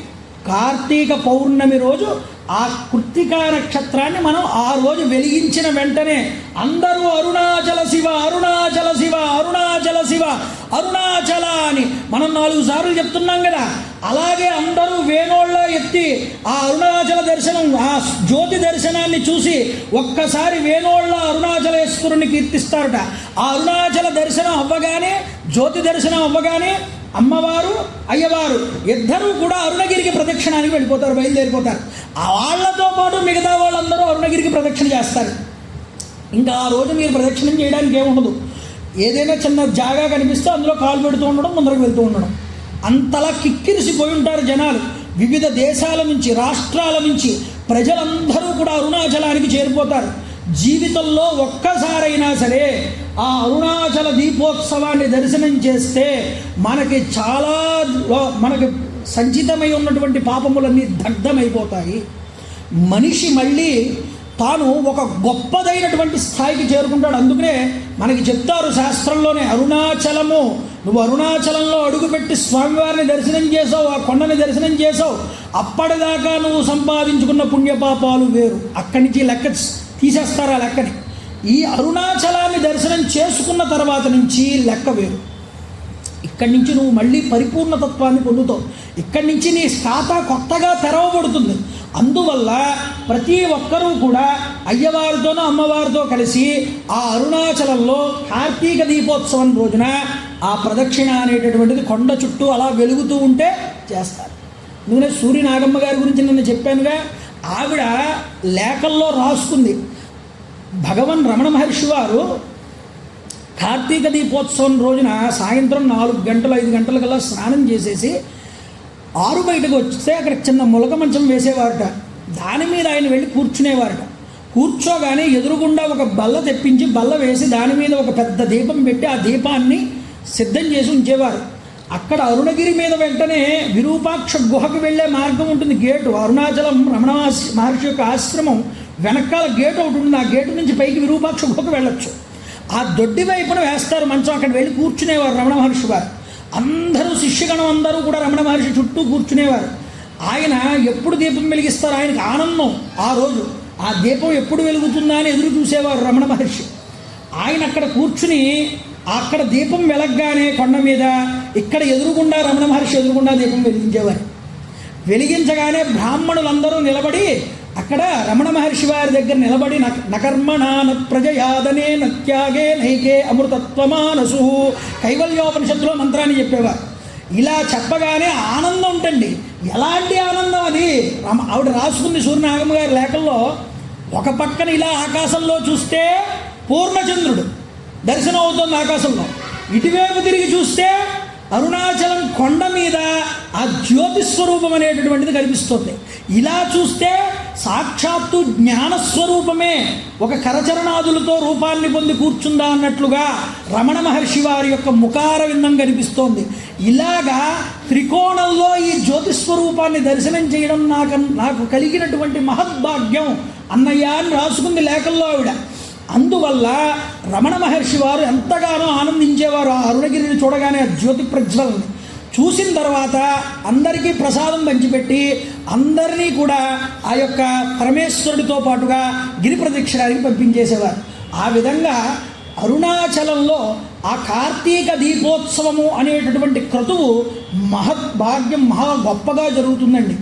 కార్తీక పౌర్ణమి రోజు ఆ కృత్తికా నక్షత్రాన్ని మనం ఆ రోజు వెలిగించిన వెంటనే అందరూ అరుణాచల శివ, అరుణాచల శివ, అరుణాచల శివ, అరుణాచల అని మనం 4 సార్లు చెప్తున్నాం కదా. అలాగే అందరూ వేణోళ్ళ ఎత్తి ఆ అరుణాచల దర్శనం, ఆ జ్యోతి దర్శనాన్ని చూసి ఒక్కసారి వేణోళ్ళ అరుణాచలేశ్వరుని కీర్తిస్తారట. ఆ అరుణాచల దర్శనం అవ్వగానే, జ్యోతి దర్శనం అవ్వగానే అమ్మవారు, అయ్యవారు ఇద్దరూ కూడా అరుణగిరికి ప్రదక్షిణానికి వెళ్ళిపోతారు, బయలుదేరిపోతారు. ఆ వాళ్ళతో పాటు మిగతా వాళ్ళందరూ అరుణగిరికి ప్రదక్షిణ చేస్తారు. ఇంకా ఆ రోజు మీరు ప్రదక్షిణం చేయడానికి ఏముండదు. ఏదైనా చిన్న జాగా కనిపిస్తే అందులో కాలు పెడుతూ ఉండడం, ముందరకు వెళ్తూ ఉండడం. అంతలా కిక్కిరిసిపోయి ఉంటారు జనాలు. వివిధ దేశాల నుంచి, రాష్ట్రాల నుంచి ప్రజలందరూ కూడా అరుణాచలానికి చేరిపోతారు. జీవితంలో ఒక్కసారైనా సరే ఆ అరుణాచల దీపోత్సవాన్ని దర్శనం చేస్తే మనకి చాలా మనకి సంచితమై ఉన్నటువంటి పాపములన్నీ దగ్ధమైపోతాయి. మనిషి మళ్ళీ తాను ఒక గొప్పదైనటువంటి స్థాయికి చేరుకుంటాడు. అందుకనే మనకి చెప్తారు శాస్త్రంలోనే, అరుణాచలము, నువ్వు అరుణాచలంలో అడుగుపెట్టి స్వామివారిని దర్శనం చేసావు, ఆ కొండని దర్శనం చేసావు, అప్పటిదాకా నువ్వు సంపాదించుకున్న పుణ్యపాపాలు వేరు. అక్కడి నుంచి లెక్క తీసేస్తారు ఆ లెక్కని. ఈ అరుణాచలాన్ని దర్శనం చేసుకున్న తర్వాత నుంచి లెక్క వేరు. ఇక్కడి నుంచి నువ్వు మళ్ళీ పరిపూర్ణతత్వాన్ని పొందుతావు. ఇక్కడి నుంచి నీ ఖాతా కొత్తగా తెరవబడుతుంది. అందువల్ల ప్రతి ఒక్కరూ కూడా అయ్యవారితోనూ అమ్మవారితో కలిసి ఆ అరుణాచలంలో కార్తీక దీపోత్సవం రోజున ఆ ప్రదక్షిణ అనేటటువంటిది కొండ చుట్టూ అలా వెలుగుతూ ఉంటే చేస్తారు. ఎందుకంటే సూర్య నాగమ్మ గారి గురించి నిన్న చెప్పానుగా, ఆవిడ లేఖల్లో రాసుకుంది. భగవన్ రమణ మహర్షి వారు కార్తీక దీపోత్సవం రోజున సాయంత్రం 4 గంటలు 5 గంటలకల్లా స్నానం చేసేసి 6 బయటకు వస్తే అక్కడ చిన్న ములక మంచం వేసేవారట. దాని మీద ఆయన వెళ్ళి కూర్చునేవారట. కూర్చోగానే ఎదురుగుండా ఒక బల్ల తెప్పించి బల్ల వేసి దాని మీద ఒక పెద్ద దీపం పెట్టి ఆ దీపాన్ని సిద్ధం చేసి ఉంచేవారు. అక్కడ అరుణగిరి మీద వెంటనే విరూపాక్ష గుహకు వెళ్ళే మార్గం ఉంటుంది, గేటు. అరుణాచలం రమణ మహర్షి యొక్క ఆశ్రమం వెనకాల గేటు ఒకటి ఉంటుంది. ఆ గేటు నుంచి పైకి విరూపాక్ష గుహకు వెళ్ళొచ్చు. ఆ దొడ్డి వైపున వేస్తారు మంచం, అక్కడ వెళ్ళి కూర్చునేవారు రమణ మహర్షి వారు. అందరూ శిష్యగణం అందరూ కూడా రమణ మహర్షి చుట్టూ కూర్చునేవారు. ఆయన ఎప్పుడు దీపం వెలిగిస్తారు, ఆయనకు ఆనందం ఆ రోజు. ఆ దీపం ఎప్పుడు వెలుగుతుందా అని ఎదురు చూసేవారు రమణ మహర్షి. ఆయన అక్కడ కూర్చుని అక్కడ దీపం వెలగ్గానే కొండ మీద ఇక్కడ ఎదురుగుండా రమణ మహర్షి ఎదురుగుండా దీపం వెలిగించేవారు. వెలిగించగానే బ్రాహ్మణులందరూ నిలబడి అక్కడ రమణ మహర్షి వారి దగ్గర నిలబడి నకర్మణాన ప్రజయాదనే నత్యాగే నైకే అమృతత్వమానసు కైవల్యోపనిషత్తులో మంత్రాన్ని చెప్పేవారు. ఇలా చెప్పగానే ఆనందం ఉంటుంది. ఎలాంటి ఆనందం అది! ఆవిడ రాసుకుంది సూర్యనాగమ్మ గారి లేఖల్లో. ఒక పక్కన ఇలా ఆకాశంలో చూస్తే పూర్ణచంద్రుడు దర్శనం అవుతుంది ఆకాశంలో, ఇటువైపు తిరిగి చూస్తే అరుణాచలం కొండ మీద ఆ జ్యోతిస్వరూపం అనేటటువంటిది కనిపిస్తుంది. ఇలా చూస్తే సాక్షాత్తు జ్ఞానస్వరూపమే ఒక కరచరణాదులతో రూపాన్ని పొంది కూర్చుందా అన్నట్లుగా రమణ మహర్షి వారి యొక్క ముఖార విందం కనిపిస్తోంది. ఇలాగా త్రికోణంలో ఈ జ్యోతిస్వరూపాన్ని దర్శనం చేయడం నాకు కలిగినటువంటి మహద్భాగ్యం అన్నయ్య అని రాసుకుంది లేఖల్లో ఆవిడ. అందువల్ల రమణ మహర్షి వారు ఎంతగానో ఆనందించేవారు ఆ అరుణగిరిని చూడగానే. ఆ జ్యోతి ప్రజ్వలని చూసిన తర్వాత అందరికీ ప్రసాదం పంచిపెట్టి అందరినీ కూడా ఆ యొక్క పరమేశ్వరుడితో పాటుగా గిరి ప్రదక్షిణానికి పంపించేసేవారు. ఆ విధంగా అరుణాచలంలో ఆ కార్తీక దీపోత్సవము అనేటటువంటి క్రతువు మహద్భాగ్యం, మహా గొప్పగా జరుగుతుందండి.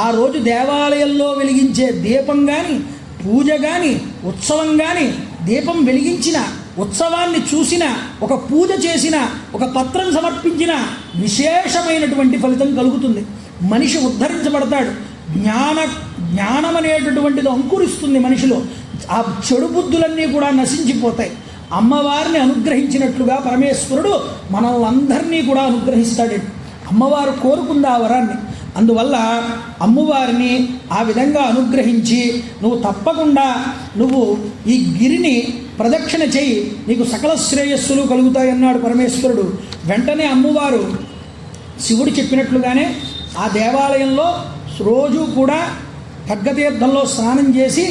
ఆ రోజు దేవాలయంలో వెలిగించే దీపం కానీ, పూజ కానీ, ఉత్సవం కానీ, దీపం వెలిగించిన, ఉత్సవాన్ని చూసిన, ఒక పూజ చేసిన, ఒక పత్రం సమర్పించిన విశేషమైనటువంటి ఫలితం కలుగుతుంది. మనిషి ఉద్ధరించబడతాడు. జ్ఞానం అనేటటువంటిది అంకురిస్తుంది మనిషిలో. ఆ చెడు బుద్ధులన్నీ కూడా నశించిపోతాయి. అమ్మవారిని అనుగ్రహించినట్లుగా పరమేశ్వరుడు మనల్ని కూడా అనుగ్రహిస్తాడు. అమ్మవారు కోరుకుంది ఆ వరాన్ని. అందువల్ల అమ్మవారిని ఆ విధంగా అనుగ్రహించి నువ్వు తప్పకుండా నువ్వు ఈ గిరిని ప్రదక్షిణ చేయి, నీకు సకల శ్రేయస్సులు కలుగుతాయన్నాడు పరమేశ్వరుడు. వెంటనే అమ్మవారు శివుడు చెప్పినట్లుగానే ఆ దేవాలయంలో రోజు కూడా ఖడ్గతీర్థంలో స్నానం చేసి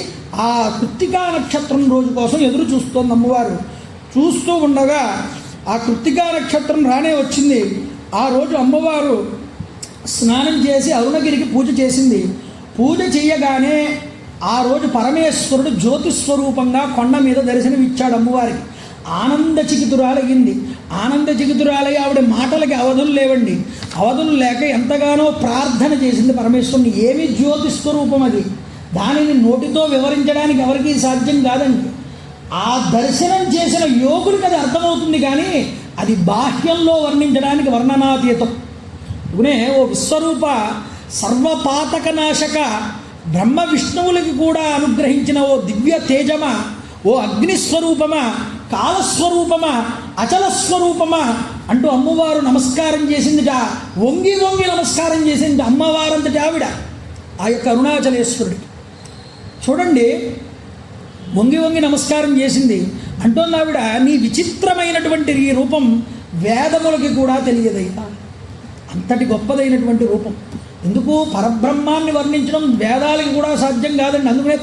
ఆ కృత్తికా నక్షత్రం రోజు కోసం ఎదురు చూస్తోంది అమ్మవారు. చూస్తూ ఉండగా ఆ కృత్తికా నక్షత్రం రానే వచ్చింది. ఆ రోజు అమ్మవారు స్నానం చేసి అరుణగిరికి పూజ చేసింది. పూజ చేయగానే ఆ రోజు పరమేశ్వరుడు జ్యోతిస్వరూపంగా కొండ మీద దర్శనమిచ్చాడు అమ్మవారికి. ఆనందచికితురాలయ్యింది. ఆనందచికితురాలయ్యి ఆవిడ మాటలకి అవధులు లేవండి. అవధులు లేక ఎంతగానో ప్రార్థన చేసింది పరమేశ్వరుని. ఏమి జ్యోతిస్వరూపం అది! దానిని నోటితో వివరించడానికి ఎవరికీ సాధ్యం కాదండి. ఆ దర్శనం చేసిన యోగుడికి అది అర్థమవుతుంది, కానీ అది బాహ్యంలో వర్ణించడానికి వర్ణనాతీతం. ఇప్పుడే ఓ విశ్వరూప సర్వపాతక నాశక బ్రహ్మ విష్ణువులకి కూడా అనుగ్రహించిన ఓ దివ్య తేజమా, ఓ అగ్నిస్వరూపమా, కాలస్వరూపమా, అచల స్వరూపమా అంటూ అమ్మవారు నమస్కారం చేసిందిట. వంగి వంగి నమస్కారం చేసింది అమ్మవారంతటి ఆవిడ ఆ యొక్క అరుణాచలేశ్వరుడికి. చూడండి, వంగి వంగి నమస్కారం చేసింది. అంటోంది ఆవిడ, నీ విచిత్రమైనటువంటి ఈ రూపం వేదములకి కూడా తెలియదయ్యా. అంతటి గొప్పదైనటువంటి రూపం. ఎందుకు పరబ్రహ్మాన్ని వర్ణించడం వేదాలకి కూడా సాధ్యం కాదండి. అందుకనే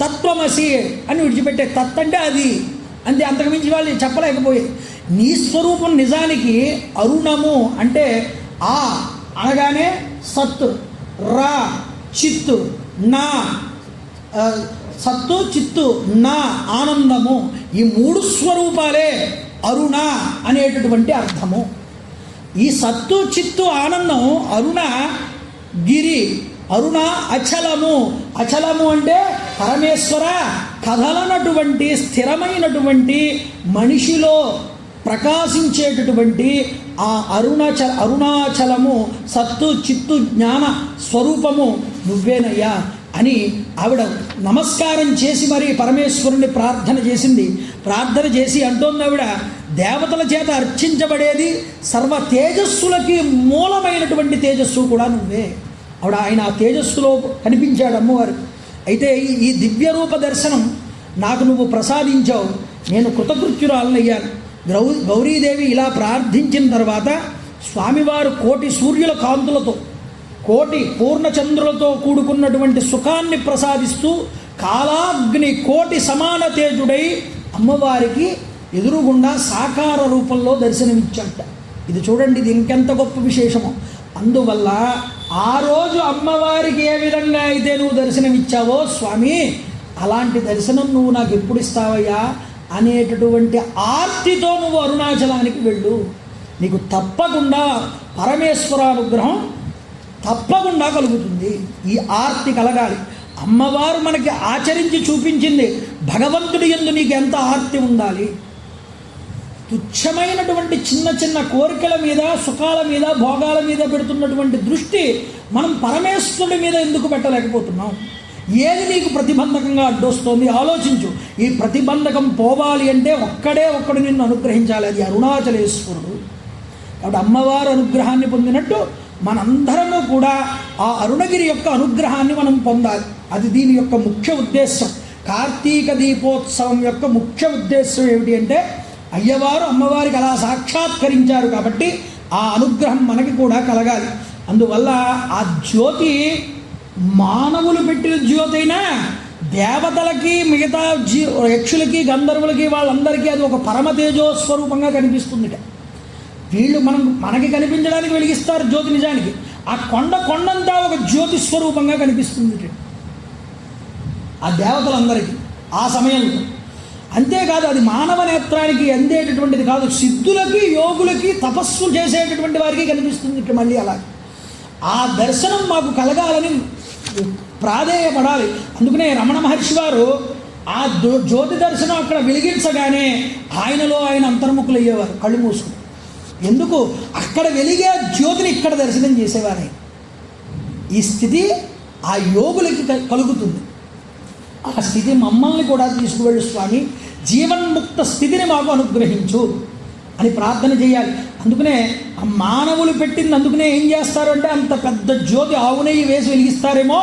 తత్వమసి అని విడిచిపెట్టే. తత్ అంటే అది అంతే, అంతకుమించి వాళ్ళు చెప్పలేకపోయే. నీ స్వరూపం నిజానికి అరుణము అంటే ఆ అనగానే సత్, రా చిత్తు, నా సత్తు చిత్తు నా ఆనందము, ఈ 3 స్వరూపాలే అరుణ అనేటటువంటి అర్థము. ఈ సత్తు చిత్తు ఆనందం అరుణ గిరి, అరుణ అచలము. అచలము అంటే పరమేశ్వర కదలనటువంటి స్థిరమైనటువంటి మనిషిలో ప్రకాశించేటటువంటి ఆ అరుణాచలము సత్తు చిత్తు జ్ఞాన స్వరూపము నువ్వేనయ్యా అని ఆవిడ నమస్కారం చేసి మరి పరమేశ్వరుని ప్రార్థన చేసింది. ప్రార్థన చేసి అంటోంది ఆవిడ, దేవతల చేత అర్చించబడేది సర్వ తేజస్సులకి మూలమైనటువంటి తేజస్సు కూడా నువ్వే. ఆవిడ ఆయన ఆ తేజస్సులో కనిపించాడు అమ్మవారు. అయితే ఈ దివ్య రూప దర్శనం నాకు నువ్వు ప్రసాదించావు, నేను కృతకృత్యురాలనయ్యాను. గౌరీదేవి ఇలా ప్రార్థించిన తర్వాత స్వామివారు కోటి సూర్యుల కాంతులతో, కోటి పూర్ణచంద్రులతో కూడుకున్నటువంటి సుఖాన్ని ప్రసాదిస్తూ కాలాగ్ని కోటి సమాన తేజుడై అమ్మవారికి ఎదురుగుండా సాకార రూపంలో దర్శనమిచ్చాట. ఇది చూడండి, ఇది ఇంకెంత గొప్ప విశేషమో. అందువల్ల ఆ రోజు అమ్మవారికి ఏ విధంగా అయితే నువ్వు దర్శనమిచ్చావో స్వామి, అలాంటి దర్శనం నువ్వు నాకు ఎప్పుడు ఇస్తావయ్యా అనేటటువంటి ఆర్తితో నువ్వు అరుణాచలానికి వెళ్ళు. నీకు తప్పకుండా పరమేశ్వరానుగ్రహం తప్పకుండా కలుగుతుంది. ఈ ఆర్తి కలగాలి. అమ్మవారు మనకి ఆచరించి చూపించింది. భగవంతుడి యందు నీకు ఎంత ఆర్తి ఉండాలి. తుచ్చమైనటువంటి చిన్న చిన్న కోరికల మీద, సుఖాల మీద, భోగాల మీద పెడుతున్నటువంటి దృష్టి మనం పరమేశ్వరుడి మీద ఎందుకు పెట్టలేకపోతున్నాం? ఏది నీకు ప్రతిబంధకంగా అడ్డొస్తోంది ఆలోచించు. ఈ ప్రతిబంధకం పోవాలి అంటే ఒక్కడు నిన్ను అనుగ్రహించాలి, అది అరుణాచలేశ్వరుడు. కాబట్టి అమ్మవారు అనుగ్రహాన్ని పొందినట్టు మనందరము కూడా ఆ అరుణగిరి యొక్క అనుగ్రహాన్ని మనం పొందాలి. అది దీని యొక్క ముఖ్య ఉద్దేశం. కార్తీక దీపోత్సవం యొక్క ముఖ్య ఉద్దేశం ఏమిటి అంటే, అయ్యవారు అమ్మవారికి అలా సాక్షాత్కరించారు కాబట్టి ఆ అనుగ్రహం మనకి కూడా కలగాలి. అందువల్ల ఆ జ్యోతి మానవులు పెట్టిన జ్యోతి అయినా దేవతలకి, మిగతా యక్షులకి, గంధర్వులకి, వాళ్ళందరికీ అది ఒక పరమతేజో స్వరూపంగా కనిపిస్తుందిట. వీళ్ళు మనకి కనిపించడానికి వెలిగిస్తారు జ్యోతి, నిజానికి ఆ కొండంతా ఒక జ్యోతి స్వరూపంగా కనిపిస్తుంది ఆ దేవతలందరికీ ఆ సమయంలో. అంతేకాదు, అది మానవ నేత్రానికి అందేటటువంటిది కాదు, సిద్ధులకి, యోగులకి, తపస్సు చేసేటటువంటి వారికి కనిపిస్తుంది మళ్ళీ. అలా ఆ దర్శనం మాకు కలగాలని ప్రాధేయపడాలి. అందుకనే రమణ మహర్షి వారు ఆ జ్యోతి దర్శనం అక్కడ వెలిగించగానే ఆయనలో ఆయన అంతర్ముఖులు అయ్యేవారు కళ్ళు మూసుకుని. ఎందుకు? అక్కడ వెలిగే జ్యోతిని ఇక్కడ దర్శనం చేసేవారే. ఈ స్థితి ఆ యోగులకి కలుగుతుంది. ఆ స్థితి మమ్మల్ని కూడా తీసుకువెళ్ళు స్వామి, జీవన్ముక్త స్థితిని మాకు అనుగ్రహించు అని ప్రార్థన చేయాలి. అందుకనే ఆ మానవులు పెట్టింది, అందుకనే ఏం చేస్తారు అంటే, అంత పెద్ద జ్యోతి ఆవు నెయ్యి వేసి వెలిగిస్తారేమో,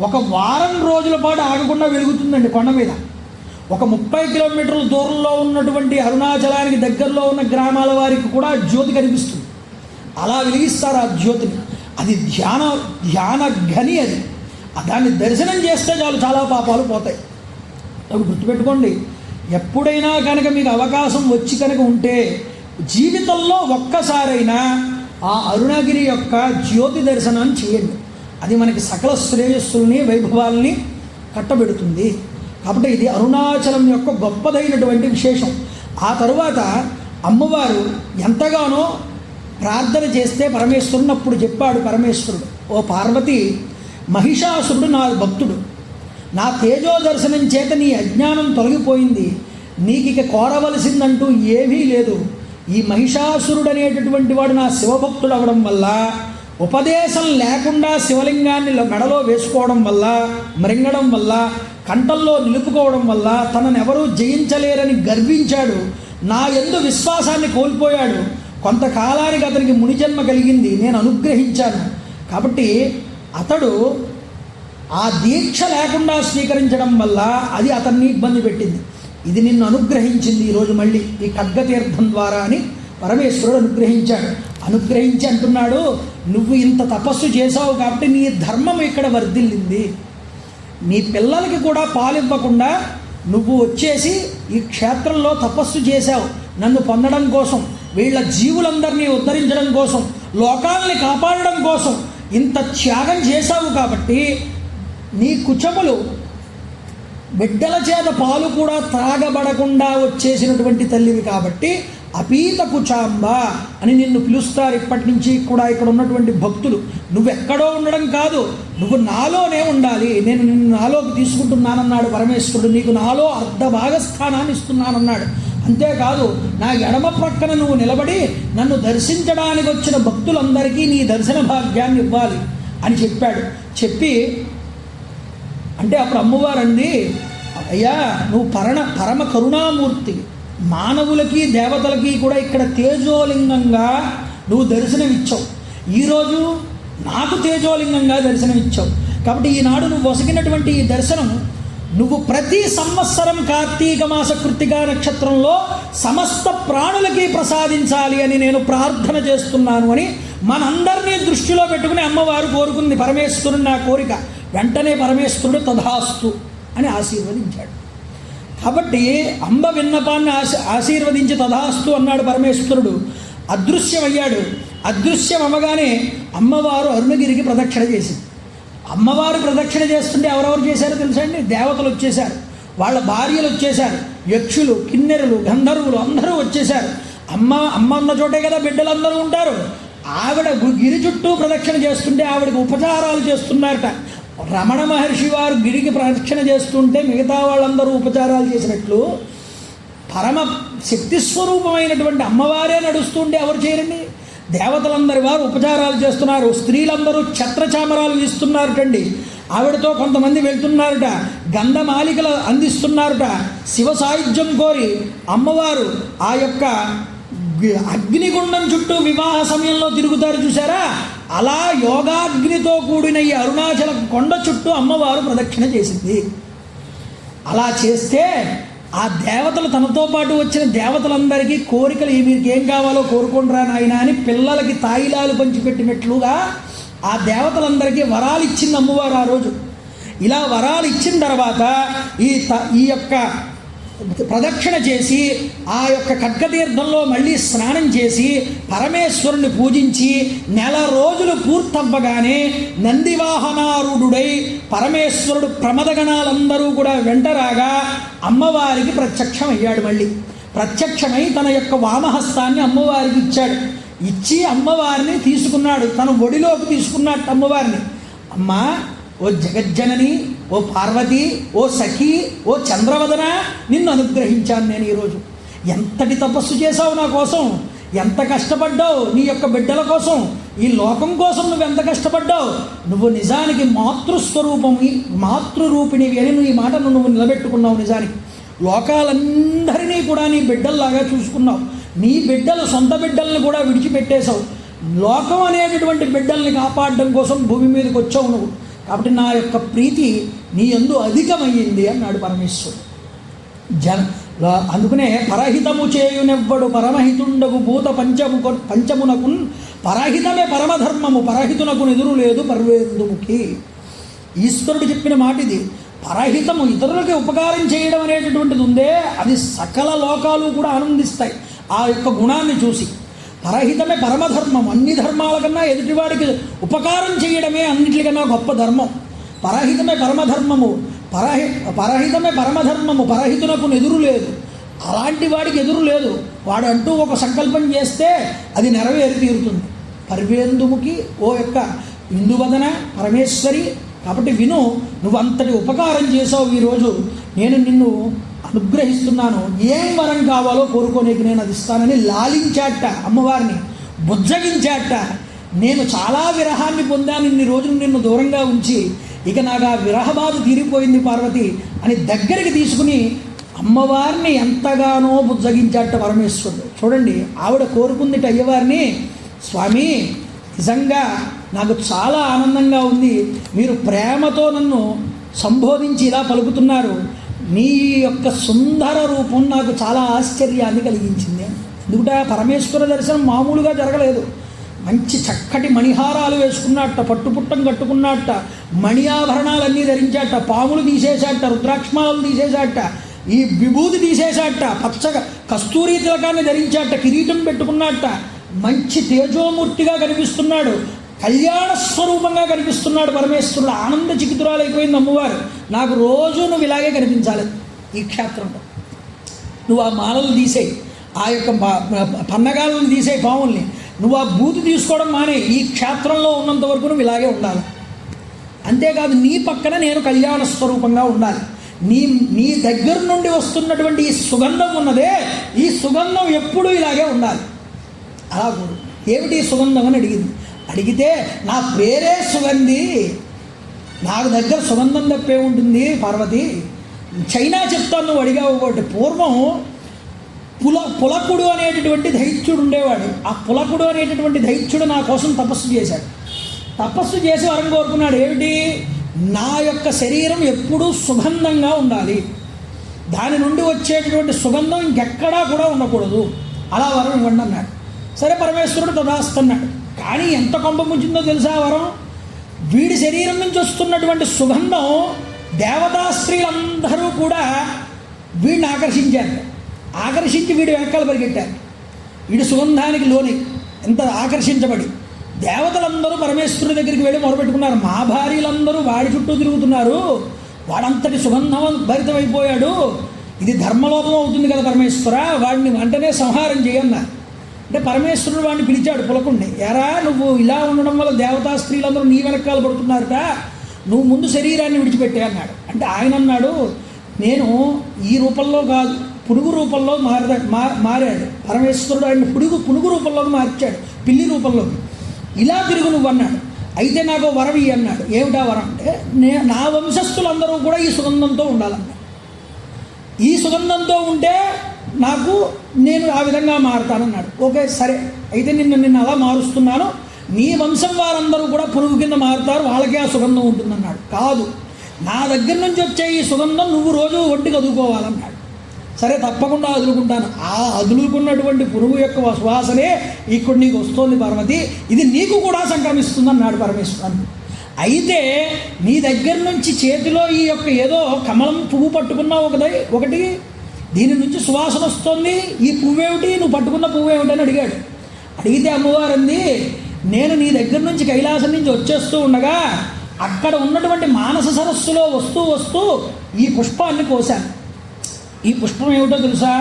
ఒక వారం రోజుల పాటు ఆగకుండా వెలుగుతుందండి కొండ మీద. ఒక 30 కిలోమీటర్ల దూరంలో ఉన్నటువంటి అరుణాచలానికి దగ్గరలో ఉన్న గ్రామాల వారికి కూడా జ్యోతి కనిపిస్తుంది. అలా వెలిగిస్తారు ఆ జ్యోతిని. అది ధ్యాన ఘని. అది దాన్ని దర్శనం చేస్తే చాలు, చాలా పాపాలు పోతాయి. అప్పుడు గుర్తుపెట్టుకోండి, ఎప్పుడైనా కనుక మీకు అవకాశం వచ్చి కనుక ఉంటే జీవితంలో ఒక్కసారైనా ఆ అరుణగిరి యొక్క జ్యోతి దర్శనం చేయండి. అది మనకి సకల శ్రేయస్సుల్ని, వైభవాల్ని కట్టబెడుతుంది. కాబట్టి ఇది అరుణాచలం యొక్క గొప్పదైనటువంటి విశేషం. ఆ తరువాత అమ్మవారు ఎంతగానో ప్రార్థన చేస్తే పరమేశ్వరుని అప్పుడు చెప్పాడు పరమేశ్వరుడు, ఓ పార్వతి, మహిషాసురుడు నా భక్తుడు, నా తేజో దర్శనం చేత నీ అజ్ఞానం తొలగిపోయింది, నీకిక కోరవలసిందంటూ ఏమీ లేదు. ఈ మహిషాసురుడు అనేటటువంటి వాడు నా శివభక్తుడు అవడం వల్ల, ఉపదేశం లేకుండా శివలింగాన్ని మెడలో వేసుకోవడం వల్ల, మృంగడం వల్ల, కంఠంలో నిలుపుకోవడం వల్ల తనను ఎవరూ జయించలేరని గర్వించాడు. నా యందు విశ్వాసాన్ని కోల్పోయాడు. కొంతకాలానికి అతనికి మునిజన్మ కలిగింది, నేను అనుగ్రహించాను. కాబట్టి అతడు ఆ దీక్ష లేకుండా స్వీకరించడం వల్ల అది అతన్ని ఇబ్బంది పెట్టింది. ఇది నిన్ను అనుగ్రహించింది ఈరోజు మళ్ళీ ఈ ఖడ్గతీర్థం ద్వారా అని పరమేశ్వరుడు అనుగ్రహించాడు. అనుగ్రహించి అంటున్నాడు, నువ్వు ఇంత తపస్సు చేసావు కాబట్టి నీ ధర్మం ఇక్కడ వర్ధిల్లింది. నీ పిల్లలకి కూడా పాలివ్వకుండా నువ్వు వచ్చేసి ఈ క్షేత్రంలో తపస్సు చేశావు నన్ను పొందడం కోసం, వీళ్ళ జీవులందరినీ ఉద్ధరించడం కోసం, లోకాలని కాపాడడం కోసం ఇంత త్యాగం చేశావు కాబట్టి నీ కుచములు బిడ్డల చేత పాలు కూడా త్రాగబడకుండా వచ్చేసినటువంటి తల్లివి కాబట్టి అపీత కుచాంబ అని నిన్ను పిలుస్తారు ఇప్పటి నుంచి కూడా ఇక్కడ ఉన్నటువంటి భక్తులు. నువ్వెక్కడో ఉండడం కాదు, నువ్వు నాలోనే ఉండాలి. నేను నిన్ను నాలోకి తీసుకుంటున్నానన్నాడు పరమేశ్వరుడు. నీకు నాలో అర్ధ భాగస్థానాన్ని ఇస్తున్నానన్నాడు. అంతేకాదు నా ఎడమ ప్రక్కన నువ్వు నిలబడి నన్ను దర్శించడానికి వచ్చిన భక్తులందరికీ నీ దర్శన భాగ్యాన్ని ఇవ్వాలి అని చెప్పాడు. చెప్పి అంటే అప్పుడు అమ్మవారు అంది, అయ్యా నువ్వు పరమ కరుణామూర్తి, మానవులకి దేవతలకి కూడా ఇక్కడ తేజోలింగంగా నువ్వు దర్శనమిచ్చావు. ఈరోజు నాకు తేజోలింగంగా దర్శనమిచ్చావు కాబట్టి ఈనాడు నువ్వు వసగినటువంటి ఈ దర్శనం నువ్వు ప్రతి సంవత్సరం కార్తీక మాస కృత్తికా నక్షత్రంలో సమస్త ప్రాణులకి ప్రసాదించాలి అని నేను ప్రార్థన చేస్తున్నాను అని మనందరినీ దృష్టిలో పెట్టుకుని అమ్మవారు కోరుకుంది. పరమేశ్వరుడు నా కోరిక వెంటనే పరమేశ్వరుడు తథాస్తు అని ఆశీర్వదించాడు. కాబట్టి అంబ విన్నపాన్ని ఆశీర్వదించి తథాస్తు అన్నాడు పరమేశ్వరుడు. అదృశ్యమయ్యాడు. అదృశ్యం అమ్మగానే అమ్మవారు అరుణగిరికి ప్రదక్షిణ చేసింది. అమ్మవారు ప్రదక్షిణ చేస్తుంటే ఎవరెవరు చేశారో తెలుసా అండి? దేవతలు వచ్చేశారు, వాళ్ళ భార్యలు వచ్చేశారు, యక్షులు, కిన్నెరులు, గంధర్వులు అందరూ వచ్చేశారు. అమ్మ ఉన్న చోటే కదా బిడ్డలందరూ ఉంటారు. ఆవిడ గిరి చుట్టూ ప్రదక్షిణ చేస్తుంటే ఆవిడకి ఉపచారాలు చేస్తున్నారట. రమణ మహర్షి వారు గిరికి ప్రదక్షిణ చేస్తుంటే మిగతా వాళ్ళందరూ ఉపచారాలు చేసినట్లు పరమ శక్తి స్వరూపమైనటువంటి అమ్మవారే నడుస్తుంటే ఎవరు చేయరండి? దేవతలందరి వారు ఉపచారాలు చేస్తున్నారు. స్త్రీలందరూ ఛత్రచామరాలు ఇస్తున్నారటండి. ఆవిడతో కొంతమంది వెళ్తున్నారట, గంధమాలికలు అందిస్తున్నారట. శివ సాయుధ్యం కోరి అమ్మవారు ఆ యొక్క అగ్నిగుండం చుట్టూ వివాహ సమయంలో తిరుగుతారు చూసారా, అలా యోగాగ్నితో కూడిన ఈ అరుణాచల కొండ చుట్టూ అమ్మవారు ప్రదక్షిణ చేసింది. అలా చేస్తే ఆ దేవతలు తనతో పాటు వచ్చిన దేవతలందరికీ కోరికలు మీకు ఏం కావాలో కోరుకుంటారా నాయన అని పిల్లలకి తాయిలాలు పంచిపెట్టినట్లుగా ఆ దేవతలందరికీ వరాలు ఇచ్చింది అమ్మవారు ఆ రోజు. ఇలా వరాలు ఇచ్చిన తర్వాత ఈ యొక్క ప్రదక్షిణ చేసి ఆ యొక్క ఖడ్గతీర్థంలో మళ్ళీ స్నానం చేసి పరమేశ్వరుని పూజించి నెల రోజులు పూర్తవ్వగానే నందివాహనారూఢుడై పరమేశ్వరుడు ప్రమదగణాలందరూ కూడా వెంటరాగా అమ్మవారికి ప్రత్యక్షమయ్యాడు. మళ్ళీ ప్రత్యక్షమై తన యొక్క వామహస్తాన్ని అమ్మవారికి ఇచ్చాడు. ఇచ్చి అమ్మవారిని తీసుకున్నాడు, తన ఒడిలోకి తీసుకున్నాడు అమ్మవారిని. అమ్మా, ఓ జగజ్జనని, ఓ పార్వతి, ఓ సఖి, ఓ చంద్రవదన, నిన్ను అనుగ్రహించాను నేను ఈరోజు. ఎంతటి తపస్సు చేశావు నా కోసం, ఎంత కష్టపడ్డావు నీ యొక్క బిడ్డల కోసం, ఈ లోకం కోసం నువ్వు ఎంత కష్టపడ్డావు. నువ్వు నిజానికి మాతృరూపిణివి అని నువ్వు ఈ మాటను నువ్వు నిలబెట్టుకున్నావు. నిజానికి లోకాలందరినీ కూడా నీ బిడ్డల్లాగా చూసుకున్నావు. నీ బిడ్డలు సొంత బిడ్డల్ని కూడా విడిచిపెట్టేశావు. లోకం అనేటటువంటి బిడ్డల్ని కాపాడడం కోసం భూమి మీదకి వచ్చావు నువ్వు. కాబట్టి నా యొక్క ప్రీతి నీ యందు అధికమయ్యింది అన్నాడు పరమేశ్వరుడు. అందుకనే పరహితము చేయునెవ్వడు పరమహితుండగు భూత పంచమునకు పరహితమే పరమధర్మము, పరహితునకు ఎదురు లేదు పర్వేందుముఖి. ఈశ్వరుడు చెప్పిన మాట ఇది. పరహితము, ఇతరులకి ఉపకారం చేయడం అనేటటువంటిది ఉందే, అది సకల లోకాలు కూడా ఆనందిస్తాయి ఆ యొక్క గుణాన్ని చూసి. పరహితమే పరమధర్మం, అన్ని ధర్మాల కన్నా ఎదుటివాడికి ఉపకారం చేయడమే అన్నిటికన్నా గొప్ప ధర్మం. పరహితమే పరమధర్మము, పరహితమే పరమధర్మము, పరహితునకు ఎదురు లేదు. అలాంటి వాడికి ఎదురు లేదు. వాడు అంటూ ఒక సంకల్పం చేస్తే అది నెరవేరి తీరుతుంది. పర్వేందుముకి, ఓ యొక్క ఇందువదన పరమేశ్వరి, కాబట్టి విను, నువ్వు అంతటి ఉపకారం చేసావు. ఈరోజు నేను నిన్ను అనుగ్రహిస్తున్నాను, ఏం వరం కావాలో కోరుకోనేకి నేను అది ఇస్తానని లాలించాట, అమ్మవారిని బుజ్జగించాట. నేను చాలా విరహాన్ని పొందాను ఇన్ని రోజులు నిన్ను దూరంగా ఉంచి, ఇక నాకు ఆ విరహబాధ తీరిపోయింది పార్వతి అని దగ్గరికి తీసుకుని అమ్మవారిని ఎంతగానో బుజ్జగించాట పరమేశ్వరుడు. చూడండి, ఆవిడ కోరుకుందిట అయ్యవారిని, స్వామి నిజంగా నాకు చాలా ఆనందంగా ఉంది. మీరు ప్రేమతో నన్ను సంబోధించి ఇలా పలుకుతున్నారు. నీ యొక్క సుందర రూపం నాకు చాలా ఆశ్చర్యాన్ని కలిగించింది. ఎందుకంటే పరమేశ్వర దర్శనం మామూలుగా జరగలేదు. మంచి చక్కటి మణిహారాలు వేసుకున్నట్ట, పట్టుపుట్టం కట్టుకున్నట్ట, మణి ఆభరణాలన్నీ ధరించాట, పాములు తీసేశాట, రుద్రాక్షమాలు తీసేశాట, ఈ విభూతి తీసేశాట, పచ్చగా కస్తూరి తిలకాన్ని ధరించాట, కిరీటం పెట్టుకున్నట్ట, మంచి తేజోమూర్తిగా కనిపిస్తున్నాడు, కళ్యాణ స్వరూపంగా కనిపిస్తున్నాడు పరమేశ్వరుడు. ఆనంద చికితురాలైపోయింది అమ్మవారు. నాకు రోజు నువ్వు ఇలాగే కనిపించాలి ఈ క్షేత్రంలో. నువ్వు ఆ మాలలు తీసేయి, ఆ యొక్క పన్నగాలను తీసేయి, పాముల్ని. నువ్వు ఆ బూతి తీసుకోవడం మానే. ఈ క్షేత్రంలో ఉన్నంత వరకు నువ్వు ఇలాగే ఉండాలి. అంతేకాదు నీ పక్కన నేను కళ్యాణ స్వరూపంగా ఉండాలి. నీ దగ్గర నుండి వస్తున్నటువంటి ఈ సుగంధం ఉన్నదే, ఈ సుగంధం ఎప్పుడూ ఇలాగే ఉండాలి. అలా కోరు. ఏమిటి సుగంధం అని అడిగితే నా పేరే సుగంధి, నాకు దగ్గర సుగంధం తప్పే ఉంటుంది పార్వతి. చైనా చెప్తాను, నువ్వు అడిగావు ఒకటి. పూర్వం పులకుడు అనేటటువంటి దైత్యుడు ఉండేవాడు. ఆ పులకుడు అనేటటువంటి దైత్యుడు నా కోసం తపస్సు చేశాడు. తపస్సు చేసి వరం కోరుకున్నాడు. ఏమిటి? నా యొక్క శరీరం ఎప్పుడూ సుగంధంగా ఉండాలి, దాని నుండి వచ్చేటటువంటి సుగంధం ఇంకెక్కడా కూడా ఉండకూడదు, అలా వరం ఇవ్వండి అన్నాడు. సరే, పరమేశ్వరుడు తదాస్తున్నాడు. కానీ ఎంత కొంప ముంచిందో తెలుసా వరం? వీడి శరీరం నుంచి వస్తున్నటువంటి సుగంధం దేవతా స్త్రీలందరూ కూడా వీడిని ఆకర్షించారు. ఆకర్షించి వీడు వెనకాల పరిగెట్టారు. వీడి సుగంధానికి లోని ఎంత ఆకర్షించబడి దేవతలందరూ పరమేశ్వరుడి దగ్గరికి వెళ్ళి మొరపెట్టుకున్నారు. మా భార్యలందరూ వాడి చుట్టూ తిరుగుతున్నారు, వాడంతటి సుగంధం భరితమైపోయాడు, ఇది ధర్మలోపం అవుతుంది కదా పరమేశ్వర, వాడిని వెంటనే సంహారం చేయన్నా. అంటే పరమేశ్వరుడు వాడిని పిలిచాడు పులకుణ్ణి. ఎరా, నువ్వు ఇలా ఉండడం వల్ల దేవతా స్త్రీలందరూ నీ వెనకాల పడుతున్నారట, నువ్వు ముందు శరీరాన్ని విడిచిపెట్టే అన్నాడు. అంటే ఆయన అన్నాడు, నేను ఈ రూపంలో కాదు, పురుగు రూపంలో మారాడు పరమేశ్వరుడు. ఆయన పునుగు రూపంలోకి మార్చాడు, పిల్లి రూపంలోకి. ఇలా తిరుగు నువ్వు అన్నాడు. అయితే నాకు వరం ఇయ్యి అన్నాడు. ఏమిటా వరం అంటే, నా వంశస్థులందరూ కూడా ఈ సుగంధంతో ఉండాలన్నాడు. ఈ సుగంధంతో ఉంటే నేను ఆ విధంగా మారుతానన్నాడు. ఓకే, సరే, అయితే నిన్ను అలా మారుస్తున్నాను, నీ వంశం వారందరూ కూడా పురుగు కింద మారుతారు, వాళ్ళకే ఆ సుగంధం ఉంటుందన్నాడు. కాదు, నా దగ్గర నుంచి వచ్చే ఈ సుగంధం నువ్వు రోజు ఒంటికి అదుకోవాలన్నాడు. సరే, తప్పకుండా అదులుకుంటాను. ఆ అదులుకున్నటువంటి పురుగు యొక్క సువాసనే ఇక్కడ నీకు వస్తోంది పార్వతి, ఇది నీకు కూడా సంక్రమిస్తుంది అన్నాడు పరమేశ్వరుడు. అయితే నీ దగ్గర నుంచి చేతిలో ఈ యొక్క ఏదో కమలం పువ్వు పట్టుకున్నావు ఒకటి, దీని నుంచి సువాసన వస్తుంది, ఈ పువ్వేమిటి, నువ్వు పట్టుకున్న పువ్వేమిటి అని అడిగాడు. అడిగితే అమ్మవారు అంది, నేను నీ దగ్గర నుంచి కైలాసం నుంచి వచ్చేస్తూ ఉండగా అక్కడ ఉన్నటువంటి మానస సరస్సులో వస్తూ ఈ పుష్పాన్ని కోశాను. ఈ పుష్పం ఏమిటో తెలుసా?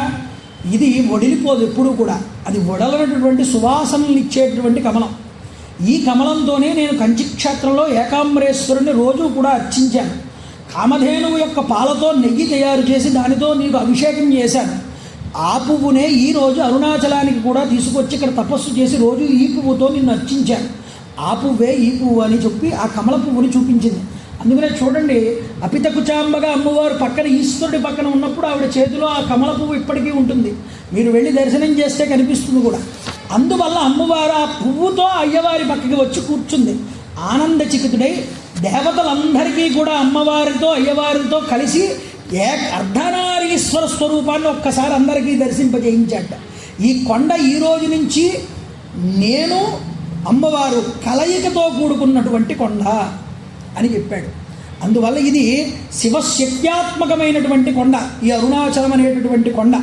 ఇది వడిలిపోదు ఎప్పుడూ కూడా, అది వడలనటువంటి సువాసనలు ఇచ్చేటటువంటి కమలం. ఈ కమలంతోనే నేను కంచిక్షేత్రంలో ఏకాంబరేశ్వరుని రోజు కూడా అర్చించాను. కామధేనువు యొక్క పాలతో నెయ్యి తయారు చేసి దానితో నీకు అభిషేకం చేశాను. ఆ పువ్వునే ఈరోజు అరుణాచలానికి కూడా తీసుకొచ్చి ఇక్కడ తపస్సు చేసి రోజు ఈ పువ్వుతో నిన్ను అర్చించాను. ఆ పువ్వే ఈ పువ్వు అని చెప్పి ఆ కమల పువ్వుని చూపించింది. అందుకనే చూడండి, అపితకుచాంబగా అమ్మవారు పక్కన, ఈశ్వరుడి పక్కన ఉన్నప్పుడు ఆవిడ చేతిలో ఆ కమల పువ్వు ఇప్పటికీ ఉంటుంది. మీరు వెళ్ళి దర్శనం చేస్తే కనిపిస్తుంది కూడా. అందువల్ల అమ్మవారు ఆ పువ్వుతో అయ్యవారి పక్కకి వచ్చి కూర్చుంది. ఆనంద చికితుడై దేవతలందరికీ కూడా అమ్మవారితో అయ్యవారితో కలిసి అర్ధనారీశ్వర స్వరూపాన్ని ఒక్కసారి అందరికీ దర్శింపజేయించాట. ఈ కొండ ఈ రోజు నుంచి నేను అమ్మవారు కలయికతో కూడుకున్నటువంటి కొండ అని చెప్పాడు. అందువల్ల ఇది శివశక్త్యాత్మకమైనటువంటి కొండ, ఈ అరుణాచలం అనేటటువంటి కొండ.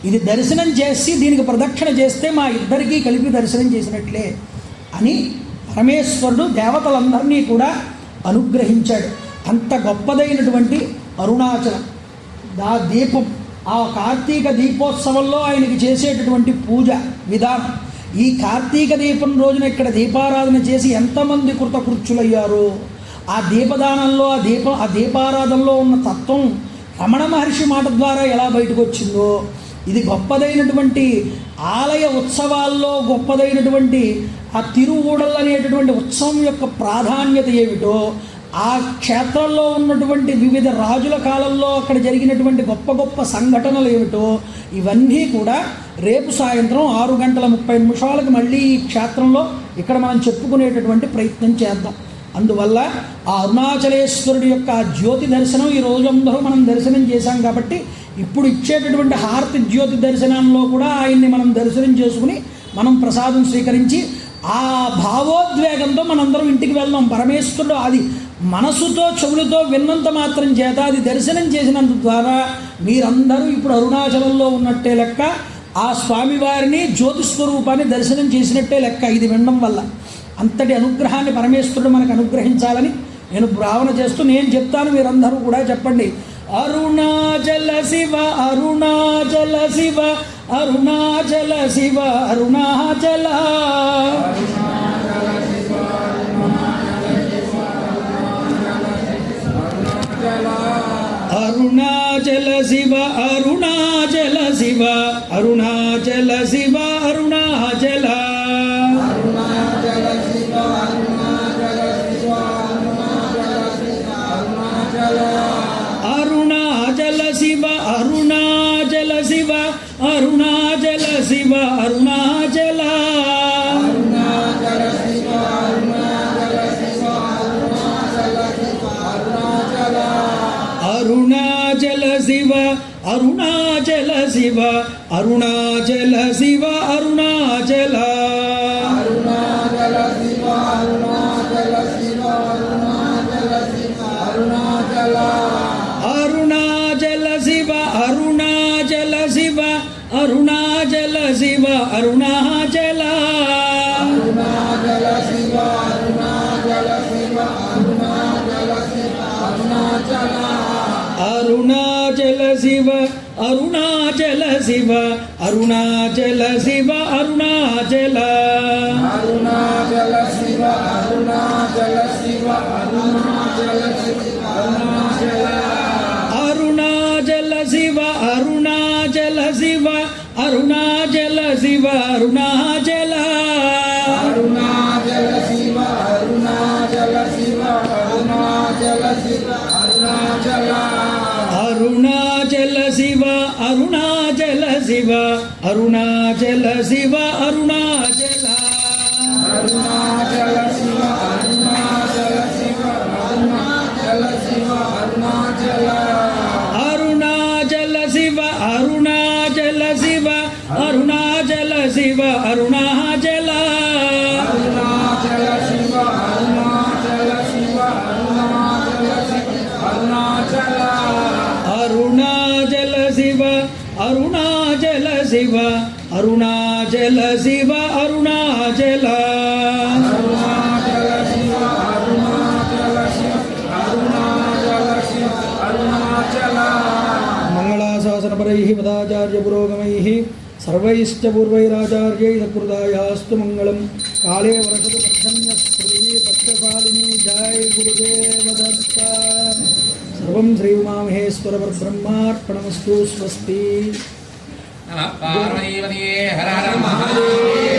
ఇది దర్శనం చేసి దీనికి ప్రదక్షిణ చేస్తే మా ఇద్దరికీ కలిపి దర్శనం చేసినట్లే అని పరమేశ్వరుడు దేవతలందరినీ కూడా అనుగ్రహించాడు. అంత గొప్పదైనటువంటి అరుణాచలం. ఆ దీపం, ఆ కార్తీక దీపోత్సవంలో ఆయనకి చేసేటటువంటి పూజ విధానం, ఈ కార్తీక దీపం రోజున ఇక్కడ దీపారాధన చేసి ఎంతమంది కృతకృత్యులయ్యారో, ఆ దీపదానంలో ఆ దీపారాధనలో ఉన్న తత్వం రమణ మహర్షి మాట ద్వారా ఎలా బయటకు వచ్చిందో, ఇది గొప్పదైనటువంటి ఆలయ ఉత్సవాల్లో గొప్పదైనటువంటి ఆ తిరువూడల్ అనేటటువంటి ఉత్సవం యొక్క ప్రాధాన్యత ఏమిటో, ఆ క్షేత్రంలో ఉన్నటువంటి వివిధ రాజుల కాలంలో అక్కడ జరిగినటువంటి గొప్ప గొప్ప సంఘటనలు ఏమిటో, ఇవన్నీ కూడా రేపు సాయంత్రం 6:30 మళ్ళీ ఈ క్షేత్రంలో ఇక్కడ మనం చెప్పుకునేటటువంటి ప్రయత్నం చేద్దాం. అందువల్ల ఆ అరుణాచలేశ్వరుడి యొక్క జ్యోతి దర్శనం ఈ రోజందరూ మనం దర్శనం చేశాం కాబట్టి ఇప్పుడు ఇచ్చేటటువంటి హారతి జ్యోతి దర్శనంలో కూడా ఆయన్ని మనం దర్శనం చేసుకుని మనం ప్రసాదం స్వీకరించి ఆ భావోద్వేగంతో మనందరం ఇంటికి వెళ్దాం. పరమేశ్వరుడు అది మనసుతో చెవులతో విన్నంత మాత్రం చేత అది దర్శనం చేసినంత ద్వారా మీరందరూ ఇప్పుడు అరుణాచలంలో ఉన్నట్టే లెక్క, ఆ స్వామివారిని జ్యోతి స్వరూపాన్ని దర్శనం చేసినట్టే లెక్క ఇది వినడం వల్ల. అంతటి అనుగ్రహాన్ని పరమేశ్వరుడు మనకు అనుగ్రహించాలని నేను భావన చేస్తూ నేను చెప్తాను, మీరందరూ కూడా చెప్పండి. అరుణాచల శివ అరుణాచల శివ అరుణాచల శివ అరుణాచల అరుణాచల శివ అరుణాచల శివ అరుణాచల శివ అరుణాచల అరుణాచల శివ అరుణాచల శివ అరుణాచల శివ అరుణాచల అరుణాచల శివ అరుణాచల శివ అరుణాచల శివ అరుణాచల అరుణాచల శివ అరుణాచల శివ అరుణాచల శివ అరుణాచల అరుణాచల శివ అరుణాచల శివ అరుణాచల శివ అరుణాచల అరుణాచల శివ అరుణాచల శివ అరుణాచల శివ అరుణాచల శివ అరుణాచల శివ అరుణాచల అరుణాచల శివ అరుణాచల శివ అరుణాచల శివ అరుణాచల అరుణాచల శివ అరుణాచల శివ అరుణాచల శివ అరుణాచల అరుణాచల శివ అరుణాచల శివ అరుణాచల శివ అరుణాచల అరుణాచల శివ అరుణాచల శివ అరుణాచల శివ అరుణాచల అరుణాచల శివ అరుణాచల శివ అరుణాచల శివ అరుణాచల అరుణాచల శివ అరుణాచల శివ అరుణాచల శివ అరుణాచల అరుణాచల శివ అరుణాచల శివ అరుణాచల శివ అరుణాచల మంగళాశాసనపరైః పదాచార్య పురోగమైః సర్వైశ్చ పూర్వైరాచార్యై సత్కృతాయాస్తు మంగళం. కాళే వర్షతు పర్జన్యస్పృహి పక్షశాలిని జై గురుదేవ దత్త. సర్వం శ్రీ ఉమామహేశ్వర పరబ్రహ్మార్పణమస్తు. స్వస్తి. పార్వతీపతయే హర హర మహాదేవ.